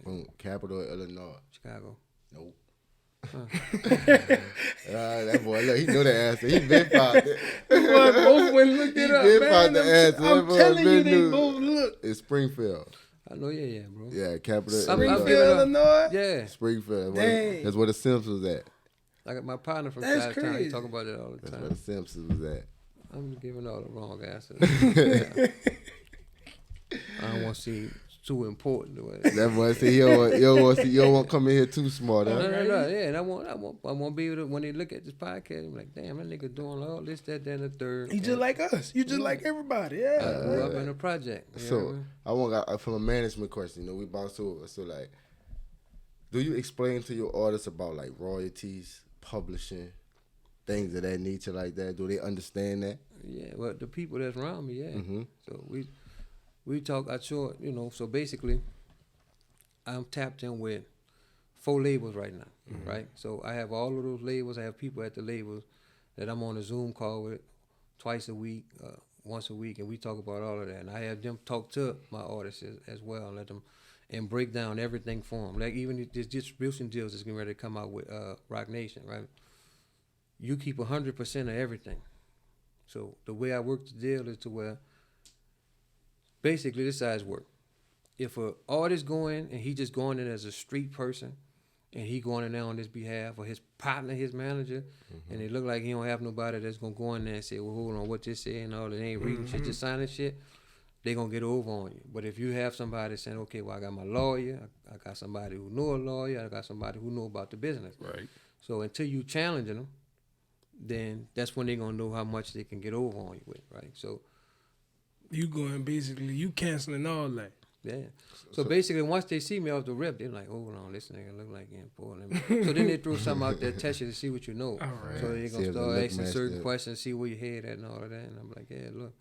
[SPEAKER 4] Boom. Capital, Illinois.
[SPEAKER 5] Chicago.
[SPEAKER 4] Nope. That boy, look, he know the answer. He been popped it.
[SPEAKER 3] Both went look it up, man.
[SPEAKER 4] The answer.
[SPEAKER 3] I'm telling you, they both look.
[SPEAKER 4] It's Springfield.
[SPEAKER 5] I know, yeah, bro.
[SPEAKER 4] Yeah, capital.
[SPEAKER 3] Springfield, Illinois.
[SPEAKER 5] Yeah,
[SPEAKER 4] Springfield.
[SPEAKER 3] Dang.
[SPEAKER 4] That's where the Simpsons was at.
[SPEAKER 5] I got my partner from
[SPEAKER 3] That's
[SPEAKER 5] Chi-Town. He
[SPEAKER 3] crazy.
[SPEAKER 5] talk about it all the
[SPEAKER 4] That's
[SPEAKER 5] time.
[SPEAKER 4] where the Simpsons was at.
[SPEAKER 5] I'm giving all the wrong answers. I don't want to seem too important.
[SPEAKER 4] That boy said you don't want to come in here too smart. Huh?
[SPEAKER 5] No. Yeah, and I won't be able to, when they look at this podcast, I'm like, damn, that nigga doing all this, that, and the third.
[SPEAKER 3] He just like us. You just like everybody. Yeah.
[SPEAKER 5] I grew up in a project.
[SPEAKER 4] So I want from a management question. You know, we bounce over. So like, do you explain to your artists about like royalties, publishing, things of that nature like that? Do they understand that?
[SPEAKER 5] Yeah, well, the people that's around me, yeah.
[SPEAKER 4] Mm-hmm.
[SPEAKER 5] So we talk. You know. So basically, I'm tapped in with 4 labels right now, right? So I have all of those labels. I have people at the labels that I'm on a Zoom call with twice a week, once a week, and we talk about all of that. And I have them talk to my artists as well, and let them and break down everything for them. Like even this distribution deals is getting ready to come out with Rock Nation, right? You keep 100% of everything. So the way I work the deal is to where basically this size work. If an artist going and he just going in as a street person and he going in there on his behalf or his partner, his manager, and it look like he don't have nobody that's going to go in there and say, well, hold on, what this say and all that, ain't reading shit, just signing shit, they going to get over on you. But if you have somebody saying, okay, well, I got my lawyer, I got somebody who know a lawyer, I got somebody who know about the business.
[SPEAKER 3] Right.
[SPEAKER 5] So until you challenging them, then that's when they're going to know how much they can get over on you with, right? So
[SPEAKER 3] you going basically, you canceling all that.
[SPEAKER 5] yeah. So basically, once they see me off the rip, they're like, hold on, this nigga look like getting pulled. So then they throw something out there, test you to see what you know.
[SPEAKER 3] All right.
[SPEAKER 5] So they're
[SPEAKER 4] See
[SPEAKER 5] going
[SPEAKER 4] if
[SPEAKER 5] to
[SPEAKER 4] the
[SPEAKER 5] start
[SPEAKER 4] look
[SPEAKER 5] asking
[SPEAKER 4] match
[SPEAKER 5] certain
[SPEAKER 4] up.
[SPEAKER 5] questions, see where your head at and all of that. And I'm like, yeah, look.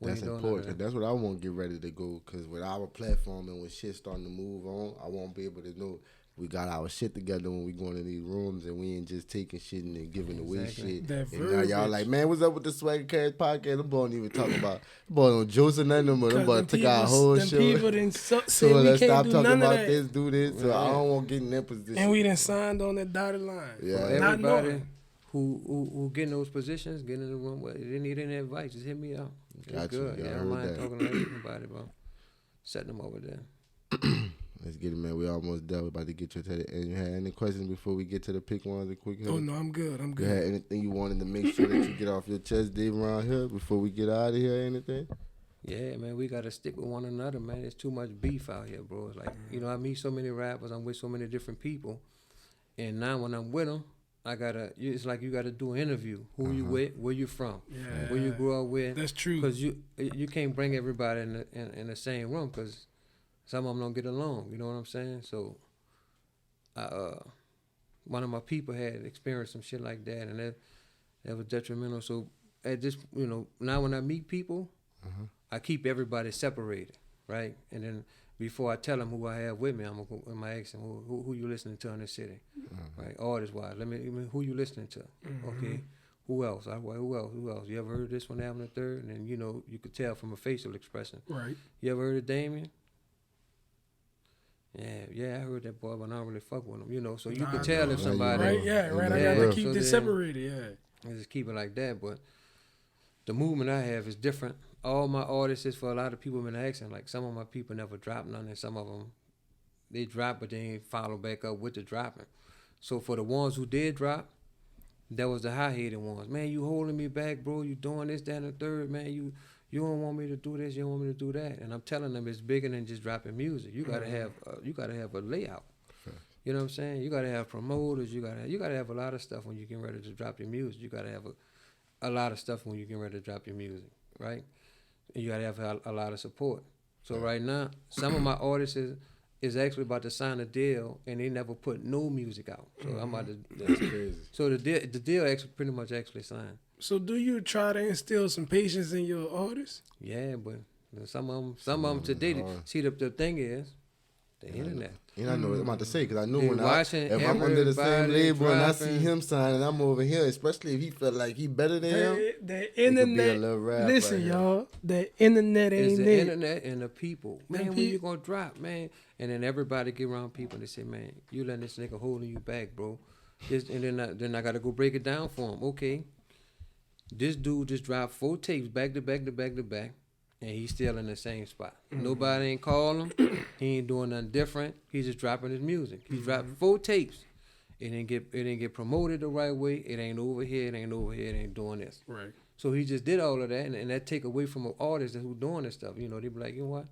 [SPEAKER 5] we
[SPEAKER 4] That's
[SPEAKER 5] ain't doing
[SPEAKER 4] important.
[SPEAKER 5] none of that.
[SPEAKER 4] That's what I want to get ready to go. Because with our platform and when shit starting to move on, I won't be able to know we got our shit together when we going in these rooms and we ain't just taking shit and then giving away shit.
[SPEAKER 3] That
[SPEAKER 4] And now y'all like, man, what's up with the Swagg Ca podcast? Them boys don't even talk about, boy don't Juice or nothing, but them boys took our whole
[SPEAKER 3] them
[SPEAKER 4] show.
[SPEAKER 3] people didn't say
[SPEAKER 4] So
[SPEAKER 3] we
[SPEAKER 4] let's
[SPEAKER 3] can't
[SPEAKER 4] stop
[SPEAKER 3] do
[SPEAKER 4] talking
[SPEAKER 3] none of
[SPEAKER 4] about
[SPEAKER 3] that.
[SPEAKER 4] this, do this. So I don't want to get in that position.
[SPEAKER 3] And we done signed on that dotted line.
[SPEAKER 4] Yeah.
[SPEAKER 5] For
[SPEAKER 3] Not
[SPEAKER 5] everybody
[SPEAKER 3] knowing.
[SPEAKER 5] who get in those positions, get in the room, if they need any advice, just hit me out. It's
[SPEAKER 4] Got you.
[SPEAKER 5] good.
[SPEAKER 4] Yeah, I
[SPEAKER 5] I don't
[SPEAKER 4] heard
[SPEAKER 5] mind
[SPEAKER 4] that.
[SPEAKER 5] talking to anybody about setting them over there.
[SPEAKER 4] Let's get it, man. We almost done. We about to get you to the end. You had any questions before we get to the pick ones and quick hit?
[SPEAKER 3] Oh no, I'm good. I'm
[SPEAKER 4] You had
[SPEAKER 3] good.
[SPEAKER 4] anything you wanted to make sure that you get off your chest, Dave, around here before we get out of here? Anything?
[SPEAKER 5] Yeah, man, we got to stick with one another, man. There's too much beef out here, bro. It's like, you know, I meet so many rappers. I'm with so many different people. And now when I'm with them, it's like you got to do an interview. Who you with, where you from,
[SPEAKER 3] Yeah.
[SPEAKER 5] where you grew up with.
[SPEAKER 3] That's true.
[SPEAKER 5] Because you can't bring everybody in the same room because some of them don't get along. You know what I'm saying? So one of my people had experienced some shit like that, and that was detrimental. So at this, you know, now when I meet people, I keep everybody separated, right? And then before I tell them who I have with me, I'm gonna go, am I asking who you listening to in the city, right? Artist wise, let me who you listening to, okay? Who else? Who else? You ever heard this one having a third? And then you know you could tell from a facial expression.
[SPEAKER 3] Right.
[SPEAKER 5] You ever heard of Damien? Yeah, I heard that boy, but I don't really fuck with him, you know. So you could tell if
[SPEAKER 4] Right,
[SPEAKER 5] somebody,
[SPEAKER 3] Right. Yeah. Right. I
[SPEAKER 5] Yeah,
[SPEAKER 3] got to
[SPEAKER 5] so
[SPEAKER 3] keep
[SPEAKER 5] then-
[SPEAKER 3] this separated. Yeah.
[SPEAKER 5] I just keep it like that. But the movement I have is different. All my artists is for a lot of people been asking. Like some of my people never drop none, and some of them they drop, but they ain't follow back up with the dropping. So for the ones who did drop, that was the high-headed ones. Man, you holding me back, bro. You doing this, that, and the third. Man, you don't want me to do this. You don't want me to do that. And I'm telling them it's bigger than just dropping music. You gotta have a layout. You know what I'm saying? You gotta have promoters. You gotta have a lot of stuff when you get ready to drop your music. You gotta have a lot of stuff when you get ready to drop your music, right? And you gotta have a lot of support. So right now, some of my artists, is actually about to sign a deal, and they never put no music out. So I'm about to.
[SPEAKER 4] That's crazy.
[SPEAKER 5] So the deal actually pretty much actually signed.
[SPEAKER 3] So do you try to instill some patience in your artists?
[SPEAKER 5] Yeah, but some of them today. See, the thing is, the internet.
[SPEAKER 4] And I know what I'm about to say, because I know
[SPEAKER 5] They
[SPEAKER 4] when
[SPEAKER 5] watching
[SPEAKER 4] if I'm under the same
[SPEAKER 5] everybody
[SPEAKER 4] label and I see
[SPEAKER 5] dropping.
[SPEAKER 4] him sign and I'm over here, especially if he felt like he better than him.
[SPEAKER 3] The
[SPEAKER 4] could be a
[SPEAKER 3] internet.
[SPEAKER 4] little rap
[SPEAKER 3] Listen,
[SPEAKER 4] right here.
[SPEAKER 3] y'all. The internet
[SPEAKER 5] It's
[SPEAKER 3] ain't
[SPEAKER 5] the
[SPEAKER 3] it.
[SPEAKER 5] internet and the people. Man, when you gonna drop, man? And then everybody get around people and they say, man, you letting this nigga holding you back, bro. And then I gotta go break it down for him. Okay, this dude just dropped 4 tapes back to back to back to back, and he's still in the same spot. Nobody ain't calling him. He ain't doing nothing different. He's just dropping his music. He dropped 4 tapes. It didn't get promoted the right way. It ain't over here. It ain't over here. It ain't doing this.
[SPEAKER 3] Right.
[SPEAKER 5] So he just did all of that, and that take away from an artist who doing this stuff. You know, they be like, you know what?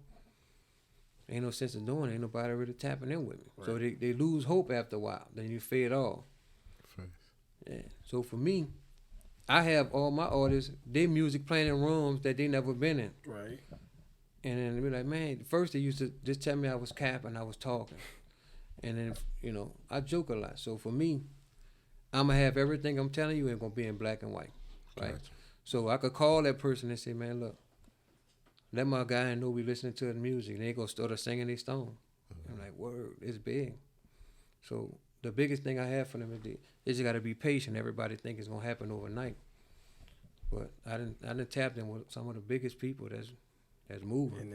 [SPEAKER 5] Ain't no sense in doing it. Ain't nobody really tapping in with me. Right. So they lose hope after a while. Then you fade off. Yeah. So for me, I have all my artists, their music playing in rooms that they never been in.
[SPEAKER 3] Right.
[SPEAKER 5] And then they be like, man, first they used to just tell me I was capping, I was talking. And then, you know, I joke a lot. So for me, I'm going to have everything I'm telling you ain't going to be in black and white. Right? Gotcha. So I could call that person and say, man, look, let my guy know we listening to the music. And they going to start singing their song. I'm like, word, it's big. So the biggest thing I have for them is you got to be patient. Everybody think it's going to happen overnight. But I didn't tap them with some of the biggest people that's moving.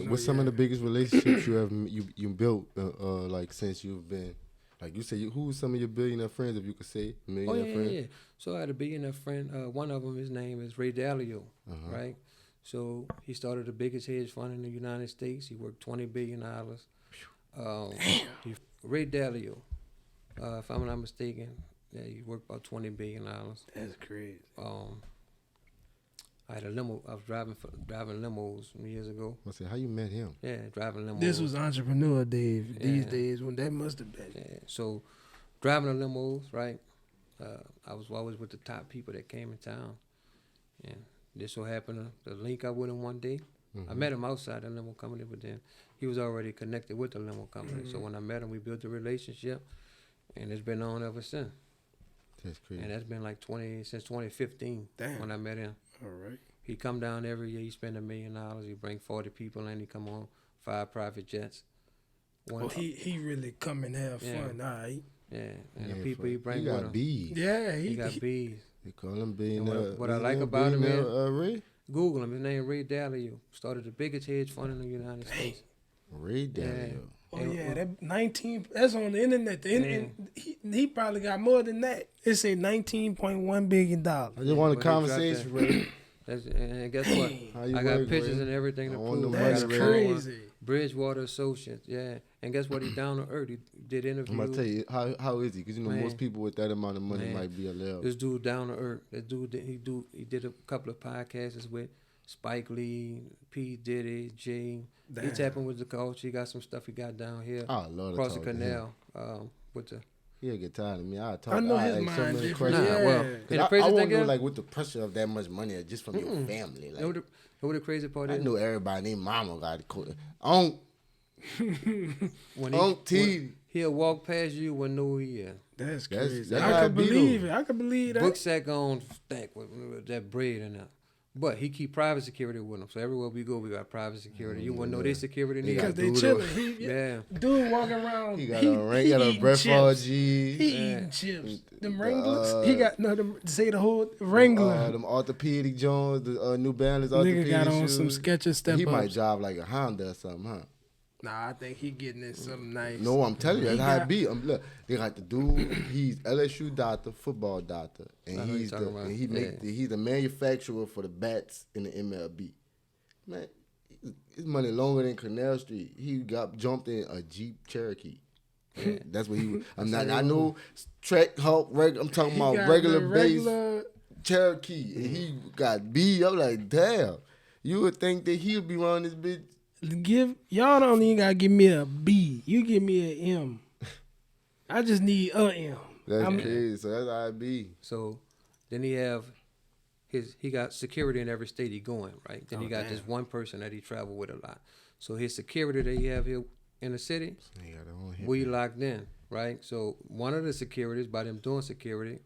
[SPEAKER 4] What's some of the biggest relationships you built like since you've been, like you said, who's some of your billionaire friends, if you could say millionaire friends?
[SPEAKER 5] Yeah. So I had a billionaire friend. One of them, his name is Ray Dalio, right? So he started the biggest hedge fund in the United States. He worked $20 billion. Ray Dalio, if I'm not mistaken, yeah, he worked about $20 billion.
[SPEAKER 3] That's crazy.
[SPEAKER 5] I had a limo. I was driving limos some years ago.
[SPEAKER 4] I said, how you met him?
[SPEAKER 5] Yeah, driving limos.
[SPEAKER 3] This was entrepreneur Dave. These days, when that must have been.
[SPEAKER 5] Yeah. So driving the limos, right? I was always with the top people that came in town, and this so happened to link up with him one day. I met him outside the limo company, but then he was already connected with the limo company. So when I met him, we built a relationship, and it's been on ever since.
[SPEAKER 4] That's crazy.
[SPEAKER 5] And that's been like since 2015 when I met him.
[SPEAKER 3] All right.
[SPEAKER 5] He come down every year. He spend $1 million. He bring 40 people in. He come on 5 private jets.
[SPEAKER 3] He really come and have fun. All right.
[SPEAKER 5] Yeah, and the people he bring
[SPEAKER 4] with him.
[SPEAKER 5] He got
[SPEAKER 4] bees.
[SPEAKER 3] Yeah,
[SPEAKER 5] he got bees.
[SPEAKER 4] They call him billionaire.
[SPEAKER 5] What I like about him is
[SPEAKER 4] Ray?
[SPEAKER 5] Google him. His name Ray Dalio. Started the biggest hedge fund in the United States.
[SPEAKER 4] Ray Dalio.
[SPEAKER 5] Yeah.
[SPEAKER 3] Oh yeah, that 19. That's on the internet. He probably got more than that. It say $19.1 billion.
[SPEAKER 4] I just want a conversation, Ray.
[SPEAKER 5] And guess what? I got pictures and everything to prove.
[SPEAKER 3] That's crazy.
[SPEAKER 5] Bridgewater Associates, yeah. And guess what? He's down to earth. He did interviews.
[SPEAKER 4] I'm gonna tell you how is he? Because most people with that amount of money might be a little.
[SPEAKER 5] This dude down to earth. This dude he did a couple of podcasts with Spike Lee, P. Diddy, Jay. Damn. He tapping with the culture. He got some stuff he got down here.
[SPEAKER 4] I love
[SPEAKER 5] across the canal. With the.
[SPEAKER 4] He'll get tired of me. I talk.
[SPEAKER 3] I know his mind so many questions.
[SPEAKER 4] I won't know like with the pressure of that much money just from your family. Like,
[SPEAKER 5] know what the crazy part is?
[SPEAKER 4] I know everybody named Mama got it. On Teedy.
[SPEAKER 5] He'll walk past you and know who he is.
[SPEAKER 3] That's crazy.
[SPEAKER 4] That's
[SPEAKER 3] I can believe it. I can believe that.
[SPEAKER 5] Book sack on stack with that bread in there. But he keep private security with him. So everywhere we go, we got private security. You wouldn't know their security neither.
[SPEAKER 3] Because they chilling. Dude walking around.
[SPEAKER 4] He got a breath for G.
[SPEAKER 3] He eating chips. Them Wranglers. He got say the whole Wrangler.
[SPEAKER 4] Them orthopedic Jones, the New Balance orthopedic
[SPEAKER 3] Nigga got on
[SPEAKER 4] shoes.
[SPEAKER 3] some Skechers step
[SPEAKER 4] He might drive like a Honda or something, huh?
[SPEAKER 3] Nah, I think he getting in something nice.
[SPEAKER 4] No, I'm telling you, that's how it be. Look, they got the dude. He's LSU doctor, football doctor, and he's the manufacturer for the bats in the MLB. Man, his money longer than Canal Street. He got jumped in a Jeep Cherokee. Yeah. That's what he was. I know track Hulk. I'm talking about regular base Cherokee, and he got B. I'm like, damn. You would think that he would be running this bitch.
[SPEAKER 3] Y'all don't even gotta give me a B. You give me an M. I just need a M.
[SPEAKER 4] That's crazy. So that's how it be.
[SPEAKER 5] So then he got security in every state he going, right? Then he got this one person that he travel with a lot. So his security that he have here in the city, we locked in, right? So one of the securities, by them doing security,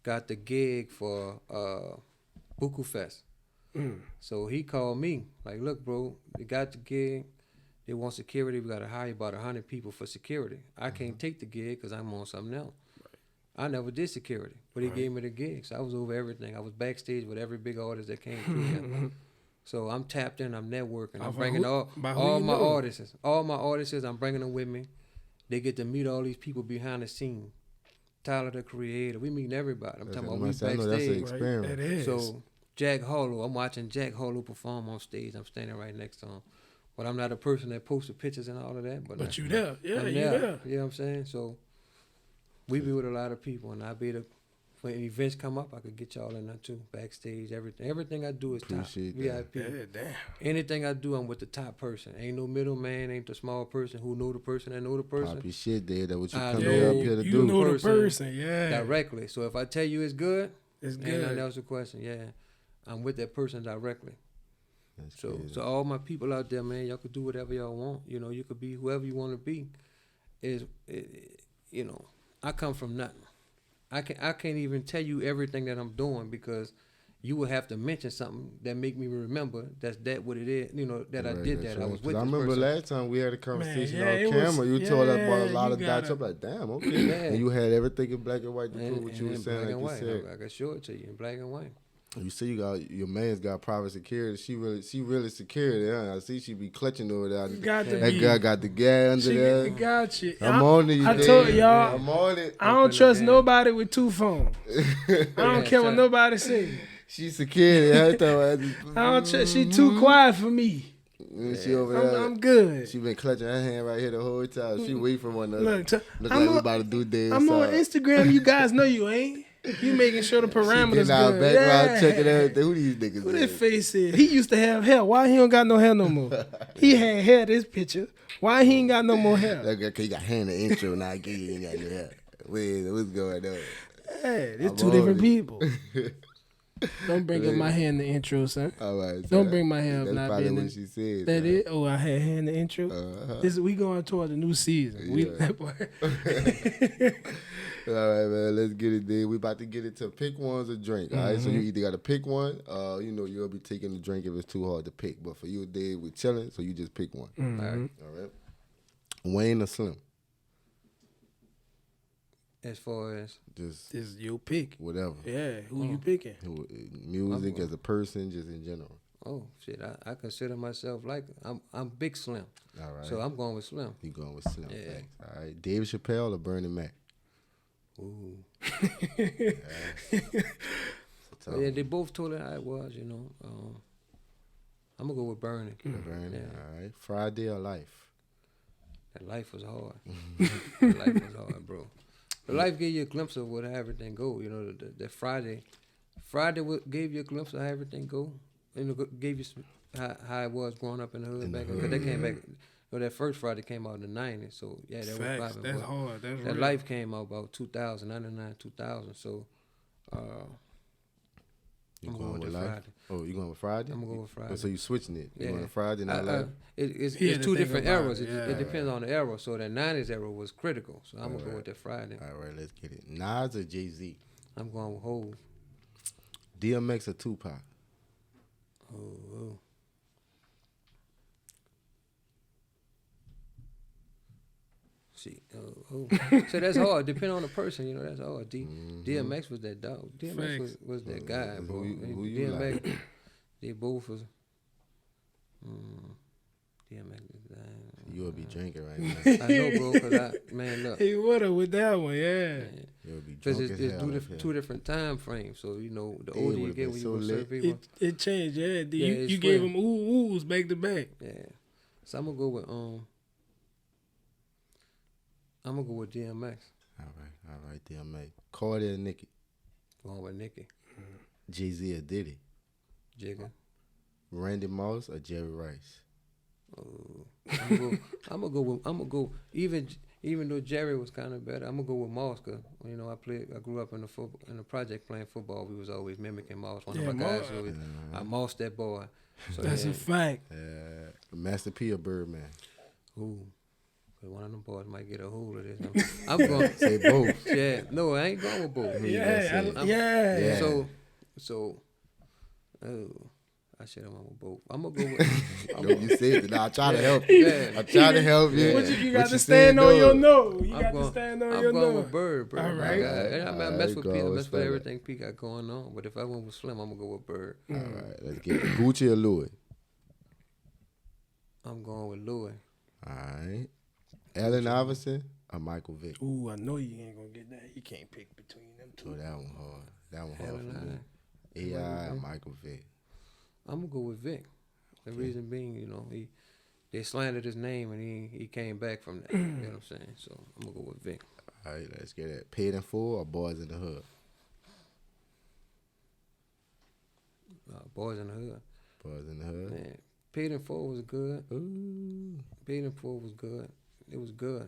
[SPEAKER 5] got the gig for Buku Fest. So he called me, like, look, bro, they got the gig. They want security. We got to hire about 100 people for security. I can't take the gig because I'm on something else. Right. I never did security, but he gave me the gig. So I was over everything. I was backstage with every big artist that came through here. So I'm tapped in. I'm networking. I'm bringing all my artists. All my artists, I'm bringing them with me. They get to meet all these people behind the scene. Tyler, the creator. We meeting everybody. I'm talking about we backstage. I know that's an experience. Right? It is. So Jack Harlow, I'm watching Jack Harlow perform on stage. I'm standing right next to him. But I'm not a person that posted pictures and all of that. But
[SPEAKER 3] you there. Yeah, you there.
[SPEAKER 5] You know what I'm saying? So we be with a lot of people. And I be the, when events come up, I could get y'all in there too. Backstage, everything. Everything I do is
[SPEAKER 4] Appreciate
[SPEAKER 5] top. VIP.
[SPEAKER 3] Yeah, damn.
[SPEAKER 5] Anything I do, I'm with the top person. Ain't no middleman, ain't the small person who know the person that know the person.
[SPEAKER 4] Pop your shit there. That's what you come up
[SPEAKER 3] here to do. You know the person,
[SPEAKER 5] directly. So if I tell you it's good,
[SPEAKER 3] it's good.
[SPEAKER 5] Ain't nothing else a question. Yeah. I'm with that person directly. So all my people out there, man, y'all could do whatever y'all want. You know, you could be whoever you want to be. You know, I come from nothing. I can't even tell you everything that I'm doing because you would have to mention something that make me remember that what it is. You know, that I did that. I was with this person.
[SPEAKER 4] I remember last time we had a conversation on camera. You told us about a lot of dots. I'm like, damn, okay. Yeah. And you had everything in black and white to prove what you were saying. Like you said,
[SPEAKER 5] I can show it to you in black and white.
[SPEAKER 4] You see, your man's got private security. She really security. Huh? I see she be clutching over there. That girl got the guy under there.
[SPEAKER 3] Got you.
[SPEAKER 4] I'm on it.
[SPEAKER 3] I told y'all.
[SPEAKER 4] I'm on it.
[SPEAKER 3] I don't trust nobody with 2 phones. I don't care what nobody say.
[SPEAKER 4] She security. I
[SPEAKER 3] don't trust. She too quiet for me.
[SPEAKER 4] She over there.
[SPEAKER 3] I'm good.
[SPEAKER 4] She been clutching her hand right here the whole time. She wait for one another. Look like we about to do this.
[SPEAKER 3] I'm on Instagram. You guys know you ain't. You making sure the parameters good.
[SPEAKER 4] Background checking everything. Who these niggas?
[SPEAKER 3] Who that face is? He used to have hair. Why he don't got no hair no more? He had hair this picture. Why he ain't got no more hair?
[SPEAKER 4] Okay, you got hair in the intro now. You ain't got no hair. What's going on?
[SPEAKER 3] Hey, it's 2 different people. Don't bring up my hair in the intro, son.
[SPEAKER 4] All right.
[SPEAKER 3] Don't bring my hair up.
[SPEAKER 4] That's probably what she said.
[SPEAKER 3] That it? Oh, I had hair in the intro. We going toward the new season.
[SPEAKER 4] Yeah. All right, man. Let's get it there. We about to get into pick ones or drink. All right. So you either got to pick one. You know you'll be taking the drink if it's too hard to pick. But for you, Dave, we're chilling, so you just pick one. All right. Wayne or Slim?
[SPEAKER 5] As far as
[SPEAKER 4] just
[SPEAKER 3] your pick,
[SPEAKER 4] whatever.
[SPEAKER 3] Yeah, who you picking?
[SPEAKER 4] Music as a person, just in general.
[SPEAKER 5] Oh shit, I consider myself like I'm Big Slim.
[SPEAKER 4] All right.
[SPEAKER 5] So I'm going with Slim.
[SPEAKER 4] You going with Slim? Yeah. Thanks. All right. Dave Chappelle or Bernie Mac?
[SPEAKER 5] Ooh. Yeah, they both told it how it was. You know. I'm gonna go with Bernie.
[SPEAKER 4] Bernie. Yeah. All right. Friday or Life?
[SPEAKER 5] That Life was hard. Life was hard, bro. But Life gave you a glimpse of what everything go. You know, that Friday gave you a glimpse of how everything go. You know, gave you how it was growing up in the hood back then. Because they came back. You know, that first Friday came out in the 90s. So yeah, that was popping.
[SPEAKER 3] That's hard. That's
[SPEAKER 5] that
[SPEAKER 3] real.
[SPEAKER 5] Life came out about 2000, 99, 2000. So
[SPEAKER 4] You going with Life? Friday. Oh, you going with Friday?
[SPEAKER 5] I'm going to go with Friday.
[SPEAKER 4] So you switching it? You going with Friday, not Life?
[SPEAKER 5] It's 2 different eras. It depends on the era. So that 90s era was critical. So I'm going to go with that Friday.
[SPEAKER 4] All right, let's get it. Nas or Jay-Z?
[SPEAKER 5] I'm going with Hov.
[SPEAKER 4] DMX or Tupac?
[SPEAKER 5] Oh. See, so that's hard. Depending on the person, you know, that's hard. DMX was that dog. DMX was that guy, bro.
[SPEAKER 4] Who you DMX, like?
[SPEAKER 5] They both was. DMX.
[SPEAKER 4] You'll be drinking right now.
[SPEAKER 5] I know, bro. Cause man, look.
[SPEAKER 3] He would've with that one, yeah.
[SPEAKER 4] You'll be drunk.
[SPEAKER 5] Because it's two different time frames. So you know, the older you get when you serve people,
[SPEAKER 3] it changed. Yeah, you gave him oohs back to back.
[SPEAKER 5] Yeah. So I'm gonna go with DMX.
[SPEAKER 4] All right, DMX. Cardi or Nicki?
[SPEAKER 5] Going with Nicki.
[SPEAKER 4] Jay-Z or Diddy?
[SPEAKER 5] Jigga.
[SPEAKER 4] Randy Moss or Jerry Rice?
[SPEAKER 5] I'm gonna go. Even though Jerry was kind of better, I'm gonna go with Moss. Cause you know I grew up in the project playing football. We was always mimicking Moss. One of my guys always, I mossed that boy. So,
[SPEAKER 3] that's a fact.
[SPEAKER 4] Master P or Birdman?
[SPEAKER 5] Ooh. But one of them boys might get a hold of this. I'm going to
[SPEAKER 4] say both.
[SPEAKER 5] Yeah, no, I ain't going with both.
[SPEAKER 3] Yeah.
[SPEAKER 5] So, I should have went with both. I'm gonna go with.
[SPEAKER 4] You said it. Now I try to help you.
[SPEAKER 5] Yeah.
[SPEAKER 4] I try to help you.
[SPEAKER 3] But you got to stand on your no. You got
[SPEAKER 5] I'm
[SPEAKER 3] to stand on
[SPEAKER 5] I'm
[SPEAKER 3] your
[SPEAKER 5] going
[SPEAKER 3] no.
[SPEAKER 5] with Bird, bro.
[SPEAKER 3] All right.
[SPEAKER 5] I mess with Pete. I mess with
[SPEAKER 4] it.
[SPEAKER 5] everything Pete got going on. But if I went with Slim, I'm gonna go with Bird.
[SPEAKER 4] All right, let's get it. Gucci or Louis?
[SPEAKER 5] I'm going with Louis.
[SPEAKER 4] All right. Allen Iverson or Michael Vick?
[SPEAKER 3] Ooh, I know you ain't gonna get that. You can't pick between them two.
[SPEAKER 4] Oh, that one hard. That one hard
[SPEAKER 5] Allen
[SPEAKER 4] for me.
[SPEAKER 5] Iverson.
[SPEAKER 4] AI or Michael Vick?
[SPEAKER 5] I'm gonna go with Vic. The reason being, they slandered his name and he came back from that. You know what I'm saying? So I'm gonna go with Vic.
[SPEAKER 4] All right, let's get it. Paid in Full or Boys in the Hood?
[SPEAKER 5] Boys in the Hood.
[SPEAKER 4] Boys in the Hood.
[SPEAKER 5] Man, Paid in Full was good.
[SPEAKER 4] Ooh.
[SPEAKER 5] Paid in Full was good. It was good.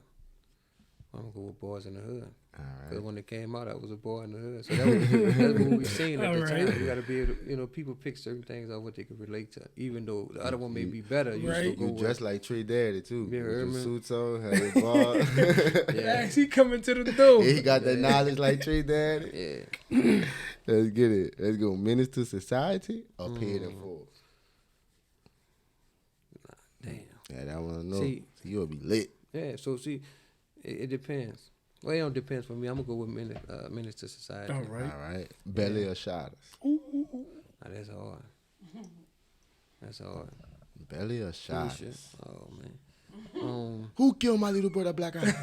[SPEAKER 5] I'm gonna go with Boys in the Hood.
[SPEAKER 4] All
[SPEAKER 5] Because
[SPEAKER 4] right.
[SPEAKER 5] when it came out, I was a boy in the hood. So that's what we seen at the time. You got to be able to, people pick certain things out what they can relate to. Even though the other one may be better, you still go
[SPEAKER 4] You
[SPEAKER 5] with.
[SPEAKER 4] dressed like Trey Daddy, too.
[SPEAKER 5] Yeah,
[SPEAKER 4] With your
[SPEAKER 5] man.
[SPEAKER 4] suits on, had your ball.
[SPEAKER 5] Yeah.
[SPEAKER 3] He coming to the door.
[SPEAKER 4] He got that knowledge like Trey Daddy.
[SPEAKER 5] Yeah.
[SPEAKER 4] Let's get it. Let's go. Menace to Society or Paid in Full?
[SPEAKER 5] Damn.
[SPEAKER 4] Yeah, that one I know.
[SPEAKER 5] See-
[SPEAKER 4] So you'll be lit.
[SPEAKER 5] Yeah, so see, it depends. Well, it don't depend for me. I'm going to go with Menace to Society.
[SPEAKER 3] All right.
[SPEAKER 4] All right. Belly or Shotters?
[SPEAKER 5] Now, that's hard. That's hard.
[SPEAKER 4] Belly or
[SPEAKER 5] Felicia.
[SPEAKER 4] Shotters?
[SPEAKER 5] Oh, man.
[SPEAKER 4] Who killed my little brother, Black Eye?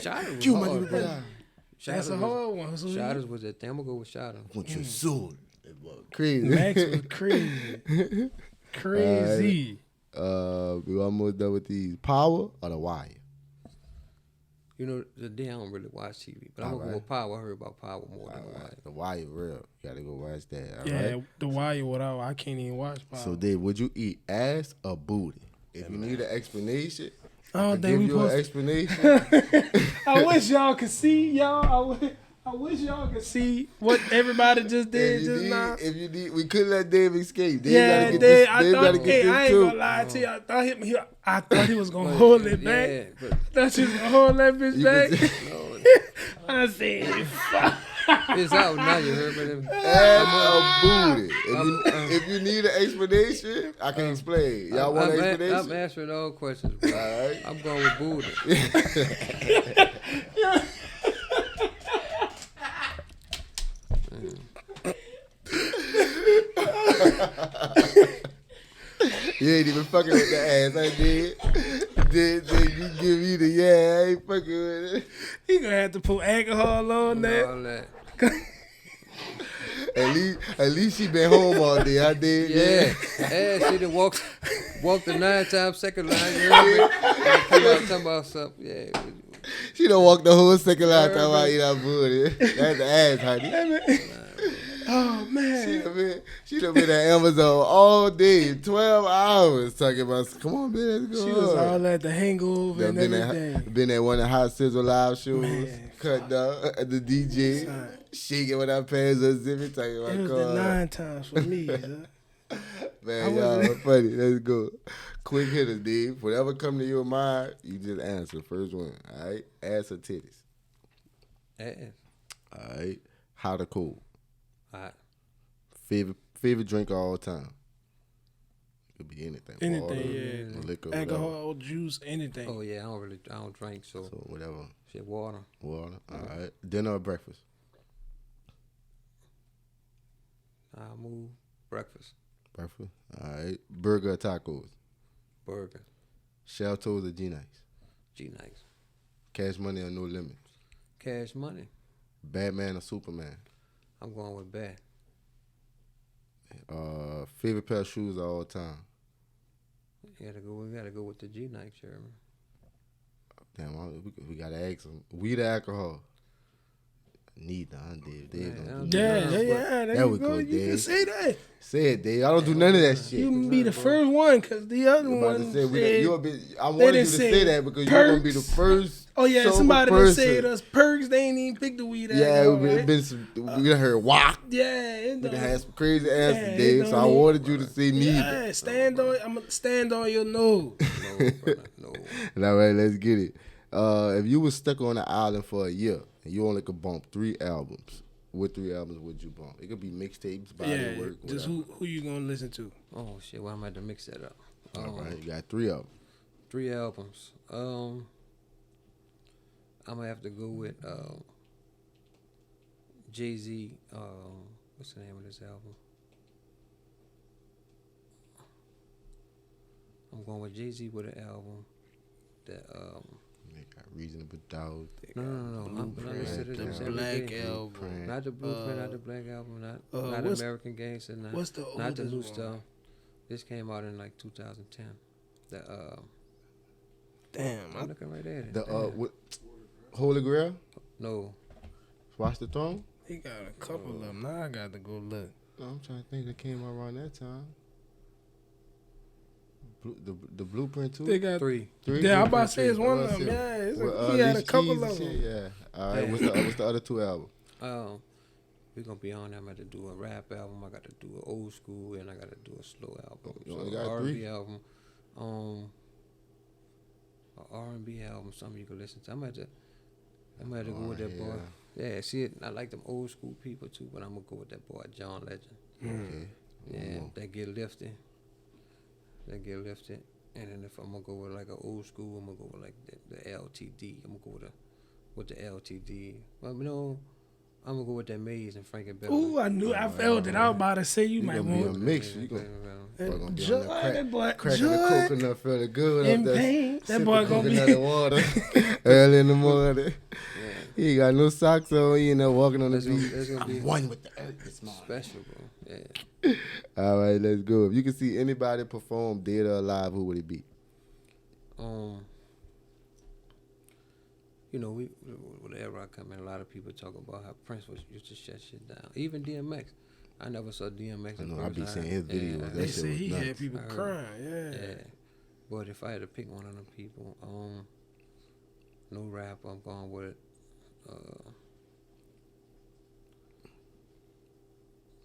[SPEAKER 5] Shotters was
[SPEAKER 4] Kill my
[SPEAKER 5] hard,
[SPEAKER 4] little
[SPEAKER 5] bro.
[SPEAKER 4] brother.
[SPEAKER 3] That's a hard one. So
[SPEAKER 5] Shotters was that thing. I'm going to go with Shotters.
[SPEAKER 4] I want your soul. That boy crazy.
[SPEAKER 3] Max was crazy. Crazy.
[SPEAKER 4] We almost done with these. Power or The Wire?
[SPEAKER 5] The day I don't really watch TV, but I'm going to go with Power. I heard about Power more than Wire.
[SPEAKER 4] The Wire real. You gotta go watch that. All
[SPEAKER 3] Yeah,
[SPEAKER 4] right?
[SPEAKER 3] The Wire without, I can't even watch Power.
[SPEAKER 4] So, Dave, would you eat ass or booty? If you need an explanation,
[SPEAKER 3] I
[SPEAKER 4] I
[SPEAKER 3] don't
[SPEAKER 4] can
[SPEAKER 3] think
[SPEAKER 4] give
[SPEAKER 3] we
[SPEAKER 4] you an
[SPEAKER 3] supposed
[SPEAKER 4] explanation.
[SPEAKER 3] I wish y'all could see, y'all. I wish y'all could see what everybody just did just now.
[SPEAKER 4] If you need, we couldn't let Dave escape. Dave
[SPEAKER 3] Yeah,
[SPEAKER 4] gotta get
[SPEAKER 3] Dave,
[SPEAKER 4] this,
[SPEAKER 3] I
[SPEAKER 4] Dave
[SPEAKER 3] thought,
[SPEAKER 4] gotta get
[SPEAKER 3] I
[SPEAKER 4] this
[SPEAKER 3] ain't
[SPEAKER 4] too.
[SPEAKER 3] gonna lie to you. I thought he was gonna hold it back.
[SPEAKER 5] Yeah, but
[SPEAKER 3] Thought he was gonna hold that bitch
[SPEAKER 4] You
[SPEAKER 3] back.
[SPEAKER 4] can-
[SPEAKER 3] I said, fuck.
[SPEAKER 5] it's out now. You heard me?
[SPEAKER 4] Ass or booty? If you need an explanation, I can explain. Y'all want an
[SPEAKER 5] I'm
[SPEAKER 4] explanation?
[SPEAKER 5] answering all questions, bro.
[SPEAKER 4] All right.
[SPEAKER 5] I'm going with Buddha.
[SPEAKER 4] You ain't even fucking with the ass. I did. Did you give me the I ain't fucking with it.
[SPEAKER 3] He gonna have to put alcohol on that.
[SPEAKER 5] All that.
[SPEAKER 4] At least she been home all day. I did.
[SPEAKER 5] Yeah. She done walked the 9 times second line. You heard me? Come out talking about something. Yeah.
[SPEAKER 4] She done walked the whole second line talking about eat that booty. That's the ass, honey.
[SPEAKER 3] Oh man.
[SPEAKER 4] She done been at Amazon all day, 12 hours talking about, come on, man, let's go.
[SPEAKER 3] She was all at the hangover and everything.
[SPEAKER 4] Been at one of the Hot Sizzle live shows,
[SPEAKER 3] Man,
[SPEAKER 4] cut down at the DJ,
[SPEAKER 3] Son.
[SPEAKER 4] shaking with our pants unzipping, talking
[SPEAKER 3] It
[SPEAKER 4] about
[SPEAKER 3] was
[SPEAKER 4] car.
[SPEAKER 3] the 9 times for me. Son.
[SPEAKER 4] Man, y'all funny. Let's go. Quick hitters, Dave. Whatever come to your mind, you just answer. First one, all right? Ass or titties?
[SPEAKER 5] Ass.
[SPEAKER 4] All right. Hot or cold?
[SPEAKER 5] Hot.
[SPEAKER 4] Favorite drink of all time? Could be anything.
[SPEAKER 3] Anything,
[SPEAKER 4] Water,
[SPEAKER 3] yeah.
[SPEAKER 4] liquor,
[SPEAKER 3] Alcohol, juice, anything.
[SPEAKER 5] Oh, yeah. I don't drink, so
[SPEAKER 4] whatever. So whatever.
[SPEAKER 5] shit, water.
[SPEAKER 4] Water. All right. Dinner or breakfast?
[SPEAKER 5] I'll move breakfast.
[SPEAKER 4] Breakfast. All right. Burger or tacos?
[SPEAKER 5] Burger.
[SPEAKER 4] Shell toes or G-Nice?
[SPEAKER 5] G-Nice.
[SPEAKER 4] Cash money or no limits?
[SPEAKER 5] Cash money.
[SPEAKER 4] Batman or Superman?
[SPEAKER 5] I'm going with bad.
[SPEAKER 4] Favorite pair of shoes of all time?
[SPEAKER 5] We gotta go with the G-Nice, Sherman.
[SPEAKER 4] Damn, we gotta ask them. Weed or alcohol? Neither, Dave. Dave don't
[SPEAKER 3] Yeah. There you go. You can say that.
[SPEAKER 4] Say it, Dave. I don't do none of that shit.
[SPEAKER 3] You can be the first one because the other one.
[SPEAKER 4] I wanted you to say that because you're gonna be the first.
[SPEAKER 3] Oh yeah, somebody done said us perks. They ain't even pick the weed.
[SPEAKER 4] Yeah, we heard whack.
[SPEAKER 3] Yeah,
[SPEAKER 4] we had some crazy answers, Dave. So I wanted you to say neither.
[SPEAKER 3] Yeah, I'm gonna stand on your nose.
[SPEAKER 5] No, brother, no.
[SPEAKER 4] All right, let's get it. If you was stuck on an island for a year and you only could bump 3 albums, what 3 albums would you bump? It could be mixtapes, body work,
[SPEAKER 3] just who you gonna listen to?
[SPEAKER 5] Oh shit, well I'm about to mix that up.
[SPEAKER 4] All right, you got 3 albums.
[SPEAKER 5] 3 albums. I'm gonna have to go with Jay-Z. What's the name of this album? I'm going with Jay-Z with an album that
[SPEAKER 4] They got Reasonable Doubt.
[SPEAKER 5] No.
[SPEAKER 3] The Black Album.
[SPEAKER 5] Not the Blueprint, not the Black Album, not American Gangster, not the new stuff. This came out in like 2010.
[SPEAKER 3] Damn,
[SPEAKER 5] I'm looking right at it.
[SPEAKER 4] What, Holy Grail?
[SPEAKER 5] No.
[SPEAKER 4] Watch the Throne?
[SPEAKER 3] He got a couple of them. Now I got to go look.
[SPEAKER 4] No, I'm trying to think that came out around that time. The Blueprint too?
[SPEAKER 5] They got 3.
[SPEAKER 3] Yeah, I'm about to say it's one of them. Yeah, he had a couple of them.
[SPEAKER 4] Yeah. All right, what's the other 2 albums?
[SPEAKER 5] We're going to be on. I'm going to do a rap album. I got to do an old school, and I got to do a slow album.
[SPEAKER 4] You only got
[SPEAKER 5] R&B
[SPEAKER 4] 3?
[SPEAKER 5] album. An R&B album, something you can listen to. I'm going to go with that boy. Yeah, see, I like them old school people too, but I'm going to go with that boy, John Legend.
[SPEAKER 4] Okay.
[SPEAKER 5] Yeah, that get lifted. And then if I'm going to go with like an old school, I'm going to go with like the LTD. I'm going to go with the LTD. Well, I'm going to go with that Maze and Frank and Beverly.
[SPEAKER 3] Ooh, I felt it. I was about to say you might
[SPEAKER 4] want
[SPEAKER 3] want
[SPEAKER 4] to mix. You gonna be on that
[SPEAKER 3] boy,
[SPEAKER 4] cracking the coconut, feeling good
[SPEAKER 3] in
[SPEAKER 4] up there.
[SPEAKER 3] pain. That boy gonna be
[SPEAKER 4] in water early in the morning. Yeah. He got no socks on. He ain't there walking on the beach. I'm one with the earth this morning.
[SPEAKER 5] Special, bro. Yeah.
[SPEAKER 4] All right, let's go. If you could see anybody perform dead or alive, who would it be?
[SPEAKER 5] Whenever I come in, a lot of people talk about how Prince used to shut shit down. Even DMX. I never saw DMX.
[SPEAKER 4] I know, I be seeing his videos.
[SPEAKER 3] Yeah, they say he had people crying. Yeah.
[SPEAKER 5] But if I had to pick one of them people, no rap, I'm going with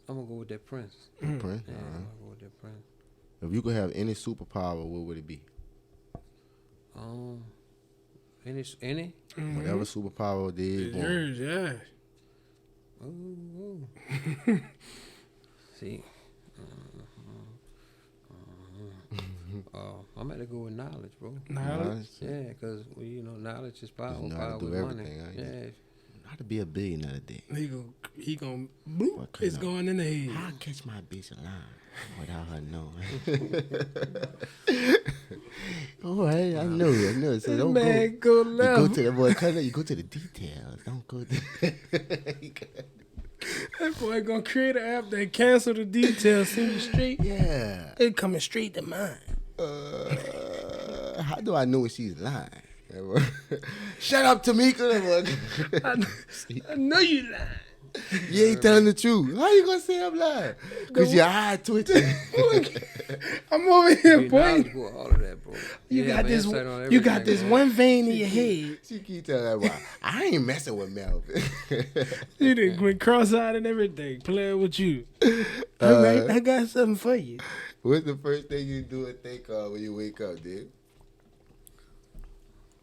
[SPEAKER 5] I'm gonna go with that Prince.
[SPEAKER 4] Prince?
[SPEAKER 5] Yeah,
[SPEAKER 4] right.
[SPEAKER 5] I'm gonna go with that Prince.
[SPEAKER 4] If you could have any superpower, what would it be?
[SPEAKER 5] Any?
[SPEAKER 3] Mm-hmm.
[SPEAKER 4] Whatever superpower did.
[SPEAKER 3] Yours, yeah.
[SPEAKER 5] Ooh. See. I'm gonna go with knowledge, bro.
[SPEAKER 3] Knowledge?
[SPEAKER 5] Yeah, because knowledge is power.
[SPEAKER 4] You know
[SPEAKER 5] power
[SPEAKER 4] how to do
[SPEAKER 5] with
[SPEAKER 4] everything.
[SPEAKER 5] money.
[SPEAKER 4] Yeah. How to be a billionaire today.
[SPEAKER 3] He gonna bloop. It's going in the head.
[SPEAKER 4] How I catch my bitch alive without her knowing? All right, I know. So don't
[SPEAKER 3] go left.
[SPEAKER 4] You go to the boy. You go to the details. Don't go to.
[SPEAKER 3] That boy gonna create an app that cancel the details, send you straight.
[SPEAKER 4] Yeah.
[SPEAKER 3] It coming straight to mine.
[SPEAKER 4] How do I know when she's lying? Shut up, Tamika.
[SPEAKER 3] I know you lying.
[SPEAKER 4] You ain't telling the truth. How you gonna say I'm lying? Because your eye twitching.
[SPEAKER 3] I'm over here, boy.
[SPEAKER 5] All of that, bro.
[SPEAKER 3] You got this one vein in your head.
[SPEAKER 4] She keep telling me, I ain't messing with Melvin.
[SPEAKER 3] You done went cross-eyed and everything, playing with you. All right, I got something for you.
[SPEAKER 4] What's the first thing you do and think of when you wake up, dude?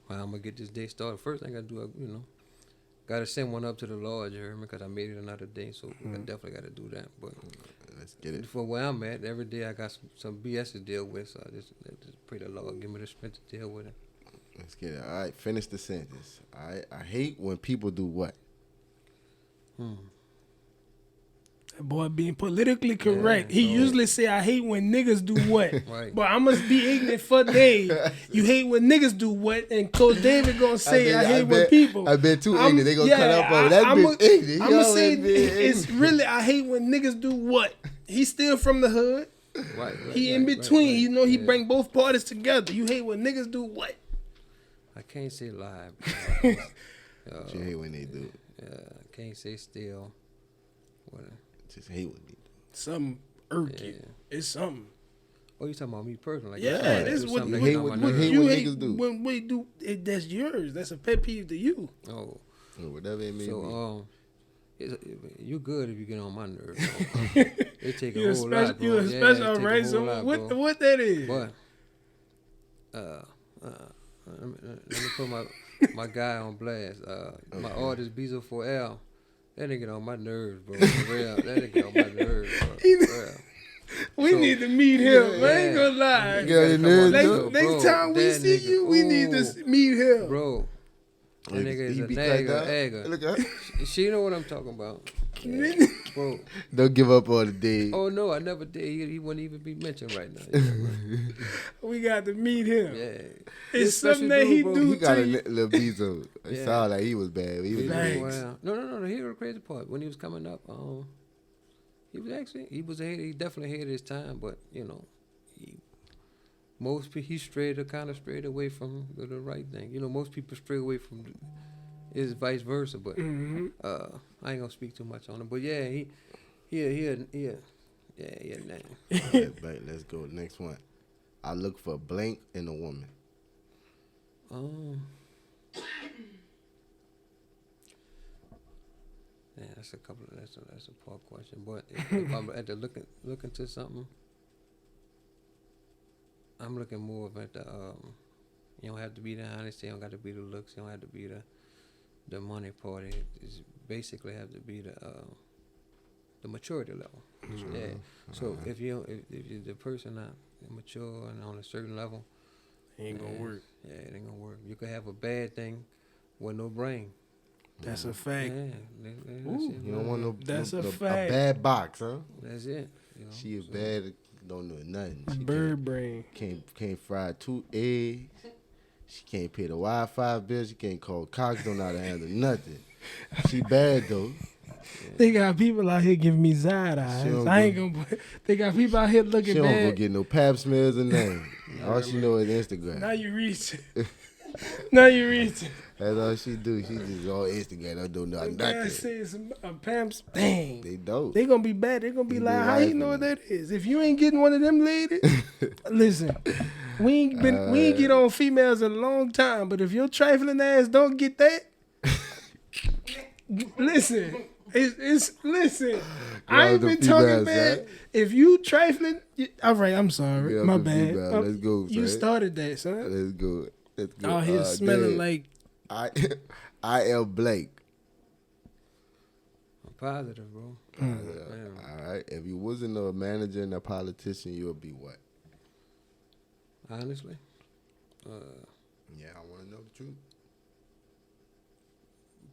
[SPEAKER 5] Well, I'm gonna get this day started. First thing I do, gotta send one up to the Lord, you heard me? Because I made it another day, so I definitely gotta do that. But
[SPEAKER 4] let's get it.
[SPEAKER 5] For where I'm at, every day I got some BS to deal with, so I just pray the Lord give me the strength to deal with it.
[SPEAKER 4] Let's get it. All right, finish the sentence. All right, I hate when people do what?
[SPEAKER 3] That boy being politically correct. He usually say, I hate when niggas do what.
[SPEAKER 5] Right.
[SPEAKER 3] But I must be ignorant for Dave. You hate when niggas do what? And Coach David gonna say, I hate when people.
[SPEAKER 4] I've been too ignorant. They gonna cut up on that bitch ignorant.
[SPEAKER 3] I'm gonna say it's really, I hate when niggas do what? He's still from the hood.
[SPEAKER 5] Right.
[SPEAKER 3] He in between. He bring both parties together. You hate when niggas do what?
[SPEAKER 5] I can't say lie.
[SPEAKER 4] You hate when they do it.
[SPEAKER 5] Yeah, I can't say still. What?
[SPEAKER 4] Just hate what they do.
[SPEAKER 3] Something irk you. It's something.
[SPEAKER 5] Oh, you talking about me personally? Like,
[SPEAKER 3] Yeah, that's what
[SPEAKER 4] you hate what niggas do.
[SPEAKER 3] When we do it, that's yours. That's a pet peeve to you.
[SPEAKER 5] Oh,
[SPEAKER 4] whatever it may be.
[SPEAKER 5] so you good if you get on my nerves. It take a
[SPEAKER 3] You
[SPEAKER 5] whole lot, bro.
[SPEAKER 3] You a special, right? So what that is?
[SPEAKER 5] But let me put my guy on blast. My artist Bezo 4L. That nigga on my nerves, bro. For real. That nigga on my nerves, bro. For real.
[SPEAKER 3] We need to meet him. I ain't gonna lie. Next time we see you, we need to meet him.
[SPEAKER 5] Bro, that nigga is a nagger. She know what I'm talking about. Yeah. Bro.
[SPEAKER 4] Don't give up on the day.
[SPEAKER 5] Oh, no, I never did. He wouldn't even be mentioned right now. Yeah,
[SPEAKER 3] we got to meet him.
[SPEAKER 5] Yeah.
[SPEAKER 3] It's something that he
[SPEAKER 5] bro.
[SPEAKER 3] do
[SPEAKER 4] He got
[SPEAKER 3] to
[SPEAKER 4] a
[SPEAKER 3] you.
[SPEAKER 4] little Bezo. It sounded like he was bad. He was bad.
[SPEAKER 5] Wow. No. Here's the crazy part. When he was coming up, he was ahead. He definitely ahead of his time, but you know, he strayed away from the right thing. You know, most people stray away from is vice versa. But I ain't gonna speak too much on him. But yeah, he name.
[SPEAKER 4] Right, let's go. Next one. I look for blank in a woman.
[SPEAKER 5] Yeah, that's a poor question. But if I'm at the looking to something, I'm looking more of at the you don't have to be the honesty, you don't got to be the looks, you don't have to be the money part. It basically have to be the maturity level. Mm-hmm. Yeah. So if the person not mature and on a certain level,
[SPEAKER 3] it ain't gonna work.
[SPEAKER 5] Yeah, it ain't gonna work. You could have a bad thing with no brain.
[SPEAKER 3] That's a fact.
[SPEAKER 5] Yeah,
[SPEAKER 4] you don't want
[SPEAKER 3] a
[SPEAKER 4] bad box, huh?
[SPEAKER 5] That's it. You know,
[SPEAKER 4] she is bad, don't know nothing. She
[SPEAKER 3] bird brain.
[SPEAKER 4] Can't fry 2 eggs. She can't pay the Wi-Fi bill. She can't call Cox. Don't know how to handle nothing. She bad though.
[SPEAKER 3] Yeah. They got people out here giving me side eyes. I ain't gonna. They got people out here looking bad.
[SPEAKER 4] She don't go get no pap smears or nothing. All she know is Instagram.
[SPEAKER 3] Now you reach. Now you reach.
[SPEAKER 4] That's all she do. She just all Instagram. Don't know nothing.
[SPEAKER 3] I say some pamps. Dang.
[SPEAKER 4] They don't.
[SPEAKER 3] They gonna be bad. They gonna be like, how you know what that is? If you ain't getting one of them ladies, listen. We ain't get on females in a long time. But if your trifling ass don't get that, listen. Listen. I ain't been talking bad. If you trifling, all right. I'm sorry. My bad.
[SPEAKER 4] Let's go.
[SPEAKER 3] You started that, son.
[SPEAKER 4] Let's go.
[SPEAKER 3] Out here smelling like.
[SPEAKER 4] I am Blake.
[SPEAKER 5] I'm positive, bro.
[SPEAKER 4] All right. If you wasn't a manager and a politician, you would be what?
[SPEAKER 5] Honestly?
[SPEAKER 4] Yeah, I want to know the truth.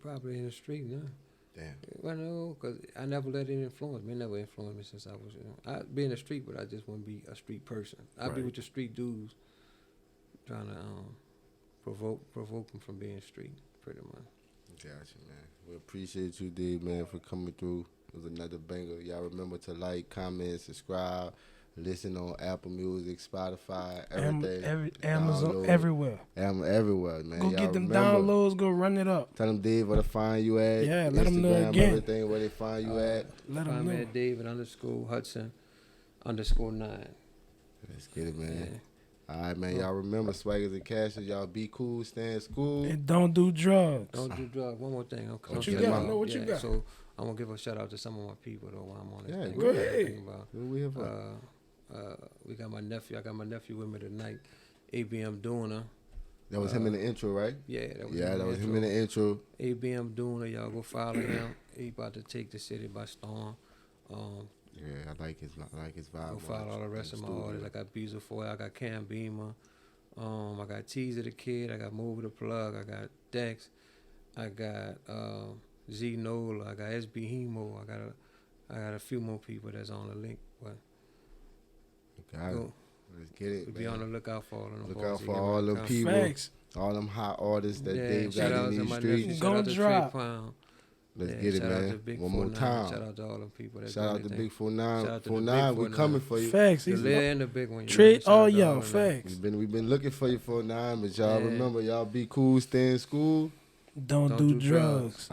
[SPEAKER 5] Probably in the street, no.
[SPEAKER 4] Damn.
[SPEAKER 5] Well, no, because I never let it influence me. It never influenced me since I was, I'd be in the street, but I just want to be a street person. I'd be with the street dudes trying to provoke them from being street, pretty much.
[SPEAKER 4] Gotcha, man. We appreciate you, Dave, man, for coming through. It was another banger. Y'all remember to like, comment, subscribe, listen on Apple Music, Spotify, everything.
[SPEAKER 3] Amazon, everywhere.
[SPEAKER 4] Everywhere, man.
[SPEAKER 3] Go
[SPEAKER 4] y'all
[SPEAKER 3] get them
[SPEAKER 4] remember.
[SPEAKER 3] downloads, go run it up.
[SPEAKER 4] Tell them Dave where to find you at.
[SPEAKER 3] Yeah,
[SPEAKER 4] Instagram,
[SPEAKER 3] let them know again.
[SPEAKER 4] Everything where they find you at.
[SPEAKER 3] Let them
[SPEAKER 5] find
[SPEAKER 3] know.
[SPEAKER 5] me at David_Hudson_9.
[SPEAKER 4] Let's get it, man. Yeah. All right, man. Y'all remember Swaggers and Cashes. Y'all be cool, stay in school.
[SPEAKER 3] And don't do drugs.
[SPEAKER 5] Don't do drugs. One more thing.
[SPEAKER 3] What you got? Know what you got.
[SPEAKER 5] So I'm going to give a shout out to some of my people, though, while I'm on this thing.
[SPEAKER 3] Go ahead.
[SPEAKER 4] What we have
[SPEAKER 5] we got my nephew. I got my nephew with me tonight. ABM Duna.
[SPEAKER 4] That was him in the intro, right?
[SPEAKER 5] Yeah, that was
[SPEAKER 4] him in the intro.
[SPEAKER 5] ABM Duna. Y'all go follow him. He about to take the city by storm.
[SPEAKER 4] Yeah, I like his vibe.
[SPEAKER 5] Go follow all the rest of my artists. I got Beezer 4, I got Cam Beamer, I got Teedy the Kid, I got Move the Plug, I got Dex, I got Z Nola, I got SB Hemo, I got a few more people that's on the link. But
[SPEAKER 4] let's get it.
[SPEAKER 5] Be on the lookout for all of them.
[SPEAKER 4] Look out for all them people, all them hot artists that Dave got in these streets.
[SPEAKER 3] Go drop.
[SPEAKER 4] Let's get it, man. One more time.
[SPEAKER 5] Shout out to all them people.
[SPEAKER 4] Shout out to Big 49. 49, we coming for you.
[SPEAKER 3] Facts.
[SPEAKER 5] The little and the big one.
[SPEAKER 3] Trade all y'all. Facts.
[SPEAKER 4] We've been looking for you 49, but y'all remember, y'all be cool, stay in school.
[SPEAKER 3] Don't do drugs.